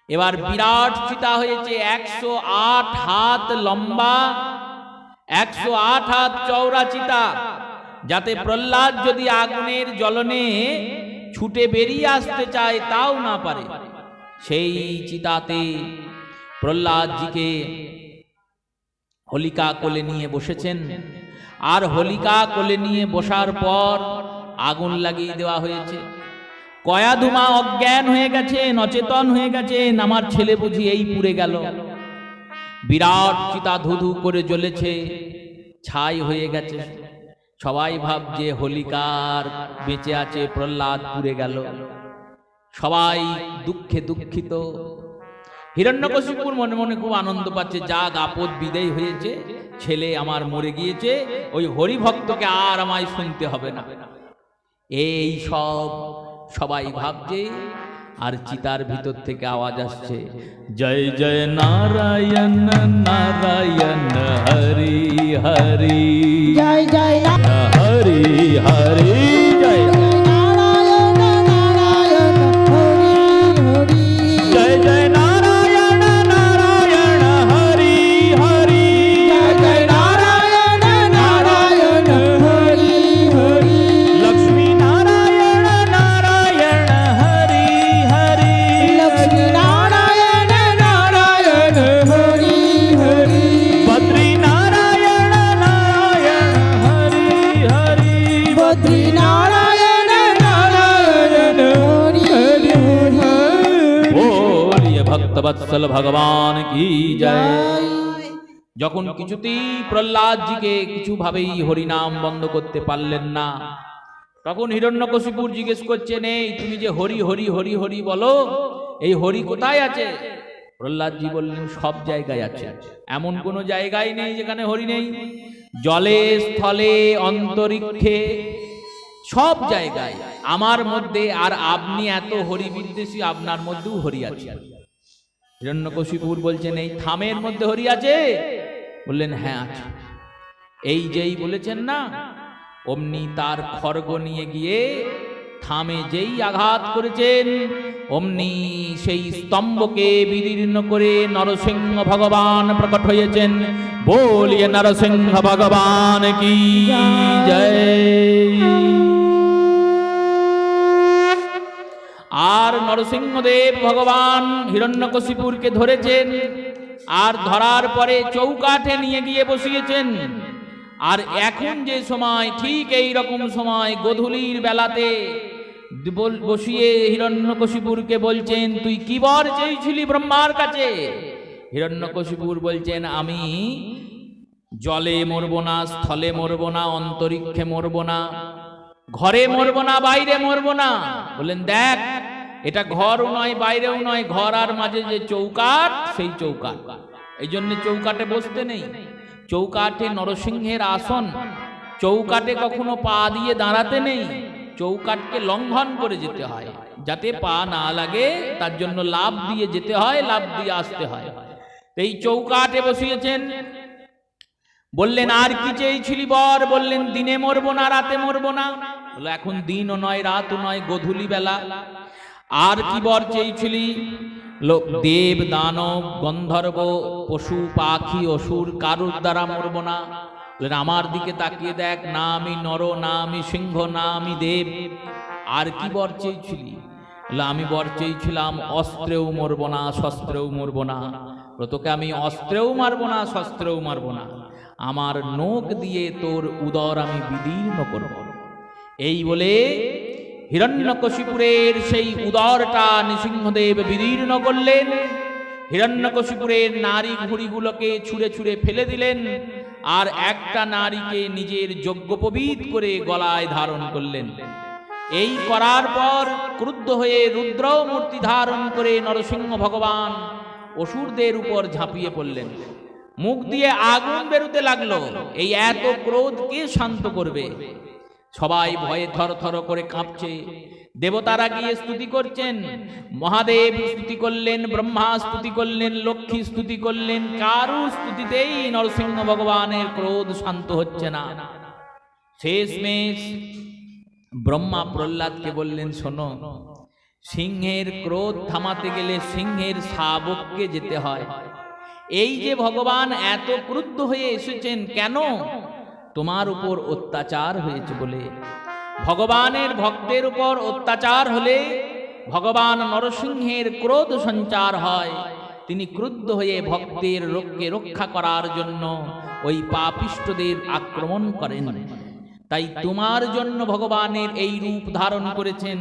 এবার বিরাট চিতা হয়েছে, 108 হাত লম্বা, 108 হাত চওড়া চিতা, যাতে প্রহ্লাদ যদি আগুনের জ্বলনে ছুটে বেরিয়ে আসতে চায় তাও না পারে। সেই চিতাতে প্রহ্লাদজিকে হোলিকা কোলে নিয়ে বসেছেন। আর হোলিকা কোলে নিয়ে বসার পর আগুন লাগিয়ে দেওয়া হয়েছে। কয়াধুমা অজ্ঞান হয়ে গেছেন, অচেতন হয়ে গেছেন, আমার ছেলে বুঝি এই পুড়ে গেল। বিরাট চিতা ধুধু করে জ্বলেছে, ছাই হয়ে গেছে। সবাই ভাবছে হোলিকার বেঁচে আছে, প্রহ্লাদ পুড়ে গেল। সবাই দুঃখে দুঃখিত। হিরণ্যকশিপুর মনে মনে খুব আনন্দ পাচ্ছে, যাক আপদ বিদায় হয়েছে, ছেলে আমার মরে গিয়েছে, ওই হরিভক্তকে আর আমায় শুনতে হবে না। এই সব সবাই ভাবছে। আর চিতার ভিতর থেকে আওয়াজ আসছে, জয় জয় নারায়ণ নারায়ণ হরি হরি,
জয় জয়
হরি হরি, জয়
নারায়ণ নারায়ণ হরি হরি,
জয় জয় নারায়ণ নারায়ণ হরি হরি,
জয় জয় নারায়ণ নারায়ণ হরি হরি,
লক্ষ্মী নারায়ণ নারায়ণ হরি হরি,
লক্ষ্মী নারায়ণ নারায়ণ হরি হরি,
বদ্রী নারায়ণ নারায়ণ হরি হরি,
বদ্রী নারায়ণ নারায়ণ হরি হরি।
बोलिए भक्तवत्सल भगवान की जय।
জয়।
যখন কিছুতেই প্রহ্লাদজিকে কিছুভাবেই হরিনাম বন্ধ করতে পারলেন না, তখন হিরণ্যকশিপুর জিজ্ঞেস করছেন, এই তুমি যে হরি হরি হরি হরি বলো, এই হরি কোথায় আছে? প্রহ্লাদজি বললেন সব জায়গায় আছে, এমন কোনো জায়গায় নেই যেখানে হরি নেই। জলে স্থলে অন্তরিক্ষে সব জায়গায় আমার মধ্যে, আর আপনি এত হরি বিদ্বেষী, আপনার মধ্যেও হরি আছে। হিরণ্যকশিপুর বলছেন এই থামের মধ্যে হরি আছে? বললেন হ্যাঁ আছে। এই যেই বলেছেন না, অমনি তার খড়গ নিয়ে গিয়ে থামে যেই আঘাত করেছেন, অমনি সেই স্তম্ভকে বিদীর্ণ করে নরসিংহ ভগবান প্রকট হয়েছেন। বলিয়ে নরসিংহ ভগবান কি জয়। আর নরসিংহদেব ভগবান হিরণ্যকশিপুরকে ধরেছেন, আর ধরার পরে চৌকাঠে নিয়ে গিয়ে বসিয়েছেন। আর এখন যে সময়, ঠিক এই রকম সময় গোধূলির বেলাতে বসিয়ে হিরণ্যকশিপুরকে বলছেন, তুই কি বর চেয়েছিলি ব্রহ্মার কাছে? হিরণ্যকশিপুর বলছেন, আমি জলে মরব না, স্থলে মরব না, অন্তরিক্ষে মরব না, ঘরে মরব না, বাইরে মরব না। বললেন দেখ, এটা ঘরও নয় বাইরেও নয়, ঘর আর মাঝে যে চৌকাঠ, সেই চৌকাঠ। এই জন্য চৌকাঠে বসতে নেই। চৌকাঠে নরসিংহের আসন, চৌকাঠে কখনো পা দিয়ে দাঁড়াতে নেই, চৌকাঠকে লঙ্ঘন করে যেতে হয়, যাতে পা না লাগে, তার জন্য লাফ দিয়ে যেতে হয়, লাফ দিয়ে আসতে হয়। এই চৌকাঠে বসিয়েছেন। বললেন আর কি চেয়েছিলি বর? বললেন দিনে মরবো না, রাতে মরবো না। বললো এখন দিনও নয়, রাতও নয়, গোধূলি বেলা। আর কি বর চেয়েছিলি? দেব দানব গন্ধর্ব পশু পাখি অসুর কারুর দ্বারা মরবো না। বললেন আমার দিকে তাকিয়ে দেখ, না আমি নর, না আমি সিংহ, না আমি দেব। আর কি বর চেয়েছিলি? বলল আমি বর চেয়েছিলাম অস্ত্রেও মরব না, শস্ত্রেও মরব না। তোকে আমি অস্ত্রেও মারব না, শস্ত্রেও মারব না, আমার নখ দিয়ে তোর উদর আমি বিদীর্ণ করব। এই বলে হিরণ্যকশিপুরের সেই উদরটা নৃসিংহদেব বিদীর্ণ করলেন। হিরণ্যকশিপুরের নারী ঘুড়িগুলোকে ছুঁড়ে ছুঁড়ে ফেলে দিলেন, আর একটা নারীকে নিজের যজ্ঞোপবীত করে গলায় ধারণ করলেন। এই করার পর ক্রুদ্ধ হয়ে রুদ্র মূর্তি ধারণ করে নরসিংহ ভগবান অসুরদের উপর ঝাঁপিয়ে পড়লেন। মুখ দিয়ে আগুন বেরোতে লাগলো। এই এত ক্রোধ কে শান্ত করবে? সবাই ভয়ে থরথর করে কাঁপছে। দেবতারা গিয়ে স্তুতি করছেন। মহাদেব স্তুতি করলেন, ব্রহ্মা স্তুতি করলেন, লক্ষ্মী স্তুতি করলেন, কারু স্তুতিতেই নরসিংহ ভগবানের ক্রোধ শান্ত হচ্ছে না। শেষমেশ ব্রহ্মা প্রহ্লাদকে বললেন, শোনো, সিংহের ক্রোধ থামাতে গেলে সিংহের শাবককে যেতে হয়। এই যে ভগবান এত ক্রুদ্ধ হয়ে এসেছেন কেন? তোমার উপর অত্যাচার হয়েছে বলে। ভগবানের ভক্তের উপর অত্যাচার হলে ভগবান নরসিংহের ক্রোধ সঞ্চার হয়। তিনি ক্রুদ্ধ হয়ে ভক্তের রোগকে রক্ষা করার জন্য ওই পাপিষ্ঠদের আক্রমণ করেন। তাই তোমার জন্য ভগবানের এই রূপ ধারণ করেছেন।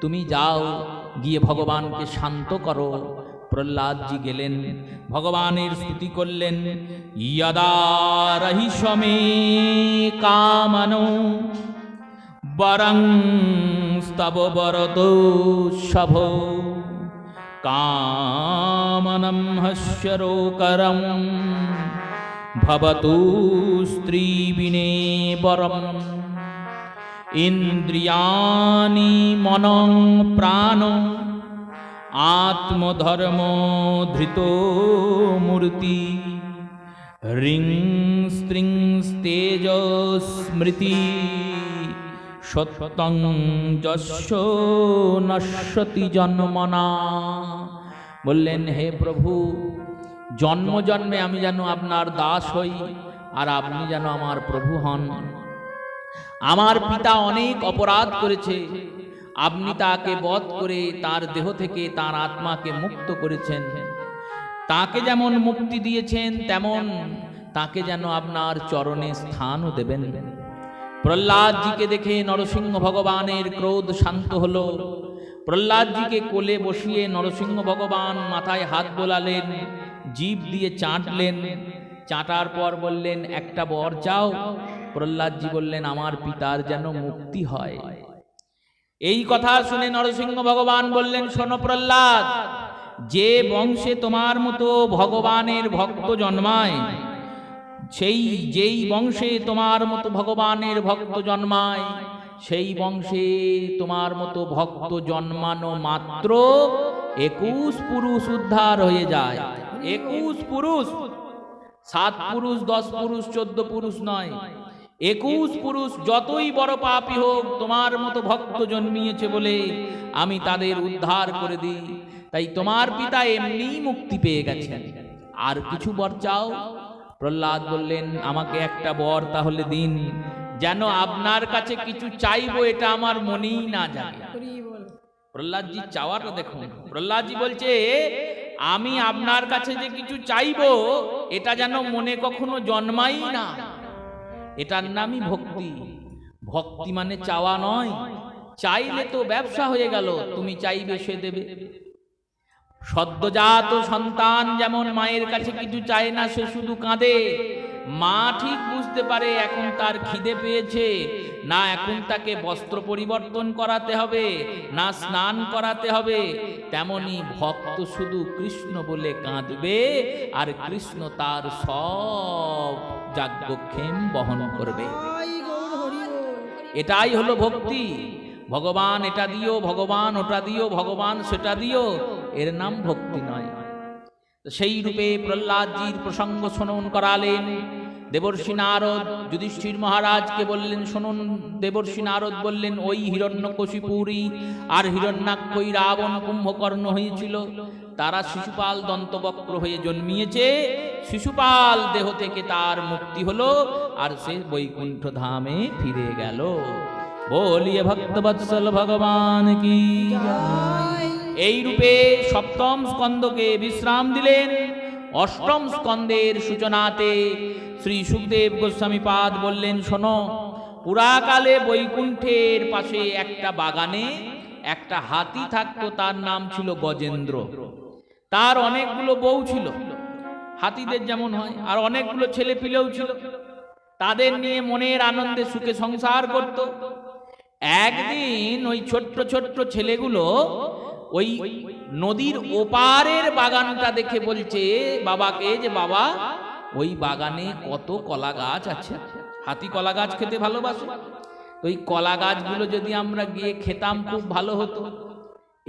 তুমি যাও, গিয়ে ভগবানকে শান্ত করো। প্রহ্লাদজি গেলেন, ভগবানের স্তুতি করলেন। ইয়দা রহিষমে কামনো বরং স্তব বরদোৎসভ কামনম হস্যরোকরম ভবতু স্ত্রীবিনে বরম ইন্দ্রিয়াণি মনং প্রাণ আত্মধর্ম ধৃত মূর্তি হ্রিং স্ত্রিং তেজ স্মৃতি সত্যং যস্য নশ্যতি জন্মনা। বললেন, হে প্রভু, জন্ম জন্মে আমি যেন আপনার দাস হই, আর আপনি যেন আমার প্রভু হন। আমার পিতা অনেক অপরাধ করেছে, আপনি তাকে বধ করে তার দেহ থেকে তার আত্মাকে মুক্ত করেছেন। তাকে যেমন মুক্তি দিয়েছেন, তেমন তাকে যেন আপনার চরণে স্থানও দেবেন। প্রহ্লাদজিকে দেখে নরসিংহ ভগবানের ক্রোধ শান্ত হলো। প্রহ্লাদজিকে কোলে বসিয়ে নরসিংহ ভগবান মাথায় হাত বোলালেন, জিভ দিয়ে চাটলেন। চাটার পর বললেন, একটা বর চাও। প্রহ্লাদজি বললেন, আমার পিতার যেন মুক্তি হয়। এই কথা শুনে নরসিংহ ভগবান বললেন, শোনো প্রহ্লাদ, যে বংশে তোমার মতো ভগবানের ভক্ত জন্মায়, যেই বংশে তোমার মতো ভগবানের ভক্ত জন্মায়, সেই বংশে তোমার মতো ভক্ত জন্মানো মাত্র 21 পুরুষ উদ্ধার হয়ে যায়। 21 পুরুষ, 7 পুরুষ, 10 পুরুষ, 14 পুরুষ নয়, 21 পুরুষ। যতই বড় পাপী হোক, তোমার মতো ভক্ত জন্মিয়েছে বলে আমি তাদের উদ্ধার করে দিই। তাই তোমার পিতা এমনিই মুক্তি পেয়ে গেছেন। আর কিছু বর চাও? প্রহ্লাদ বললেন, আমাকে একটা বর তাহলে দিন, যেন আপনার কাছে কিছু চাইবো এটা আমার মনেই না যায়। প্রহ্লাদজি চাওয়াটা দেখুন। প্রহ্লাদজি বলছে, আমি আপনার কাছে যে কিছু চাইবো এটা যেন মনে কখনো জন্মাই না। এটার নামই ভক্তি। ভক্তি মানে চাওয়া নয়। চাইলে তো ব্যবসা হয়ে গেল, তুমি চাইবে সে দেবে। সদ্যজাত সন্তান যেমন মায়ের কাছে কিছু চায় না, সে শুধু কাঁদে। মা ঠিক বুঝতে পারে এখন তার খিদে পেয়েছে, না এখন তাকে বস্ত্র পরিবর্তন করাতে হবে, না স্নান করাতে হবে। তেমনি ভক্ত শুধু কৃষ্ণ বলে কাঁদবে, আর কৃষ্ণ তার সব যাজ্ঞক্ষেম বহন করবে। এটাই হলো ভক্তি। ভগবান এটা দিও, ভগবান ওটা দিও, ভগবান সেটা দিও, এর নাম ভক্তি নয়। সেই রূপে প্রহ্লাদজির প্রসঙ্গ শ্রবণ করালেন দেবর্ষি নারদ। যুধিষ্ঠির মহারাজকে বললেন, শুনুন। দেবর্ষি নারদ বললেন, ওই হিরণ্যকশিপুরী আর হিরণ্যাক্ষই রাবণ কুম্ভকর্ণ হয়েছিল। তারা শিশুপাল দন্তবক্র হয়ে জন্মিয়েছে, শিশুপাল দেহ থেকে তার মুক্তি হলো, আর সে বৈকুণ্ঠ ধামে ফিরে গেল। বলিয়ে ভক্তবৎসল ভগবান কি জয়। এই রূপে সপ্তম স্কন্ধকে বিশ্রাম দিলেন। অষ্টম স্কন্ধের সূচনাতে শ্রী সুখদেব গোস্বামী পাদ বললেন, শোনো, পুরাকালে বৈকুণ্ঠের পাশে একটা বাগানে একটা হাতি থাকতো, তার নাম ছিল গজেন্দ্র। তার অনেকগুলো বউ ছিল, হাতিদের যেমন হয়, আর অনেকগুলো ছেলে পিলেও ছিল। তাদের নিয়ে মনের আনন্দে সুখে সংসার করত। একদিন ওই ছোট্ট ছোট্ট ছেলেগুলো ওই নদীর ওপারের বাগানটা দেখে বলছে বাবাকে, যে বাবা, ওই বাগানে কত কলা গাছ আছে, হাতি কলা গাছ খেতে ভালোবাসে, ওই কলা গাছগুলো যদি আমরা গিয়ে খেতাম খুব ভালো হতো।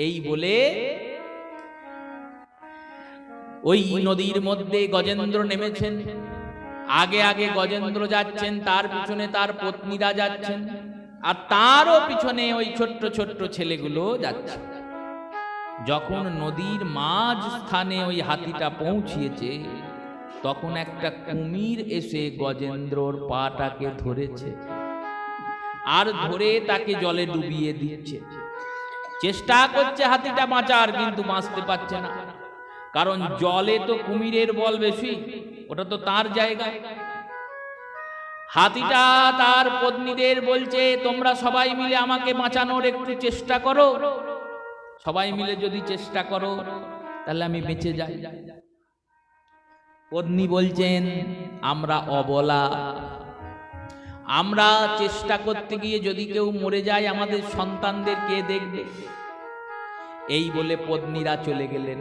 এই বলে ওই নদীর মধ্যে গজেন্দ্র নেমেছেন। আগে আগে গজেন্দ্র যাচ্ছেন, তার পিছনে তার পত্নীরা যাচ্ছেন, আর তারও পিছনে ওই ছোট্ট ছোট্ট ছেলেগুলো যাচ্ছে। যখন নদীর মাঝ স্থানে ওই হাতিটা পৌঁছিয়েছে, তখন একটা কুমির এসে গজেন্দ্রর পাটাকে ধরেছে, আর ধরে তাকে জলে ডুবিয়ে দিচ্ছে। চেষ্টা করছে হাতিটা বাঁচার, কিন্তু বাঁচতে পারছে না, কারণ জলে তো কুমিরের বল বেশি, ওটা তো তার জায়গা। হাতিটা তার পত্নীদের বলছে, তোমরা সবাই মিলে আমাকে বাঁচানোর একটু চেষ্টা করো, সবাই মিলে যদি চেষ্টা করো তাহলে আমি বেঁচে যাই। পত্নী বলছেন, আমরা অবলা, আমরা চেষ্টা করতে গিয়ে যদি কেউ মরে যায়, আমাদের সন্তানদের কে দেখবে? এই বলে পত্নীরা চলে গেলেন।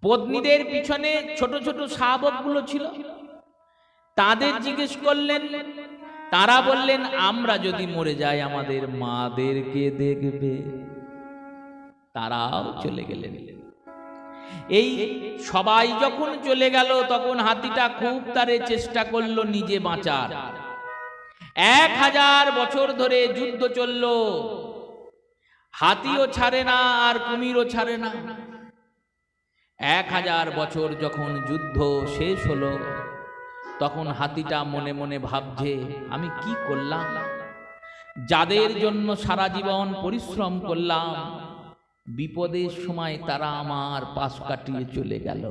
পত্নীদের পিছনে ছোট ছোট শাবকগুলো ছিল, তাদের জিজ্ঞেস করলেন, তারা বললেন, আমরা যদি মরে যাই আমাদের মাদেরকে দেখবে। তারাও চলে গেলেন। এই সবাই যখন চলে গেল, তখন হাতিটা খুব তারে চেষ্টা করলো নিজে বাঁচার। 1000 বছর ধরে যুদ্ধ চলল, হাতিও ছাড়ে না আর কুমিরও ছাড়ে না। 1000 বছর যখন যুদ্ধ শেষ হলো, তখন হাতিটা মনে মনে ভাবছে, আমি কি করলাম? যাদের জন্য সারা জীবন পরিশ্রম করলাম, বিপদের সময় তারা আমার পাশ কাটিয়ে চলে গেল।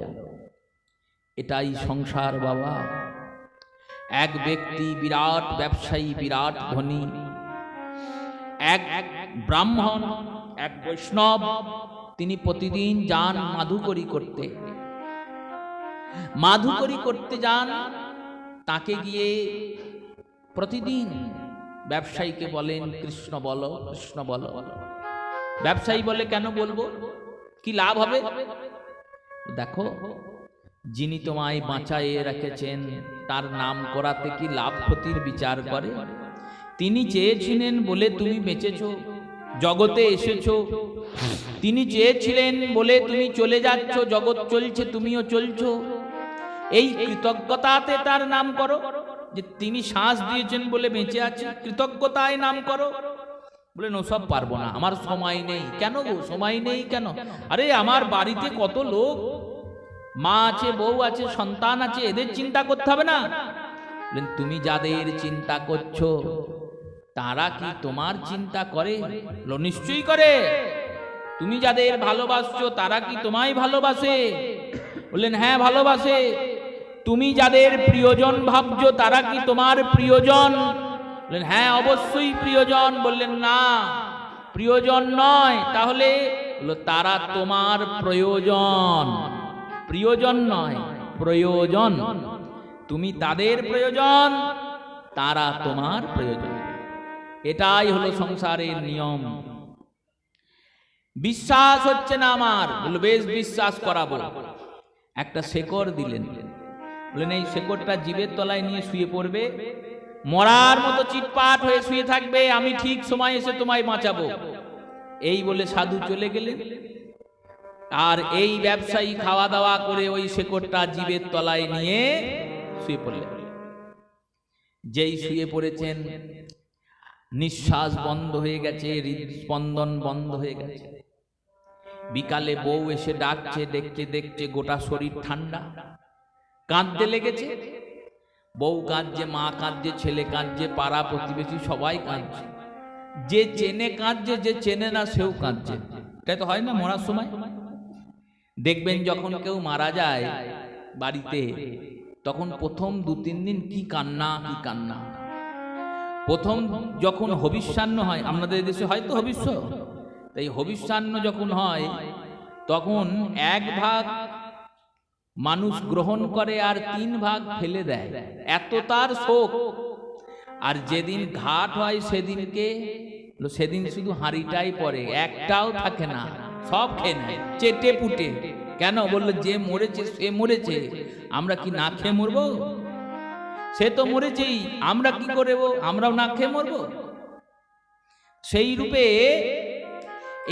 এটাই সংসার বাবা। এক ব্যক্তি বিরাট ব্যবসায়ী, বিরাট ধনী, এক ব্রাহ্মণ, এক বৈষ্ণব, তিনি প্রতিদিন যান মাধুকরী করতে। মাধুকরী করতে যান, তাকে গিয়ে প্রতিদিন ব্যবসায়ীকে বলেন, কৃষ্ণ বলো, কৃষ্ণ বলো। ব্যবসায়ী বলে, কেন বলবো, কি লাভ হবে? দেখো, যিনি তোমায় বাঁচাইয়ে রেখেছেন, তার নাম করাতে কি লাভ ক্ষতির বিচার করে? তিনি চেয়েছিলেন বলে তুমি বেঁচেছো, জগতে এসেছো। তিনি চেয়েছিলেন বলে তুমি চলে যাচ্ছ, জগৎ চলছে, তুমিও চলছো। এই কৃতজ্ঞতাতে তার নাম করো, যে তিনি শ্বাস দিয়েছেন বলে বেঁচে আছে, কৃতজ্ঞতায় নাম করো। বলে, ওসব পারবো না, আমার সময় নেই। কেন গো, সময় নেই কেন? আরে আমার বাড়িতে কত লোক, মা আছে, বউ আছে, সন্তান আছে, এদের চিন্তা করতে হবে না? বলেন, তুমি যাদের চিন্তা করছো তারা কি তোমার চিন্তা করে? নিশ্চয়ই করে। তুমি যাদের ভালোবাসছো তারা কি তোমায় ভালোবাসে? বললেন, হ্যাঁ ভালোবাসে। তুমি যাদের প্রিয়জন ভাবছো তারা কি তোমার প্রিয়জন? বললেন, হ্যাঁ অবশ্যই প্রিয়জন। বললেন, না, প্রিয়জন নয়। তাহলে? তারা তোমার প্রয়োজন, প্রিয়জন নয়, প্রয়োজন। তুমি তাদের প্রয়োজন, তারা তোমার প্রয়োজন। এটাই হলো সংসারের নিয়ম। বিশ্বাস হচ্ছে না আমার? বলল, বেশ বিশ্বাস করাবো। একটা শেকড় দিলেন। বললেন, এই শেকড়টা জীবের তলায় নিয়ে শুয়ে পড়বে, মরার মতো চিৎপাট হয়ে শুয়ে থাকবে, আমি ঠিক সময় এসে তোমায় বাঁচাবো। এই বলে সাধু চলে গেলেন। আর এই ব্যবসায়ী খাওয়া দাওয়া করে ওই শেকড়টা জীবের তলায় নিয়ে শুয়ে পড়লেন। যেই শুয়ে পড়েছেন, নিঃশ্বাস বন্ধ হয়ে গেছে, হৃদস্পন্দন বন্ধ হয়ে গেছে। বিকালে বউ এসে ডাকছে, দেখতে দেখতে গোটা শরীর ঠান্ডা। কাঁদতে লেগেছে। বউ কাঁদছে, মা কাঁদছে, ছেলে কাঁদছে, পাড়া প্রতিবেশী সবাই কাঁদছে। যে চেনে কাঁদছে, যে চেনে না সেও কাঁদছে। এটা তো হয় না মরার সময়? দেখবেন যখন কেউ মারা যায় বাড়িতে, তখন প্রথম 2-3 দিন কি কান্না, কি কান্না। প্রথম যখন হবিষ্যান্ন হয়, আপনাদের দেশে হয়তো হবিষ্য, তাই হবিষ্যান্ন যখন হয় তখন 1 ভাগ মানুষ গ্রহণ করে আর 3 ভাগ ফেলে দেয়, এত তার শোক। আর যেদিন ঘাট হয় সেদিন শুধু হাঁড়িটাই পড়ে, একটাও থাকে না, সব খেয়ে নেয় চেটে পুটে। কেন? বললো যে মরেছে সে মরেছে, আমরা কি না খেয়ে মরবো? সে তো মরেছেই, আমরা কি করব? আমরাও না খেয়ে মরবো? সেই রূপে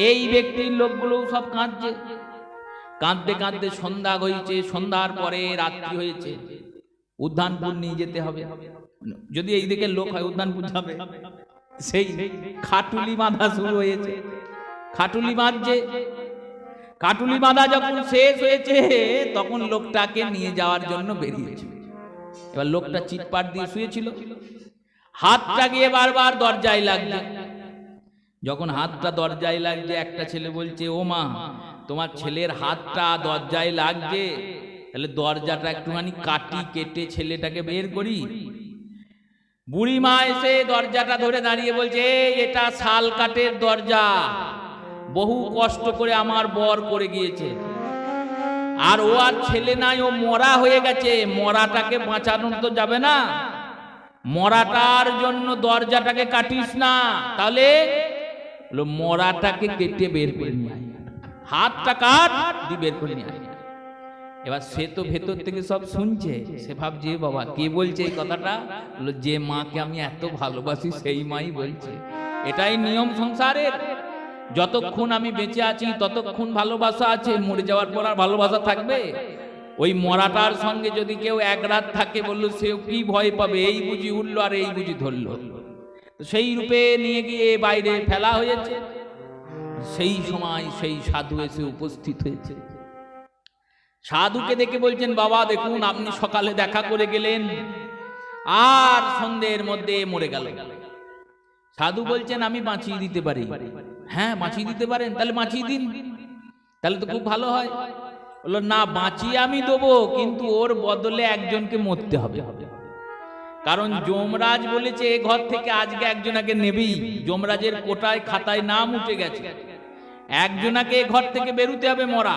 এই ব্যক্তির লোকগুলো সব কাঁদছে। কাঁদতে কাঁদতে সন্ধ্যা হয়েছে, সন্ধ্যার পরে রাত্রি হয়েছে। উদ্যানপুর নিয়ে যেতে হবে, যদি এই দিকে লোক হয় উদ্যানপুর যাবে। সেই খাটুলি বাঁধা শুরু হয়েছে, খাটুলি বাঁধছে। খাটুলি বাঁধা যখন শেষ হয়েছে তখন লোকটাকে নিয়ে যাওয়ার জন্য বেরিয়েছে। এবার লোকটা চিৎপাট দিয়ে শুয়েছিল, হাতটা গিয়ে বারবার দরজায় লাগছে। যখন হাতটা দরজায় লাগছে, একটা ছেলে বলছে, ও মা, তোমার ছেলের হাতটা দরজায় লাগছে, তাহলে দরজাটা একটুখানি কেটে ছেলেটাকে বের করি। বুড়ি মা এসে দরজাটা ধরে দাঁড়িয়ে বলছে, এটা শাল কাঠের দরজা, বহু কষ্ট করে আমার বর করে গিয়েছে, আর ও আর ছেলে নাই, ও মরা হয়ে গেছে, মরাটাকে বাঁচানো তো যাবে না, মরাটার জন্য দরজাটাকে কাটিস না, তাহলে মরাটাকে কেটে বের করে নিয়ে আয়, হাতটা কাট দি বের করে নিয়ে আয়। এবার সে তো ভেতর থেকে সব শুনছে, সে ভাবছে বাবা কে বলছে এই কথাটা? যে মাকে আমি এত ভালোবাসি সেই মাই বলছে। এটাই নিয়ম সংসারের, যতক্ষণ আমি বেঁচে আছি ততক্ষণ ভালোবাসা আছে, মরে যাওয়ার পর আর ভালোবাসা থাকবে? ওই মরাটার সঙ্গে যদি কেউ 1 রাত থাকে, বললো সেও কি ভয় পাবে, এই বুঝি উঠলো আর এই বুঝি ধরলো। তো সেই রূপে নিয়ে গিয়ে বাইরে ফেলা হয়েছে। সেই সময় সেই সাধু এসে উপস্থিত হয়েছে। সাধুকে দেখে বলছেন, বাবা দেখুন, আপনি সকালে দেখা করে গেলেন আর সন্ধ্যের মধ্যে মরে গেল। সাধু বলছেন, আমি বাঁচিয়ে দিতে পারি। হ্যাঁ বাঁচিয়ে দিতে পারেন, তাহলে বাঁচিয়ে দিন, তাহলে তো খুব ভালো হয়। বললো না, বাঁচিয়ে আমি দেবো, কিন্তু ওর বদলে একজনকে মরতে হবে, কারণ যমরাজ বলেছে এ ঘর থেকে আজকে একজনাকে নেবেই, যমরাজের কোটায় খাতায় নাম উঠে গেছে, একজনাকে ঘর থেকে বেরুতে হবে মরা।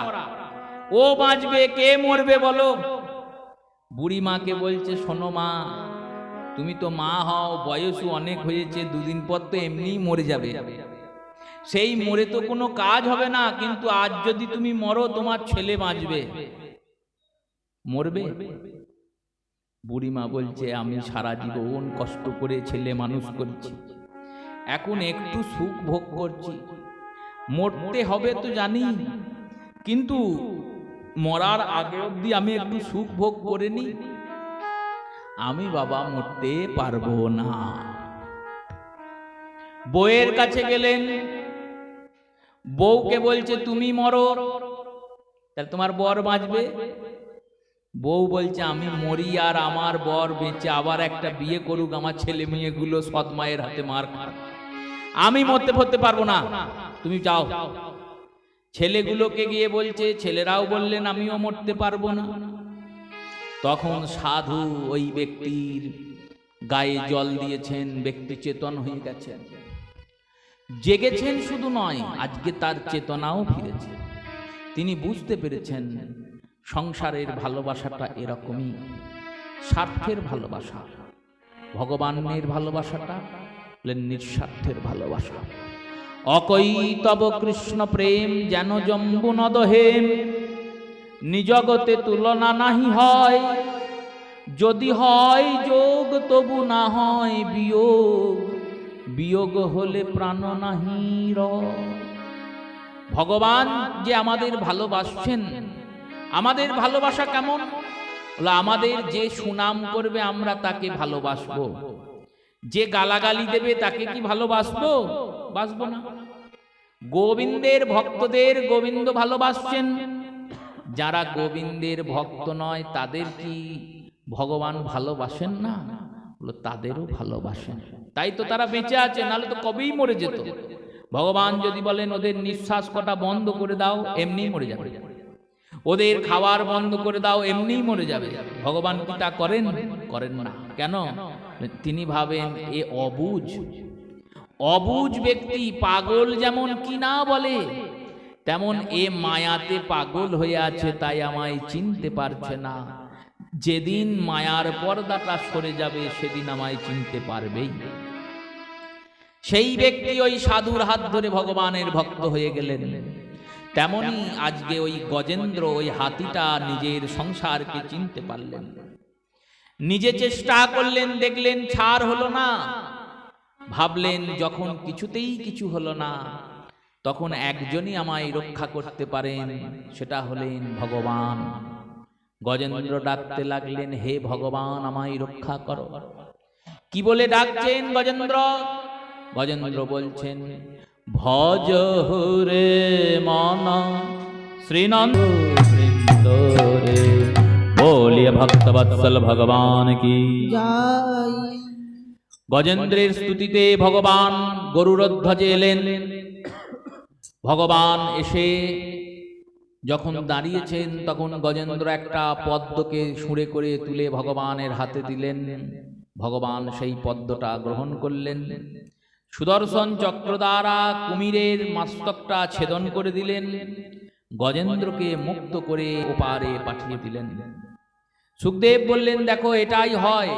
ও বাঁচবে, কে মরবে বলো? বুড়ি মাকে বলছে, শোনো মা, তুমি তো মা হও, বয়সও অনেক হয়েছে, 2 দিন পর তো এমনিই মরে যাবে, সেই মরে তো কোনো কাজ হবে না, কিন্তু আজ যদি তুমি মরো তোমার ছেলে বাঁচবে, মরবে? বুড়িমা বলছে, আমি সারা জীবন কষ্ট করে ছেলে মানুষ করছি, এখন একটু সুখ ভোগ করছি, মরতে হবে তো জানি, কিন্তু মরার আগে অবধি আমি একটু সুখ ভোগ করে নি, আমি বাবা মরতে পারবো না। বউয়ের কাছে গেলেন, বউকে বলছে তুমি মরো, তাহলে তোমার বর বাঁচবে। বউ বলছে, আমি মরি আর আমার বর বেঁচে আবার একটা বিয়ে করুক, আমার ছেলে মেয়েগুলো সৎ মায়ের হাতে মার খাক, আমি মরতে ফরতে পারবো না, তুমি যাও। ছেলেগুলোকে গিয়ে বলছে, ছেলেরাও বললেন আমিও মরতে পারবো না। তখন সাধু ওই ব্যক্তির গায়ে জল দিয়েছেন, ব্যক্তি চেতন হয়ে গেছেন, জেগেছেন শুধু নয়, আজকে তার চেতনাও ফিরেছে। তিনি বুঝতে পেরেছেন সংসারের ভালোবাসাটা এরকমই, স্বার্থের ভালোবাসা, ভগবানের ভালোবাসাটা নিঃস্বার্থের ভালোবাসা। অকৈতব কৃষ্ণ প্রেম যেন জম্বু নদহেম, নিজগতে তুলনা নাহি হয়, যদি হয় যোগ তবু না হয় বিয়োগ, বিয়োগ হলে প্রাণ নাহি রয়। ভগবান যে আমাদের ভালোবাসছেন, আমাদের ভালোবাসা কেমন? আমাদের যে সুনাম করবে আমরা তাকে ভালোবাসবো, যে গালাগালি দেবে তাকে কি ভালোবাসবো? বাসবো না। গোবিন্দের ভক্তদের গোবিন্দ ভালোবাসছেন, যারা গোবিন্দের ভক্ত নয় তাদের কি ভগবান ভালোবাসেন না? বলল তাদেরও ভালোবাসেন, তাই তো তারা বেঁচে আছে, নাহলে তো কবেই মরে যেত। ভগবান যদি বলেন ওদের নিঃশ্বাস কটা বন্ধ করে দাও, এমনিই মরে যাবে। ওদের খাবার বন্ধ করে দাও, এমনিই মরে যাবে। ভগবান কি তা করেন? করেন না। কেন? তিনি ভাবেন এ অবুঝ। অবুঝ ব্যক্তি, পাগল যেমন কি না বলে, তেমন এ মায়াতে পাগল হয়ে আছে, তাই আমায় চিনতে পারছে না। যেদিন মায়ার পর্দাটা সরে যাবে সেদিন আমায় চিনতে পারবেই। সেই ব্যক্তি ওই সাধুর হাত ধরে ভগবানের ভক্ত হয়ে গেলেন। তেমনি আজকে ওই গজেন্দ্র, ওই হাতিটা নিজের সংসারকে চিনতে পারলেন। নিজে চেষ্টা করলেন, দেখলেন ছাড় হলো না। ভাবলেন যখন কিছুতেই কিছু হলো না, তখন একজনই আমায় রক্ষা করতে পারেন, সেটা হলেন ভগবান। গজেন্দ্র ডাকতে লাগলেন, হে ভগবান আমায় রক্ষা করো। কি বলে ডাকছেন গজেন্দ্র? গজেন্দ্র বলছেন, ভজ রে মন শ্রীনন্দ বৃন্দ রে, বলিয়ে ভক্তবৎসল ভগবান কি
জয়।
গজেন্দ্রের স্তুতিতে ভগবান গরুড়ধ্বজে এলেন। ভগবান এসে যখন দাঁড়িয়েছেন, তখন গজেন্দ্র একটা পদ্মকে সুরে করে তুলে ভগবানের হাতে দিলেন। ভগবান সেই পদ্মটা গ্রহণ করলেন। সুদর্শন চক্র দ্বারা কুমিরের মস্তকটা ছেদন করে দিলেন। গজেন্দ্রকে মুক্ত করে ওপারে পাঠিয়ে দিলেন। সুখদেব বললেন, দেখো এটাই হয়।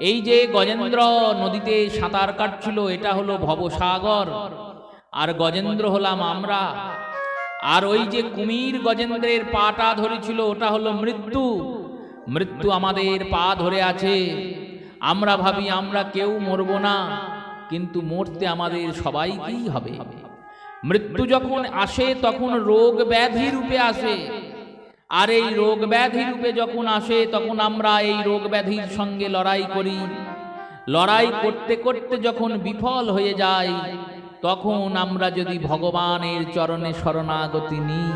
এই যে গজেন্দ্র নদীতে সাঁতার কাটছিল, এটা হলো ভবসাগর, আর গজেন্দ্র হলাম আমরা। আর ওই যে কুমির গজেন্দ্রের পাটা ধরেছিল, ওটা হলো মৃত্যু। মৃত্যু আমাদের পা ধরে আছে। আমরা ভাবি আমরা কেউ মরবো না, কিন্তু মরতে আমাদের সবাইকেই হবে। মৃত্যু যখন আসে তখন রোগ ব্যাধি রূপে আসে, আর এই রোগ ব্যাধি রূপে যখন আসে তখন আমরা এই রোগ ব্যাধির সঙ্গে লড়াই করি। লড়াই করতে করতে যখন বিফল হয়ে যায়, তখন আমরা যদি ভগবানের চরণে শরণাগতি নিই,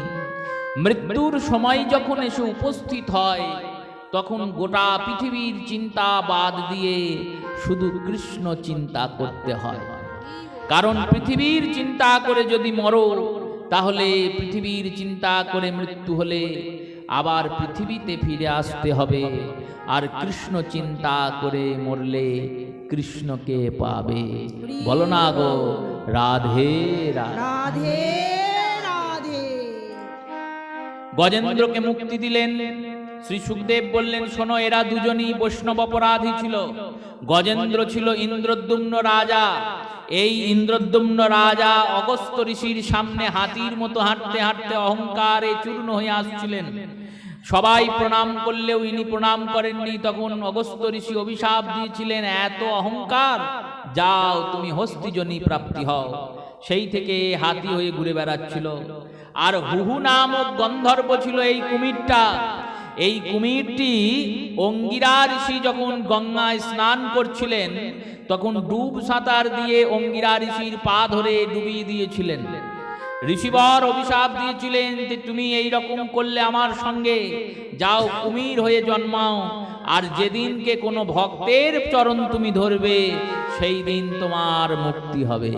মৃত্যুর সময় যখন এসে উপস্থিত হয়, তখন গোটা পৃথিবীর চিন্তা বাদ দিয়ে শুধু কৃষ্ণ চিন্তা করতে হয়। কারণ পৃথিবীর চিন্তা করে যদি মরো, তাহলে পৃথিবীর চিন্তা করে মৃত্যু হলে আবার পৃথিবীতে ফিরে আসতে হবে। আর কৃষ্ণ চিন্তা করে মরলে কৃষ্ণকে পাবে। বলো না গো রাধে রাধে।
রাধে রাধে।
গজেন্দ্রকে মুক্তি দিলেন। শ্রী সুখদেব বললেন, শোনো, এরা দুজনই বৈষ্ণব অপরাধী ছিল। গজেন্দ্র ছিল ইন্দ্রদ্যুম্ন রাজা। এই ইন্দ্রদ্যুম্ন রাজা অগস্ত্য ঋষির সামনে হাতির মতো হাঁটতে হাঁটতে অহংকারে চূর্ণ হয়ে আসছিলেন। সবাই প্রণাম করলেও ইনি প্রণাম করেননি। তখন অগস্ত্য ঋষি অভিশাপ দিয়েছিলেন, এত অহংকার, যাও তুমি হস্তিজনী প্রাপ্তি হও। সেই থেকে হাতি হয়ে ঘুরে বেড়াচ্ছিল। আর হুহু নামক গন্ধর্ব ছিল এই কুমিরটা। এই কুমিরটি অঙ্গিরা ঋষি যখন গঙ্গায় স্নান করছিলেন, তখন ডুব সাঁতার দিয়ে অঙ্গিরা ঋষির পা ধরে ডুবিয়ে দিয়েছিলেন। ঋষিবর অভিশাপ দিয়েছিলেন যে তুমি এই রকম করলে আমার সঙ্গে, যাও কুমির হয়ে জন্মাও, আর যেদিনকে কোনো ভক্তের চরণ তুমি ধরবে, সেই দিন তোমার মুক্তি হবে।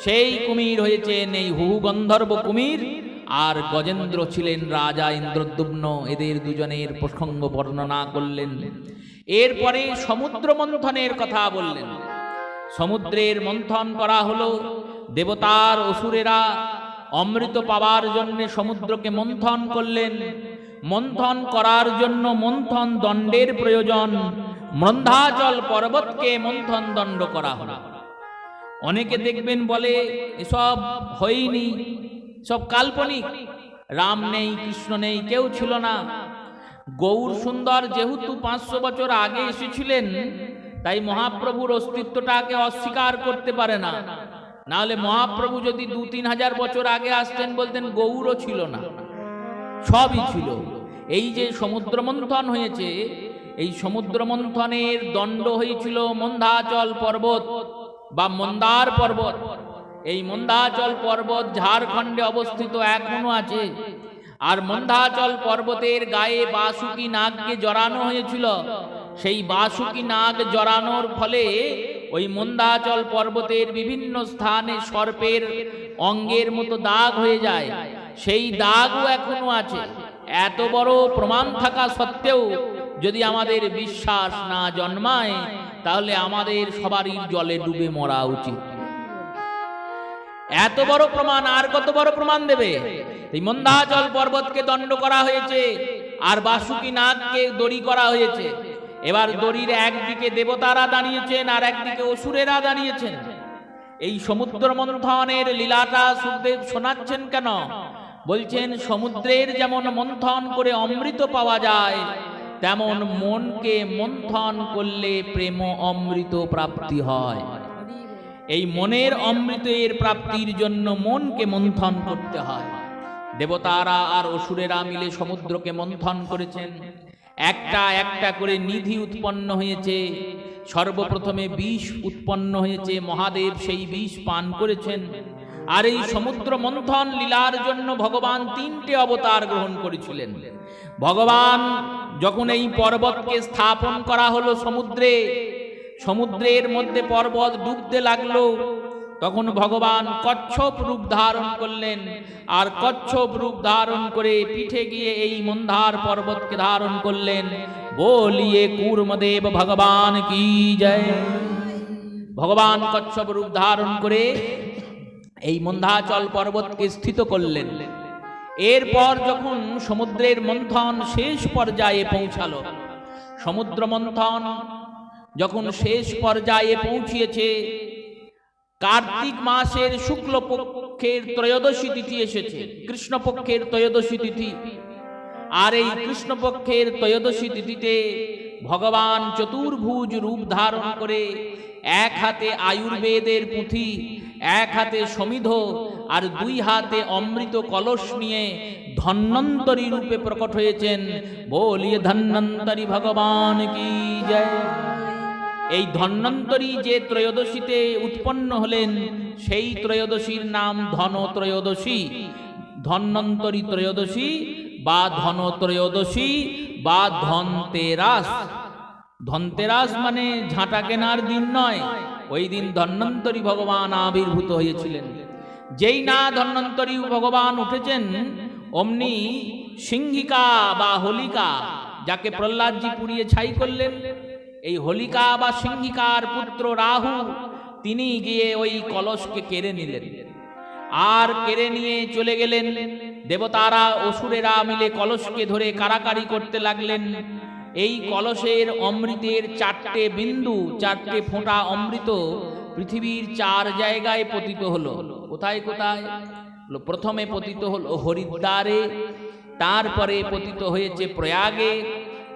সেই কুমির হয়েছেন এই হুহু গন্ধর্ব কুমির। আর গজেন্দ্র ছিলেন রাজা ইন্দ্রদ্যুম্ন। এদের দুজনের প্রসঙ্গ বর্ণনা করলেন। এরপরে সমুদ্র মন্থনের কথা বললেন। সমুদ্রের মন্থন করা হলো। দেবতার অসুরেরা অমৃত পাওয়ার জন্য সমুদ্রকে মন্থন করলেন। মন্থন করার জন্য মন্থন দণ্ডের প্রয়োজন। মন্দাচল পর্বতকে মন্থন দণ্ড করা হলো। অনেকে দেখবেন বলে এসব হয়নি, সব কাল্পনিক, রাম নেই, কৃষ্ণ নেই, কেউ ছিল না। গৌর সুন্দর যেহেতু 500 বছর আগে এসেছিলেন, তাই মহাপ্রভুর অস্তিত্বটাকে অস্বীকার করতে পারে না। নাহলে মহাপ্রভু যদি 2-3 হাজার বছর আগে আসতেন, বলতেন গৌরও ছিল না, সবই ছিল। এই যে সমুদ্র মন্থন হয়েছে, এই সমুদ্র মন্থনের দণ্ড হয়েছিল মন্দাচল পর্বত বা মন্দার পর্বত। এই মন্দাচল পর্বত ঝাড়খণ্ডে অবস্থিত, এখনো আছে। আর মন্দাচল পর্বতের গায়ে বাসুকি নাগকে জড়ানো হয়েছিল। সেই বাসুকি নাগ জড়ানোর ফলে ওই মন্দাচল পর্বতের বিভিন্ন স্থানে সর্পের অঙ্গের মতো দাগ হয়ে যায়। সেই দাগও এখনো আছে। এত বড় প্রমাণ থাকা সত্ত্বেও যদি আমাদের বিশ্বাস না জন্মায়, তাহলে আমাদের সবারই জলে ডুবে মরা উচিত। এত বড় প্রমাণ আর কত বড় প্রমাণ দেবে? এই মন্দাচল পর্বতকে দণ্ড করা হয়েছে, আর বাসুকি নাগকে দড়ি করা হয়েছে। এবার দড়ির একদিকে দেবতারা দাঁড়িয়েছেন, আর একদিকে অসুরেরা দাঁড়িয়েছেন। এই সমুদ্র মন্থনের লীলাটা সুখদেব শোনাচ্ছেন কেন? বলছেন, সমুদ্রের যেমন মন্থন করে অমৃত পাওয়া যায়, তেমন মনকে মন্থন করলে প্রেম অমৃত প্রাপ্তি হয়। এই মনের অমৃতের প্রাপ্তির জন্য মনকে মন্থন করতে হয়। দেবতারা আর অসুরেরা মিলে সমুদ্রকে মন্থন করেছেন। একটা একটা করে নিধি উৎপন্ন হয়েছে। সর্বপ্রথমে বিষ উৎপন্ন হয়েছে, মহাদেব সেই বিষ পান করেছেন। আর এই সমুদ্র মন্থন লীলার জন্য ভগবান 3টে অবতার গ্রহণ করেছিলেন। ভগবান যখন এই পর্বতকে স্থাপন করা হলো সমুদ্রে, সমুদ্রের মধ্যে পর্বত ডুবতে লাগলো, তখন ভগবান কচ্ছপ রূপ ধারণ করলেন। আর কচ্ছপ রূপ ধারণ করে পিঠে গিয়ে এই মন্দার পর্বতকে ধারণ করলেন। বলিয়ে কূর্মদেব ভগবান কি জয়। ভগবান কচ্ছপ রূপ ধারণ করে এই মন্দাচল পর্বতকে স্থিত করলেন। এরপর যখন সমুদ্রের মন্থন শেষ পর্যায়ে পৌঁছালো, সমুদ্র মন্থন যখন শেষ পর্যায়ে পৌঁছিয়েছে, কার্তিক মাসের শুক্লপক্ষের ত্রয়োদশী তিথি এসেছে, কৃষ্ণপক্ষের ত্রয়োদশী তিথি। আর এই কৃষ্ণপক্ষের ত্রয়োদশী তিথিতে ভগবান চতুর্ভুজ রূপ ধারণ করে এক হাতে আয়ুর্বেদের পুঁথি, এক হাতে সমিধ, আর 2 হাতে অমৃত কলস নিয়ে ধন্বন্তরী রূপে প্রকট হয়েছেন। বলিয়ে ধন্বন্তরী ভগবান কি জয়। এই ধন্বন্তরী যে ত্রয়োদশীতে উৎপন্ন হলেন, সেই ত্রয়োদশীর নাম ধন ত্রয়োদশী, ধন্বন্তরী ত্রয়োদশী বা ধন ত্রয়োদশী বা ধনতেরাস। ধনতেরাস মানে ঝাঁটা কেনার দিন নয়, ওই দিন ধন্বন্তরী ভগবান আবির্ভূত হয়েছিলেন। যেই না ধন্বন্তরী ভগবান উঠেছেন, অমনি সিংহিকা বা হোলিকা, যাকে প্রহ্লাদজি পুড়িয়ে ছাই করলেন, এই হোলিকা বা সিংহিকার পুত্র রাহু, তিনি গিয়ে ওই কলসকে কেড়ে নিলেন। আর কেড়ে নিয়ে চলে গেলেন। দেবতারা অসুরেরা মিলে কলসকে ধরে কারাকারি করতে লাগলেন। এই কলসের অমৃতের 4টে বিন্দু, 4টে ফোঁটা অমৃত পৃথিবীর 4 জায়গায় পতিত হলো। কোথায় কোথায়? প্রথমে পতিত হলো হরিদ্বারে, তারপরে পতিত হয়েছে প্রয়াগে,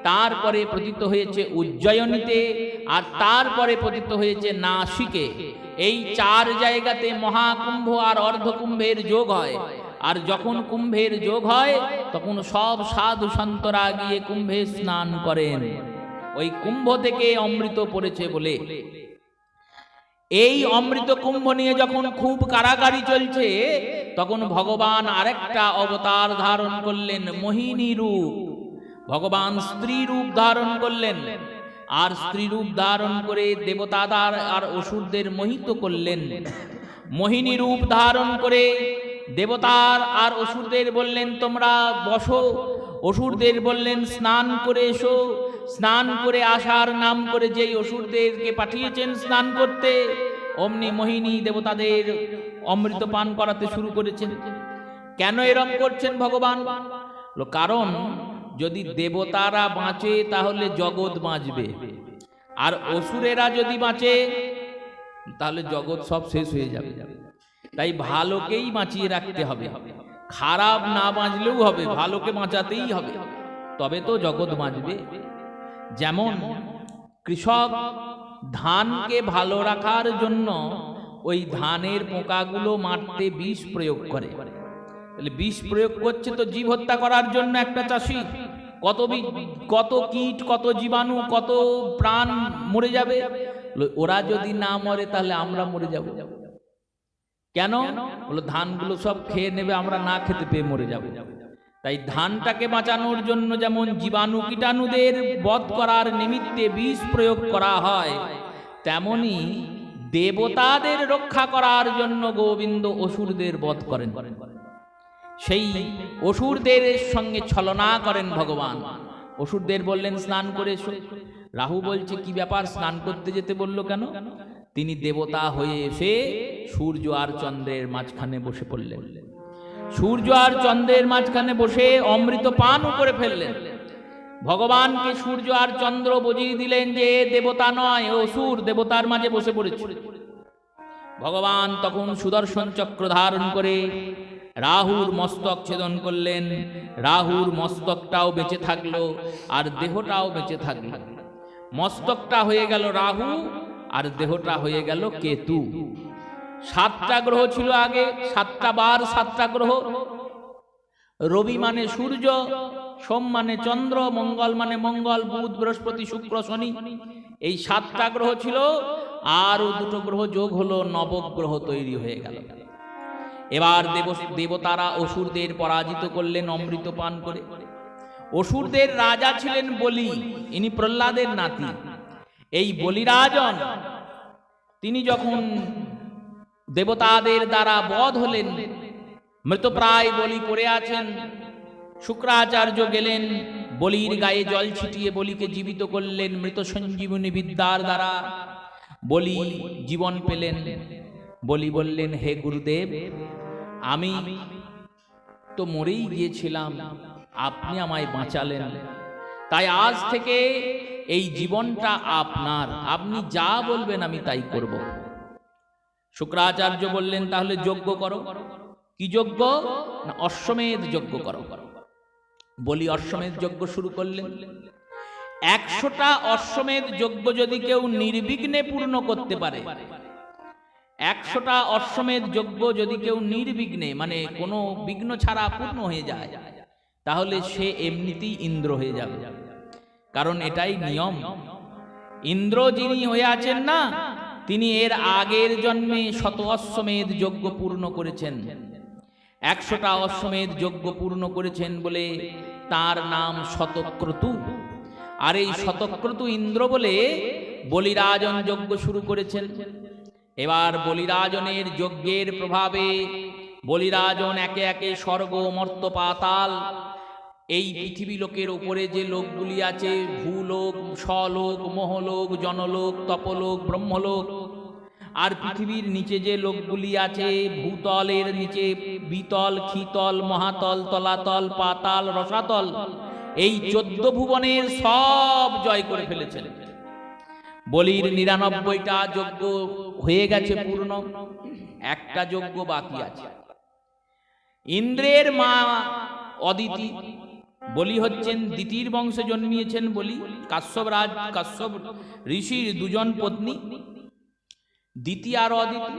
তারপরে পতিত হয়েছে উজ্জয়িনীতে, আর তারপরে পতিত হয়েছে নাসিকে। এই 4 জায়গাতে মহাকুম্ভ আর অর্ধকুম্ভের যোগ হয়। আর যখন কুম্ভের যোগ হয়, তখন সব সাধু সন্তরা গিয়ে কুম্ভে স্নান করেন। ওই কুম্ভ থেকে অমৃত পড়েছে বলে। এই অমৃত কুম্ভ নিয়ে যখন খুব কারাকারি চলছে, তখন ভগবান আরেকটা অবতার ধারণ করলেন, মোহিনী রূপ। ভগবান স্ত্রী রূপ ধারণ করলেন, আর স্ত্রী রূপ ধারণ করে দেবতাদের আর অসুরদের মোহিত করলেন। মোহিনী রূপ ধারণ করে দেবতার আর অসুরদের বললেন, তোমরা বসো। অসুরদের বললেন, স্নান করে এসো। স্নান করে আসার নাম করে যেই অসুরদেরকে পাঠিয়েছেন স্নান করতে, অমনি মোহিনী দেবতাদের অমৃত পান করাতে শুরু করেছেন। কেন এরম করছেন ভগবান? কারণ যদি দেবতারা বাঁচে, তাহলে জগৎ বাঁচবে। আর অসুরেরা যদি বাঁচে, তাহলে জগৎ সব শেষ হয়ে যাবে। তাই ভালোকেই বাঁচিয়ে রাখতে হবে। খারাপ না বাঁচলেও হবে, ভালোকে বাঁচাতেই হবে, তবে তো জগৎ বাঁচবে। যেমন কৃষক ধানকে ভালো রাখার জন্য ওই ধানের পোকাগুলো মারতে বিষ প্রয়োগ করে। তাহলে বিষ প্রয়োগ করছে তো জীব হত্যা করার জন্য একটা চাষি। কত কীট, কত জীবাণু, কত প্রাণ মরে যাবে। ওরা যদি না মরে, তাহলে আমরা মরে যাব। কেন? বলো, ধানগুলো সব খেয়ে নেবে, আমরা না খেতে পেয়ে মরে যাব। তাই ধানটাকে বাঁচানোর জন্য যেমন জীবাণু কীটাণুদের বধ করার নিমিত্তে বিষ প্রয়োগ করা হয়, তেমনি দেবতাদের রক্ষা করার জন্য গোবিন্দ অসুরদের বধ করেন। সেই অসুরদের সঙ্গে ছলনা করেন ভগবান। অসুরদের বললেন স্নান করে এসো। রাহু বলছে কি ব্যাপার, স্নান করতে যেতে বললো কেন? তিনি দেবতা হয়ে এসে সূর্য আর চন্দ্রের মাঝখানে বসে পড়লেন। সূর্য আর চন্দ্রের মাঝখানে বসে অমৃত পান করে ফেললেন। ভগবানকে সূর্য আর চন্দ্র বুঝিয়ে দিলেন যে দেবতা নয়, অসুর দেবতার মাঝে বসে পড়েছে। ভগবান তখন সুদর্শন চক্র ধারণ করে রাহুর মস্তক ছেদন করলেন। রাহুর মস্তকটাও বেঁচে থাকলো আর দেহটাও বেঁচে থাকলো। মস্তকটা হয়ে গেল রাহু আর দেহটা হয়ে গেল কেতু। 7টা গ্রহ ছিল আগে, 7টা বার 7টা গ্রহ। রবি মানে সূর্য, সোম মানে চন্দ্র, মঙ্গল মানে মঙ্গল, বুধ বৃহস্পতি শুক্র শনি, এই 7টা গ্রহ ছিল। আর 2টো গ্রহ যোগ হলো, নবগ্রহ তৈরি হয়ে গেল। এবার দেবতারা অসুরদের পরাজিত করলেন অমৃত পান করে। অসুরদের রাজা ছিলেন বলি, ইনি প্রহ্লাদের নাতি। এই বলিরাজন তিনি যখন দেবতাদের দ্বারা বধ হলেন, মৃতপ্রায় বলি পড়ে আছেন, শুক্রাচার্য গেলেন, বলির গায়ে জল ছিটিয়ে বলিকে জীবিত করলেন মৃত সঞ্জীবনী বিদ্যার দ্বারা। বলি জীবন পেলেন। বলি বললেন, হে গুরুদেব, আমি তো মরেই গিয়েছিলাম, আপনি আমায় বাঁচালেন, তাই আজ থেকে এই জীবনটা আপনার, আপনি যা বলবেন আমি তাই করব। শুক্রাচার্য বললেন, তাহলে যজ্ঞ করো। কি যজ্ঞ? না, অশ্বমেধ যজ্ঞ করো। বলি অশ্বমেধ যজ্ঞ শুরু করলেন। 100টা অশ্বমেধ যজ্ঞ যদি কেউ নির্বিঘ্নে পূর্ণ করতে পারে, 100টা অশ্বমেধ যজ্ঞ যদি কেউ নির্বিঘ্নে মানে কোনো বিঘ্ন ছাড়া পূর্ণ হয়ে যায়, তাহলে সে এমনিতেই ইন্দ্র হয়ে যাবে। কারণ এটাই নিয়ম। ইন্দ্র যিনি হয়ে আছেন না, তিনি এর আগের জন্মে 100 অশ্বমেধ যজ্ঞ পূর্ণ করেছেন। 100টা অশ্বমেধ যজ্ঞ পূর্ণ করেছেন বলে তার নাম শতক্রতু। আর এই শতক্রতু ইন্দ্র বলে বলিরাজন যজ্ঞ শুরু করেছেন। এবার বলিরাজনের যজ্ঞের প্রভাবে বলিরাজন একে একে স্বর্গ, মর্ত্য, পাতাল, এই পৃথিবী লোকের উপরে যে লোকগুলি আছে, ভূলোক, স্বলোক, মোহলোক, জনলোক, তপলোক, ব্রহ্মলোক, আর পৃথিবীর নিচে যে লোকগুলি আছে, ভূতলের নিচে বিতল, খিতল, মহাতল, তলাতল, পাতাল, রসাতল, এই 14 ভুবনের সব জয় করে ফেলেছেন। বলির 99টা যজ্ঞ হয়ে গেছে পূর্ণ, একটা যজ্ঞ বাকি আছে। ইন্দ্রের মা অদিতি, বলি হচ্ছেন দ্বিতীয় বংশে জন্মিয়েছেন বলি। কাশ্যপ ঋষির 2জন পত্নী, দিতি আর অদিতি।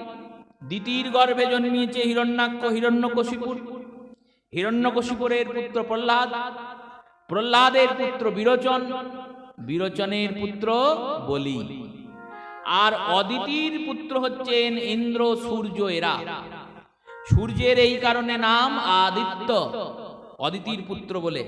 দিতির গর্ভে জন্মিয়েছে হিরণ্যাক্ষ, হিরণ্যকশিপুর। হিরণ্যকশিপুরের পুত্র প্রহ্লাদ, প্রহ্লাদের পুত্র বিরোচন, বিরোচনের পুত্র বলি। আর অদিতির পুত্র হচ্ছেন ইন্দ্র, সূর্য। এরা সূর্যের এই কারণে নাম আদিত্য, অদিতির পুত্র বলে।